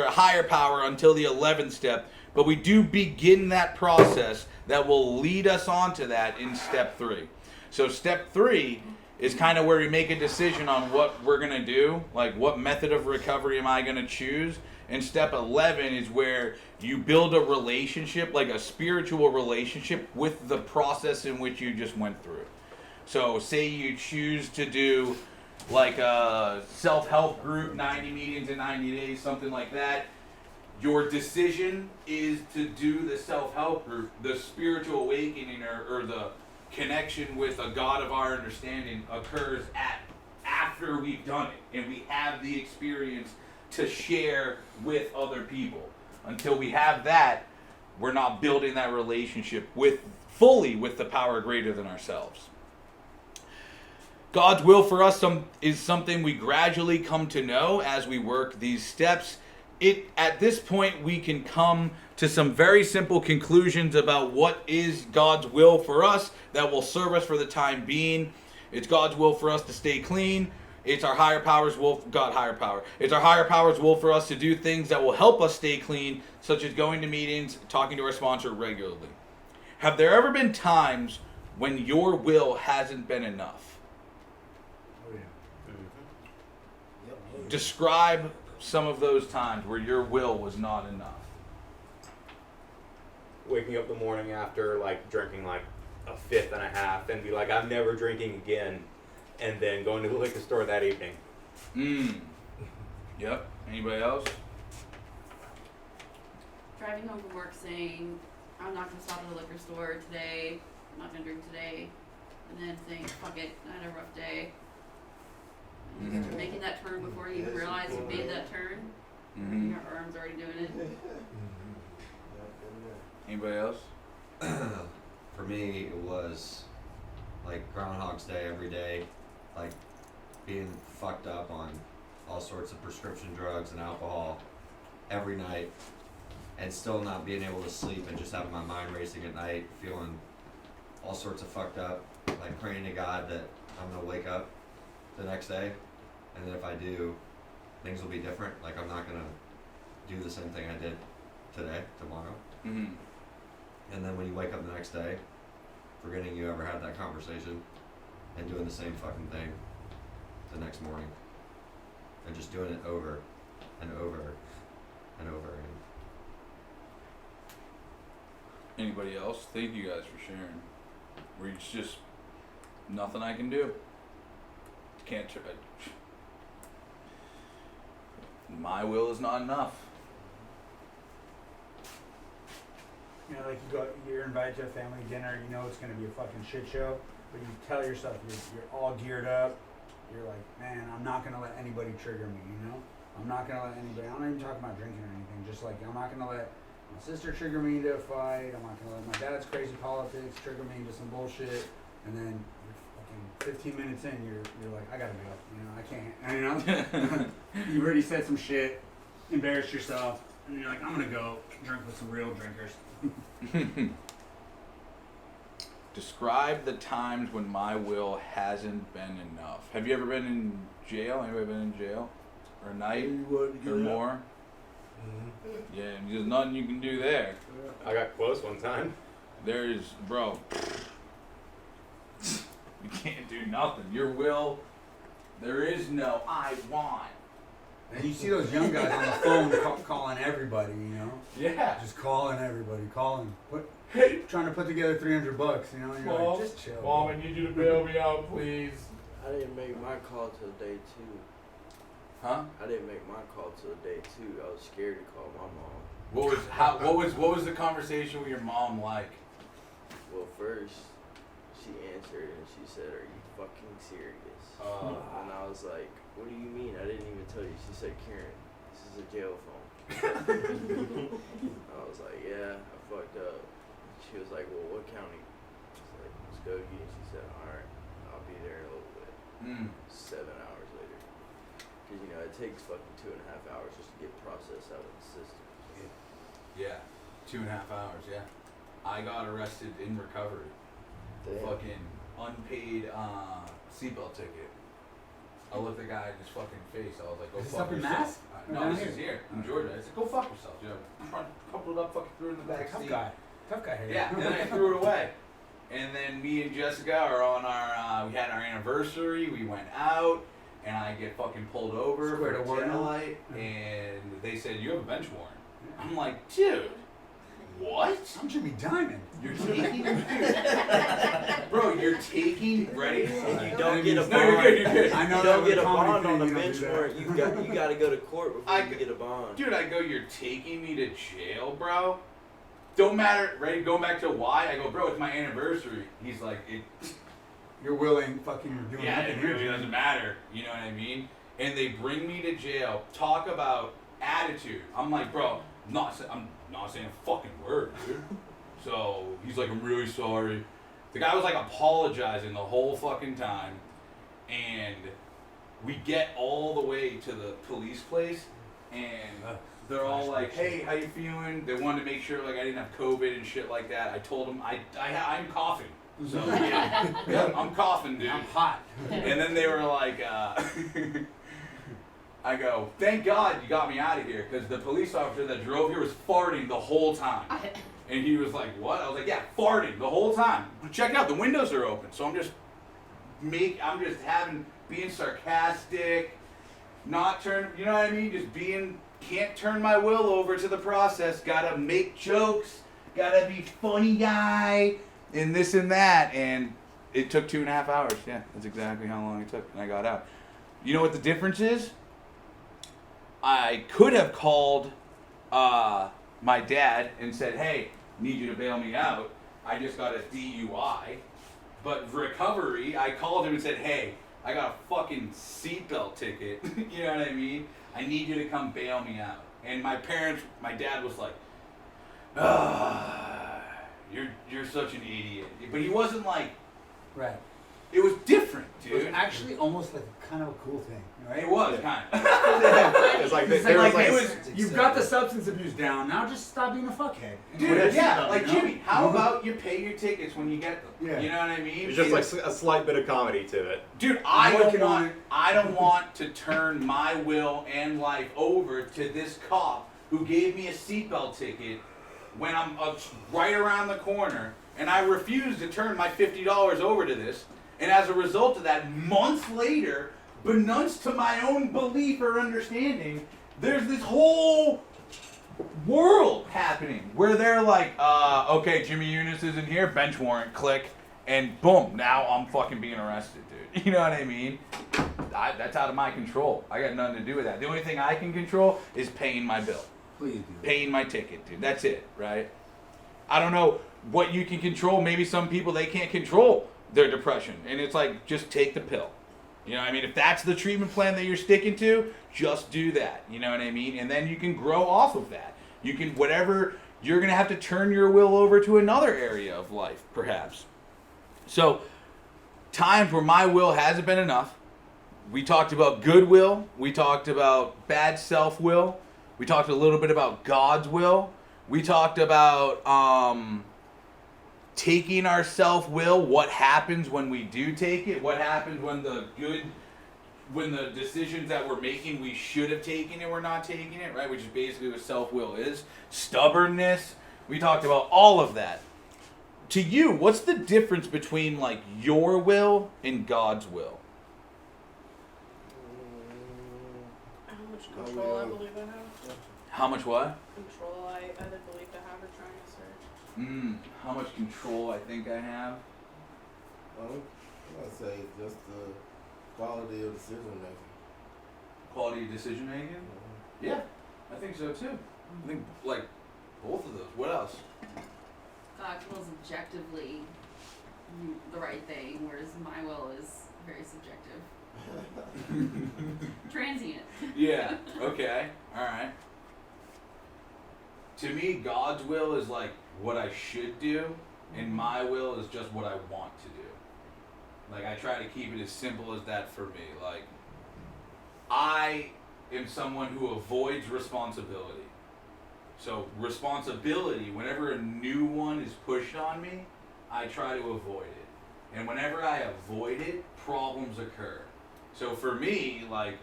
S1: a higher power until the 11th step, but we do begin that process that will lead us on to that in step 3. So step 3 is kind of where we make a decision on what we're going to do, like what method of recovery am I going to choose. And step 11 is where you build a relationship, like a spiritual relationship with the process in which you just went through. So say you choose to do like a self-help group, 90 meetings in 90 days, something like that. Your decision is to do the self-help group. The spiritual awakening or the connection with a God of our understanding occurs after we've done it and we have the experience to share with other people. Until we have that, we're not building that relationship fully with the power greater than ourselves. God's will for us is something we gradually come to know as we work these steps. At this point, we can come to some very simple conclusions about what is God's will for us that will serve us for the time being. It's God's will for us to stay clean. It's our higher power's will, It's our higher power's will for us to do things that will help us stay clean, such as going to meetings, talking to our sponsor regularly. Have there ever been times when your will hasn't been enough?
S2: Oh, yeah.
S1: Describe some of those times where your will was not enough.
S8: Waking up the morning after, like, drinking, like, a fifth and a half and be like, I'm never drinking again. And then going to the liquor store that evening.
S1: Yep. Anybody else?
S9: driving home from work saying, I'm not gonna stop at the liquor store today, I'm not gonna drink today, and then saying, fuck it, I had a rough day. And just making that turn before you even realize you made that turn.
S1: Mm-hmm.
S9: Your arm's already doing it.
S1: Anybody else?
S7: For me, it was like Groundhog's Day every day, like being fucked up on all sorts of prescription drugs and alcohol every night, and still not being able to sleep and just having my mind racing at night, feeling all sorts of fucked up, like praying to God that I'm gonna wake up the next day, and then if I do, things will be different. Like I'm not gonna do the same thing I did today, tomorrow.
S1: Mm-hmm.
S7: And then when you wake up the next day, forgetting you ever had that conversation, and doing the same fucking thing the next morning, and just doing it over and over and over again.
S1: Anybody else? Thank you guys for sharing. It's just nothing I can do. Can't. My will is not enough.
S13: You know, like you're invited to a family dinner, you know it's gonna be a fucking shit show, but you tell yourself you're all geared up. You're like, man, I'm not gonna let anybody trigger me, you know? I'm not gonna let anybody, I'm not even talking about drinking or anything, just like, I'm not gonna let my sister trigger me into a fight, I'm not gonna let my dad's crazy politics trigger me into some bullshit, and then you're fucking 15 minutes in, you're like, I gotta go, you know, I can't, and, you know? You already said some shit, embarrassed yourself, and you're like, I'm gonna go drink with some real drinkers.
S1: Describe the times when my will hasn't been enough. Have you ever been in jail? Anybody been in jail? Or a night? Or more? Mm-hmm. Yeah, there's nothing you can do there.
S8: I got close one time.
S1: There's, bro, you can't do nothing. Your will, there is no I want.
S13: And you see those young guys on the phone calling everybody, you know?
S1: Yeah.
S13: Just calling everybody, trying to put together $300, you know? And you're like, just chill.
S15: Mom, I need you to bail me out, please.
S5: I didn't make my call till day 2.
S1: Huh?
S5: I didn't make my call till day 2. I was scared to call my mom.
S1: What was the conversation with your mom like?
S5: Well, first she answered and she said, "Are you fucking serious?" And I was like, "What do you mean? I didn't even tell you." She said, "Karen, this is a jail phone." I was like, "Yeah, I fucked up." She was like, "Well, what county?" I was like, "Muskogee." And she said, "Alright, I'll be there in a little bit." 7 hours later. Because, you know, it takes fucking 2.5 hours just to get processed out of the system.
S1: Yeah, 2.5 hours, yeah. I got arrested in recovery.
S5: Damn.
S1: Fucking unpaid seatbelt ticket. I looked the guy in his fucking face. I was like, go
S13: Is this
S1: fuck
S13: up in
S1: yourself.
S13: Mass?
S1: No, this is here in Georgia. I said, go fuck yourself. You know, coupled up, fucking threw it in the back seat.
S13: Tough guy here.
S1: Yeah, and then I threw it away. And then me and Jessica are on our, we had our anniversary, we went out, and I get fucking pulled over for a tail light, and they said, you have a bench warrant. I'm like, dude, what?
S13: I'm Jimmy Diamond.
S1: You're taking, bro, you're taking, ready?
S5: You don't get a bond.
S1: No, you're good.
S13: I know
S5: you
S13: that
S5: don't
S13: with
S5: get a
S13: comedy
S5: bond on a
S13: thing, you don't
S5: bench
S13: do that.
S5: warrant. You got to go to court before you get a bond.
S1: Dude, I go, you're taking me to jail, bro? Don't matter, ready? Going back to why? I go, bro, it's my anniversary. He's like,
S13: you're willing, fucking, you're doing
S1: yeah,
S13: nothing
S1: it
S13: here.
S1: really doesn't matter. You know what I mean? And they bring me to jail. Talk about attitude. I'm like, bro, I'm not saying a fucking word, dude. So he's like, I'm really sorry. The guy was like apologizing the whole fucking time. And we get all the way to the police place, and they're all like, hey, how you feeling? They wanted to make sure like I didn't have COVID and shit like that. I told them I'm coughing. So yeah, I'm coughing, dude.
S13: I'm hot.
S1: And then they were like, I go, thank God you got me out of here, because the police officer that drove here was farting the whole time. And he was like, what? I was like, yeah, farting the whole time. Check it out, the windows are open. So I'm just being sarcastic, not you know what I mean? Just can't turn my will over to the process. Gotta make jokes. Gotta be funny guy. And this and that. And it took 2.5 hours. Yeah, that's exactly how long it took. And I got out. You know what the difference is? I could have called my dad and said, hey, need you to bail me out. I just got a DUI. But recovery, I called him and said, hey, I got a fucking seatbelt ticket. You know what I mean? I need you to come bail me out. And my dad was like, you're such an idiot. But he wasn't like,
S13: right.
S1: It was different, dude.
S13: It was actually almost like kind of a cool thing, right?
S1: It was kind of.
S13: It's like, you've got the substance abuse down. Now just stop being a fuckhead.
S1: Dude, yeah, like Jimmy, how about you pay your tickets when you get them?
S8: Yeah.
S1: You know what I mean?
S8: It's just like a slight bit of comedy to it.
S1: Dude, I don't want to turn my will and life over to this cop who gave me a seatbelt ticket when I'm right around the corner, and I refuse to turn my $50 over to this. And as a result of that, months later, beknownst to my own belief or understanding, there's this whole world happening where they're like, okay, Jimmy Eunice isn't here, bench warrant, click, and boom, now I'm fucking being arrested, dude. You know what I mean? That's out of my control. I got nothing to do with that. The only thing I can control is paying my bill.
S13: Please do.
S1: Paying my ticket, dude. That's it, right? I don't know what you can control. Maybe some people, they can't control their depression, and it's like, just take the pill. You know what I mean? If that's the treatment plan that you're sticking to, just do that. You know what I mean? And then you can grow off of that. You can, whatever, you're going to have to turn your will over to another area of life, perhaps. So, times where my will hasn't been enough. We talked about goodwill. We talked about bad self-will. We talked a little bit about God's will. We talked about taking our self-will, what happens when we do take it, what happens when the decisions that we're making, we should have taken it, we're not taking it, right? Which is basically what self-will is. Stubbornness. We talked about all of that. To you, what's the difference between like your will and God's will?
S3: How much control I believe I have.
S1: How much what?
S3: Control I either believe to have or trying to search.
S1: How much control I think I have?
S12: I'd say just the quality of decision making.
S1: Quality of decision making? Mm-hmm. Yeah, I think so too. I think like both of those. What else?
S9: God's will is objectively the right thing, whereas my will is very subjective. Transient.
S1: Yeah, okay, alright. To me, God's will is like what I should do, and my will is just what I want to do. Like, I try to keep it as simple as that for me. Like, I am someone who avoids responsibility. So, responsibility, whenever a new one is pushed on me, I try to avoid it. And whenever I avoid it, problems occur. So for me, like,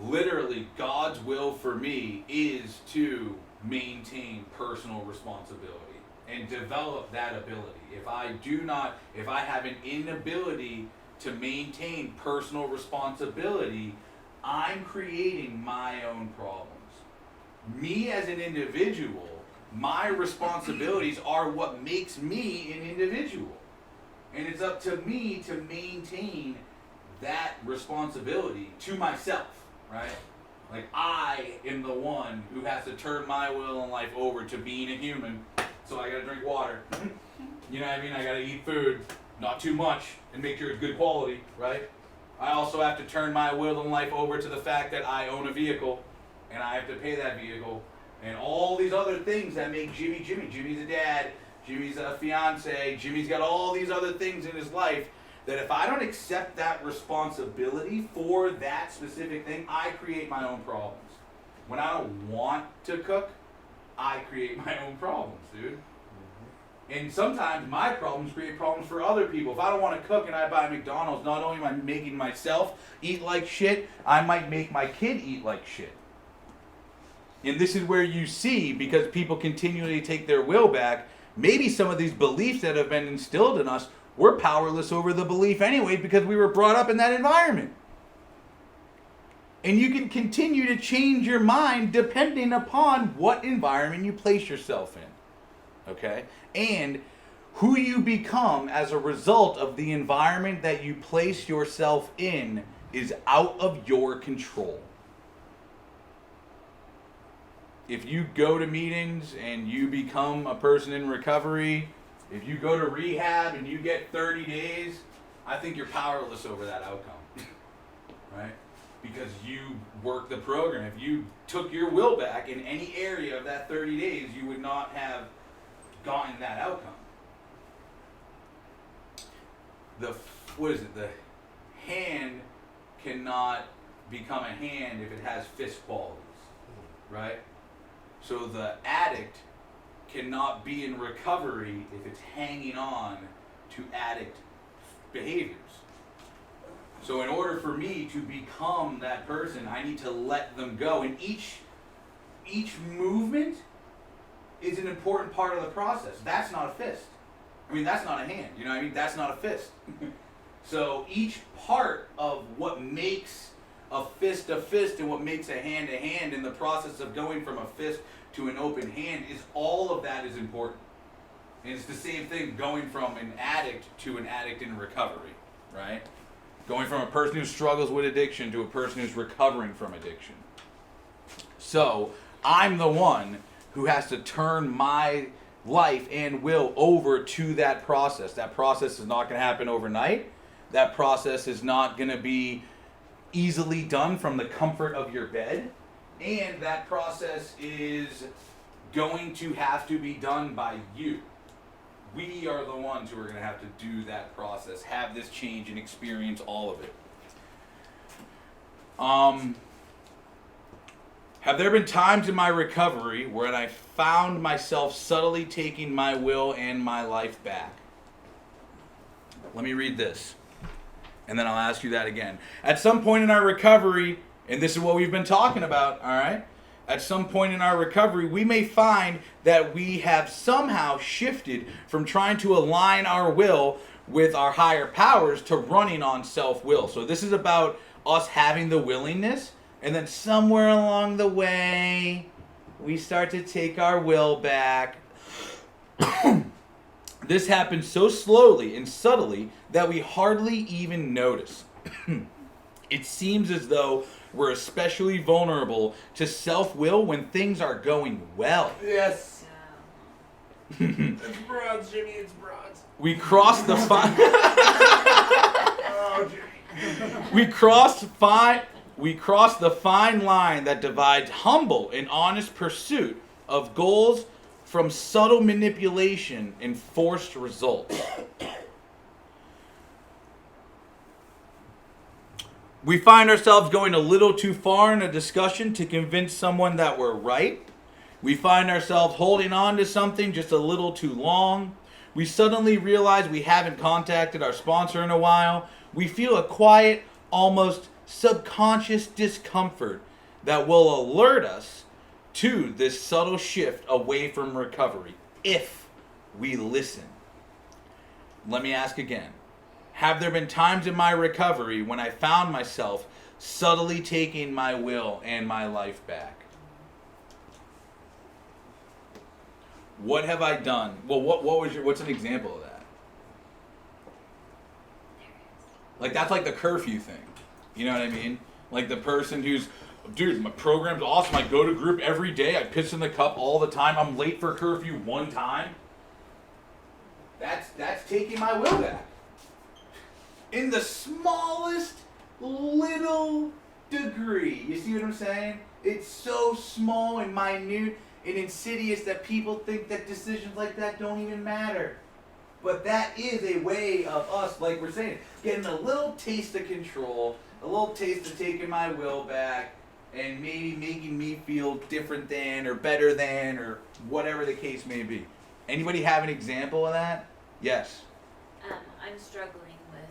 S1: literally God's will for me is to maintain personal responsibility and develop that ability. If I have an inability to maintain personal responsibility, I'm creating my own problems. Me as an individual, my responsibilities are what makes me an individual. And it's up to me to maintain that responsibility to myself, right? Like, I am the one who has to turn my will and life over to being a human. So I gotta drink water. You know what I mean? I gotta eat food, not too much, and make sure it's good quality, right? I also have to turn my will and life over to the fact that I own a vehicle, and I have to pay that vehicle, and all these other things that make Jimmy Jimmy. Jimmy's a dad, Jimmy's a fiance, Jimmy's got all these other things in his life that if I don't accept that responsibility for that specific thing, I create my own problems. When I don't want to cook, I create my own problems, dude. And sometimes my problems create problems for other people. If I don't want to cook and I buy McDonald's, not only am I making myself eat like shit, I might make my kid eat like shit. And this is where you see, because people continually take their will back, maybe some of these beliefs that have been instilled in us, we're powerless over the belief anyway because we were brought up in that environment. And you can continue to change your mind depending upon what environment you place yourself in. Okay? And who you become as a result of the environment that you place yourself in is out of your control. if you go to meetings and you become a person in recovery, if you go to rehab and you get 30 days, I think you're powerless over that outcome, right? Because you worked the program. If you took your will back in any area of that 30 days, you would not have gotten that outcome. The hand cannot become a hand if it has fist qualities, right? So the addict cannot be in recovery if it's hanging on to addict behaviors. So in order for me to become that person, I need to let them go. And each movement is an important part of the process. That's not a fist. I mean, that's not a hand. You know what I mean? That's not a fist. So each part of what makes a fist and what makes a hand in the process of going from a fist to an open hand is all of that is important. And it's the same thing going from an addict to an addict in recovery, right? Going from a person who struggles with addiction to a person who's recovering from addiction. So I'm the one who has to turn my life and will over to that process. That process is not going to happen overnight. That process is not going to be easily done from the comfort of your bed. And that process is going to have to be done by you. We are the ones who are going to have to do that process, have this change, and experience all of it. Have there been times in my recovery where I found myself subtly taking my will and my life back? Let me read this, and then I'll ask you that again. At some point in our recovery, and this is what we've been talking about, all right? At some point in our recovery, we may find that we have somehow shifted from trying to align our will with our higher powers to running on self-will. So this is about us having the willingness, and then somewhere along the way, we start to take our will back. This happens so slowly and subtly that we hardly even notice. It seems as though we're especially vulnerable to self-will when things are going well.
S5: Yes. It's broads, Jimmy, it's broads.
S1: We cross the fine.
S5: Oh,
S1: We cross the fine line that divides humble and honest pursuit of goals from subtle manipulation and forced results. We find ourselves going a little too far in a discussion to convince someone that we're right. We find ourselves holding on to something just a little too long. We suddenly realize we haven't contacted our sponsor in a while. We feel a quiet, almost subconscious discomfort that will alert us to this subtle shift away from recovery if we listen. Let me ask again. Have there been times in my recovery when I found myself subtly taking my will and my life back? What have I done? Well, what's an example of that? Like, that's like the curfew thing. You know what I mean? Like the person who's, dude, my program's awesome. I go to group every day. I piss in the cup all the time. I'm late for curfew one time. That's taking my will back. In the smallest little degree. You see what I'm saying? It's so small and minute and insidious that people think that decisions like that don't even matter. But that is a way of us, like we're saying, getting a little taste of control, a little taste of taking my will back, and maybe making me feel different than or better than or whatever the case may be. Anybody have an example of that? Yes.
S17: I'm struggling with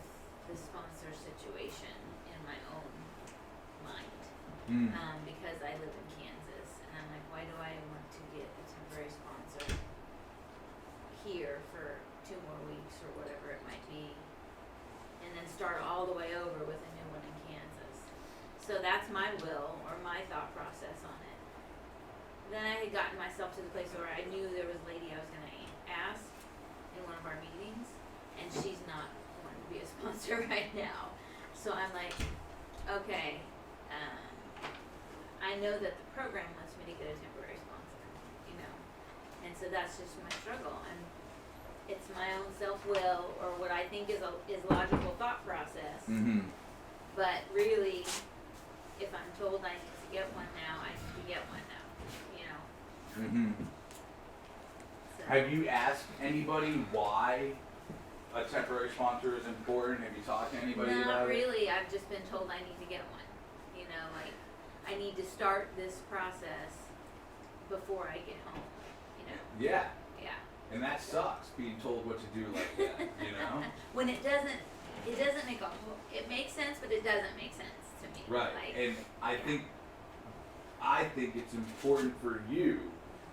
S17: the sponsor situation in my own mind. Because I live in Kansas, and I'm like, why do I want to get a temporary sponsor here for 2 more weeks or whatever it might be, and then start all the way over with a new one in Kansas? So that's my will or my thought process on it. Then I had gotten myself to the place where I knew there was a lady I was going to ask in one of our meetings, and she's not wanting to be a sponsor right now. So I'm like, okay, I I know that the program wants me to get a temporary sponsor, you know, and so that's just my struggle, and it's my own self-will or what I think is logical thought process.
S1: Mm-hmm.
S17: But really, if I'm told I need to get one now, I need to get one now, you know.
S1: Mm-hmm.
S17: So.
S1: Have you asked anybody why a temporary sponsor is important? Have you talked to anybody about
S17: Not
S1: it?
S17: really. I've just been told I need to get one. You know, like I need to start this process before I get home. You know.
S1: Yeah.
S17: Yeah.
S1: And that sucks, being told what to do like that, you know?
S17: When it doesn't make it makes sense, but it doesn't make sense to me.
S1: Right.
S17: Like,
S1: And I think it's important for you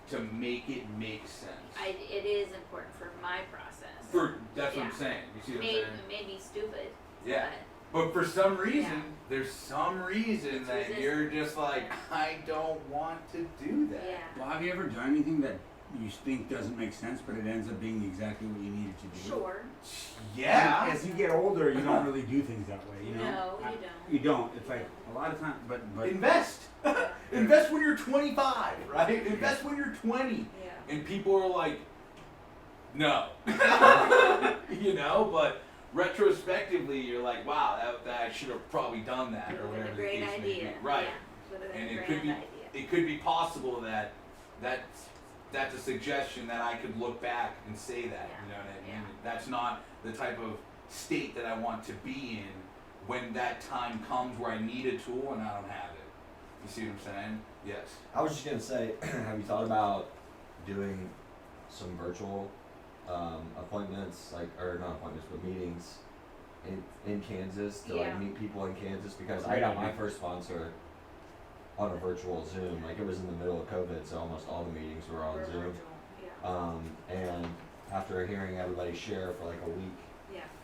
S1: to make it make sense.
S17: it is important for my process.
S1: That's what I'm saying. You see what I'm saying?
S17: It made me stupid.
S1: Yeah. But for some reason, there's some reason that you're just like, I don't want to do that.
S17: Yeah.
S13: Well, have you ever done anything that you think doesn't make sense, but it ends up being exactly what you needed to do?
S17: Sure.
S1: Yeah.
S13: As you get older, you don't really do things that way, you know?
S17: No, you don't.
S13: You don't. It's like a lot of times, but
S1: Invest. Invest when you're 25, right? Invest when you're 20.
S17: Yeah.
S1: And people are like, no. You know, but retrospectively, you're like, wow, that I should have probably done that, or whatever the case may be. Right. And it could be possible that that's a suggestion that I could look back and say that. You know what I mean? That's not the type of state that I want to be in when that time comes where I need a tool and I don't have it. You see what I'm saying? Yes.
S7: I was just gonna say, have you thought about doing some virtual appointments, or not appointments, but meetings in Kansas to like meet people in Kansas? Because I got my first sponsor on a virtual Zoom. Like, it was in the middle of COVID, so almost all the meetings were on Zoom. And after hearing everybody share for like a week,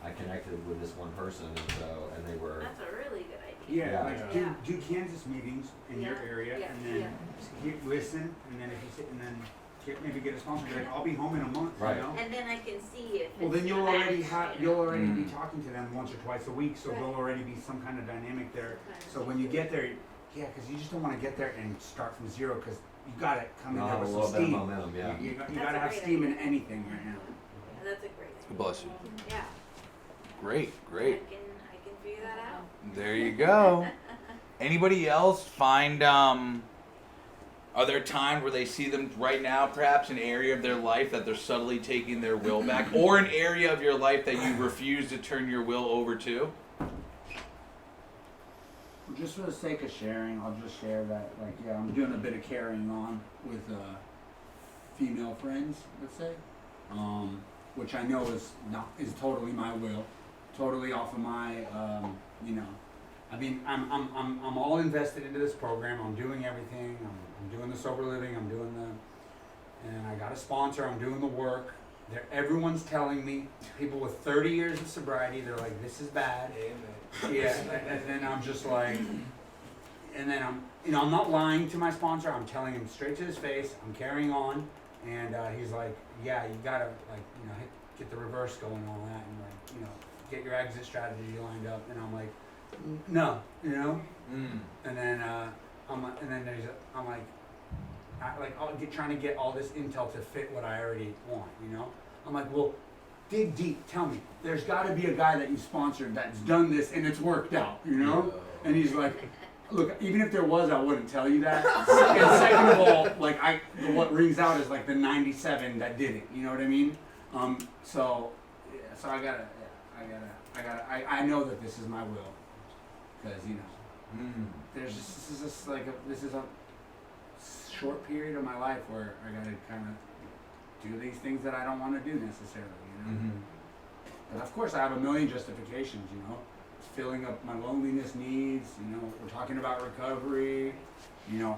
S7: I connected with this one person, and they were.
S17: That's a really good idea.
S13: yeah, like do Kansas meetings in your area, and then listen, and then if you sit, and then maybe get a sponsor. Like, I'll be home in a month,
S7: right.
S13: You know.
S17: And then I can see if.
S13: Well, then you'll already be talking to them once or twice a week, so
S17: Right.
S13: there'll already be some kind of dynamic there. So when you get there, because you just don't want to get there and start from zero, because you got to come in there with some steam.
S7: Momentum, yeah.
S13: You got to have steam in anything right now.
S17: And that's a great idea.
S1: Bless you.
S17: Yeah.
S1: Great.
S17: I can figure that out.
S1: There you go. Anybody else find, are there times where they see them right now, perhaps an area of their life that they're subtly taking their will back, or an area of your life that you refuse to turn your will over to?
S13: Just for the sake of sharing, I'll just share that, like, I'm doing a bit of carrying on with female friends, let's say, which I know is totally my will, totally off of my, I mean, I'm all invested into this program. I'm doing everything. I'm doing the sober living. I'm doing and I got a sponsor. I'm doing the work. Everyone's telling me, people with 30 years of sobriety, they're like, this is bad. Yeah, and then I'm just like, and then I'm not lying to my sponsor. I'm telling him straight to his face. I'm carrying on, and he's like, yeah, you gotta get the reverse going and all that, and get your exit strategy lined up. And I'm like, no, and then I'm trying to get all this intel to fit what I already want, I'm like, well, dig deep, tell me, there's got to be a guy that you sponsored that's done this and it's worked out, And he's like, look, even if there was, I wouldn't tell you that. And second of all, what rings out is like the 97 that did it, you know what I mean? So I know that this is my will, because this is a short period of my life where I gotta kind of do these things that I don't want to do necessarily, But of course, I have a million justifications, filling up my loneliness needs. We're talking about recovery.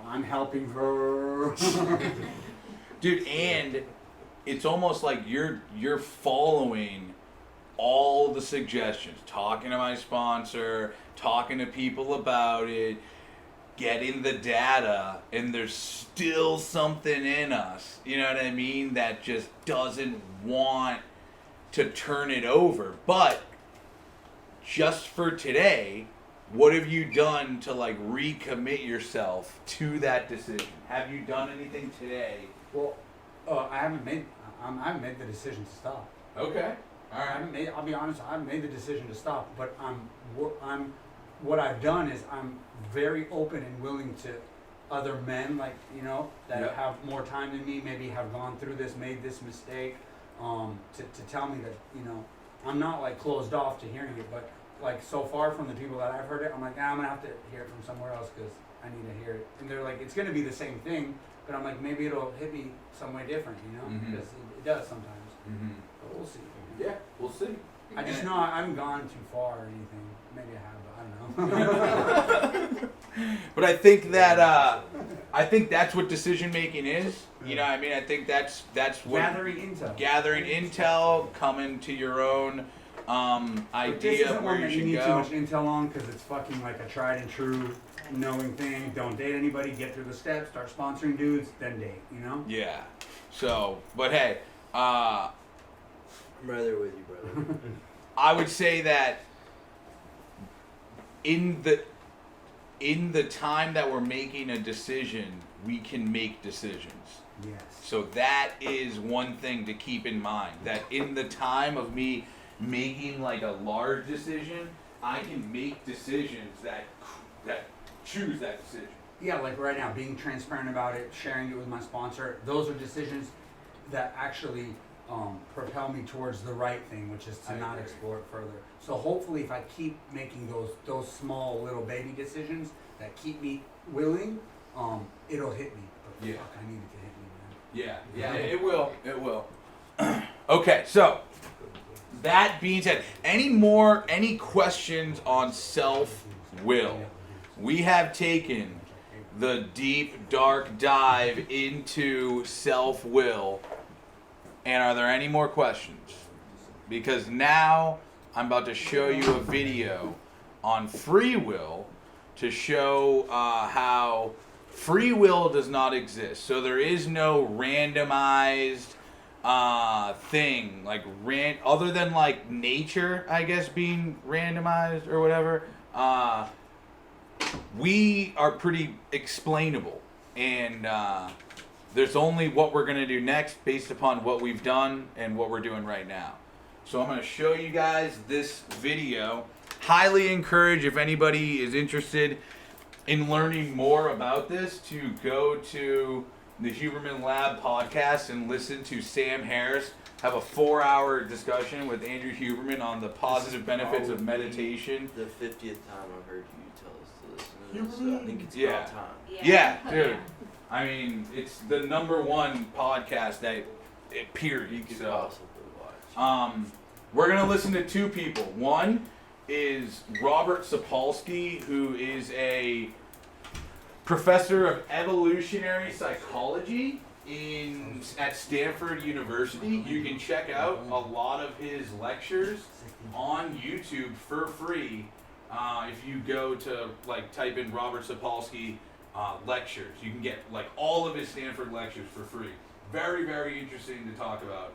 S13: I'm helping her.
S1: Dude, and it's almost like you're following all the suggestions, talking to my sponsor, talking to people about it, getting the data, and there's still something in us, you know what I mean, that just doesn't want to turn it over. But just for today, what have you done to like recommit yourself to that decision? Have you done anything today?
S13: Well, I haven't made the decision to stop.
S1: Okay. All right.
S13: I'll be honest, I haven't made the decision to stop, but what I've done is I'm very open and willing to other men, like, you know, that
S1: Yep.
S13: have more time than me, maybe have gone through this, made this mistake, to tell me that, you know, I'm not like closed off to hearing it, but like so far from the people that I've heard it, I'm like, I'm gonna have to hear it from somewhere else because I need to hear it. And they're like, it's gonna be the same thing, but I'm like, maybe it'll hit me some way different, you know,
S1: Mhm.
S13: because it does sometimes.
S1: Mm-hmm.
S13: But we'll see.
S1: Yeah, we'll see.
S13: I just know I haven't gone too far or anything. Maybe I have, but I don't know.
S1: But I think that that's what decision making is. You know, I mean, I think that's what gathering intel, coming to your own idea of where you should
S13: need
S1: go.
S13: too much intel on because it's fucking like a tried and true knowing thing. Don't date anybody. Get through the steps. Start sponsoring dudes. Then date. You know.
S1: Yeah. So, but hey,
S5: I'm right there with you, brother.
S1: I would say that in the time that we're making a decision, we can make decisions.
S13: Yes.
S1: So that is one thing to keep in mind. That in the time of me making like a large decision, I can make decisions that choose that decision.
S13: Yeah, like right now, being transparent about it, sharing it with my sponsor. Those are decisions that actually propel me towards the right thing, which is to not explore it further. So hopefully, if I keep making those small little baby decisions that keep me willing, it'll hit me. But
S1: Yeah.
S13: fuck, I need it to hit me, man.
S1: Yeah, it will. It will. Okay, so that being said, any questions on self-will? We have taken the deep, dark dive into self-will. And are there any more questions? Because now I'm about to show you a video on free will to show how free will does not exist. So there is no randomized thing like other than like nature, I guess, being randomized or whatever. We are pretty explainable, and there's only what we're going to do next based upon what we've done and what we're doing right now. So I'm going to show you guys this video. Highly encourage, if anybody is interested in learning more about this, to go to the Huberman Lab podcast and listen to Sam Harris have a 4-hour discussion with Andrew Huberman on the positive benefits of meditation.
S5: The 50th time I've heard you tell us to listen to this, so I think it's about time.
S1: Yeah, dude. I mean, it's the #1 podcast period.
S5: You could
S1: so,
S5: possibly watch.
S1: We're gonna listen to two people. One is Robert Sapolsky, who is a professor of evolutionary psychology at Stanford University. You can check out a lot of his lectures on YouTube for free. If you go to type in Robert Sapolsky lectures, you can get all of his Stanford lectures for free. Very, very interesting to talk about.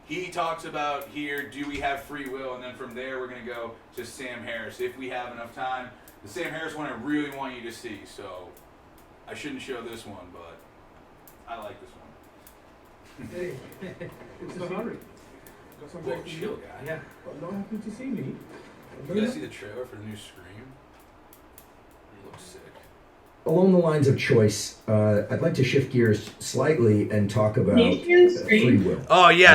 S1: He talks about here, do we have free will? And then from there, we're going to go to Sam Harris, if we have enough time. The Sam Harris one I really want you to see, so I shouldn't show this one, but I like this one.
S20: Hey, what's the hurry? Got some
S1: Whoa,
S20: back to
S1: chill,
S20: you?
S1: guy.
S20: Yeah. Well, no, happy to see me.
S1: You guys see the trailer for the new Scream? It looks sick.
S21: Along the lines of choice, I'd like to shift gears slightly and talk about
S4: Can you hear the
S21: free
S4: screen?
S21: will.
S1: Oh, yeah.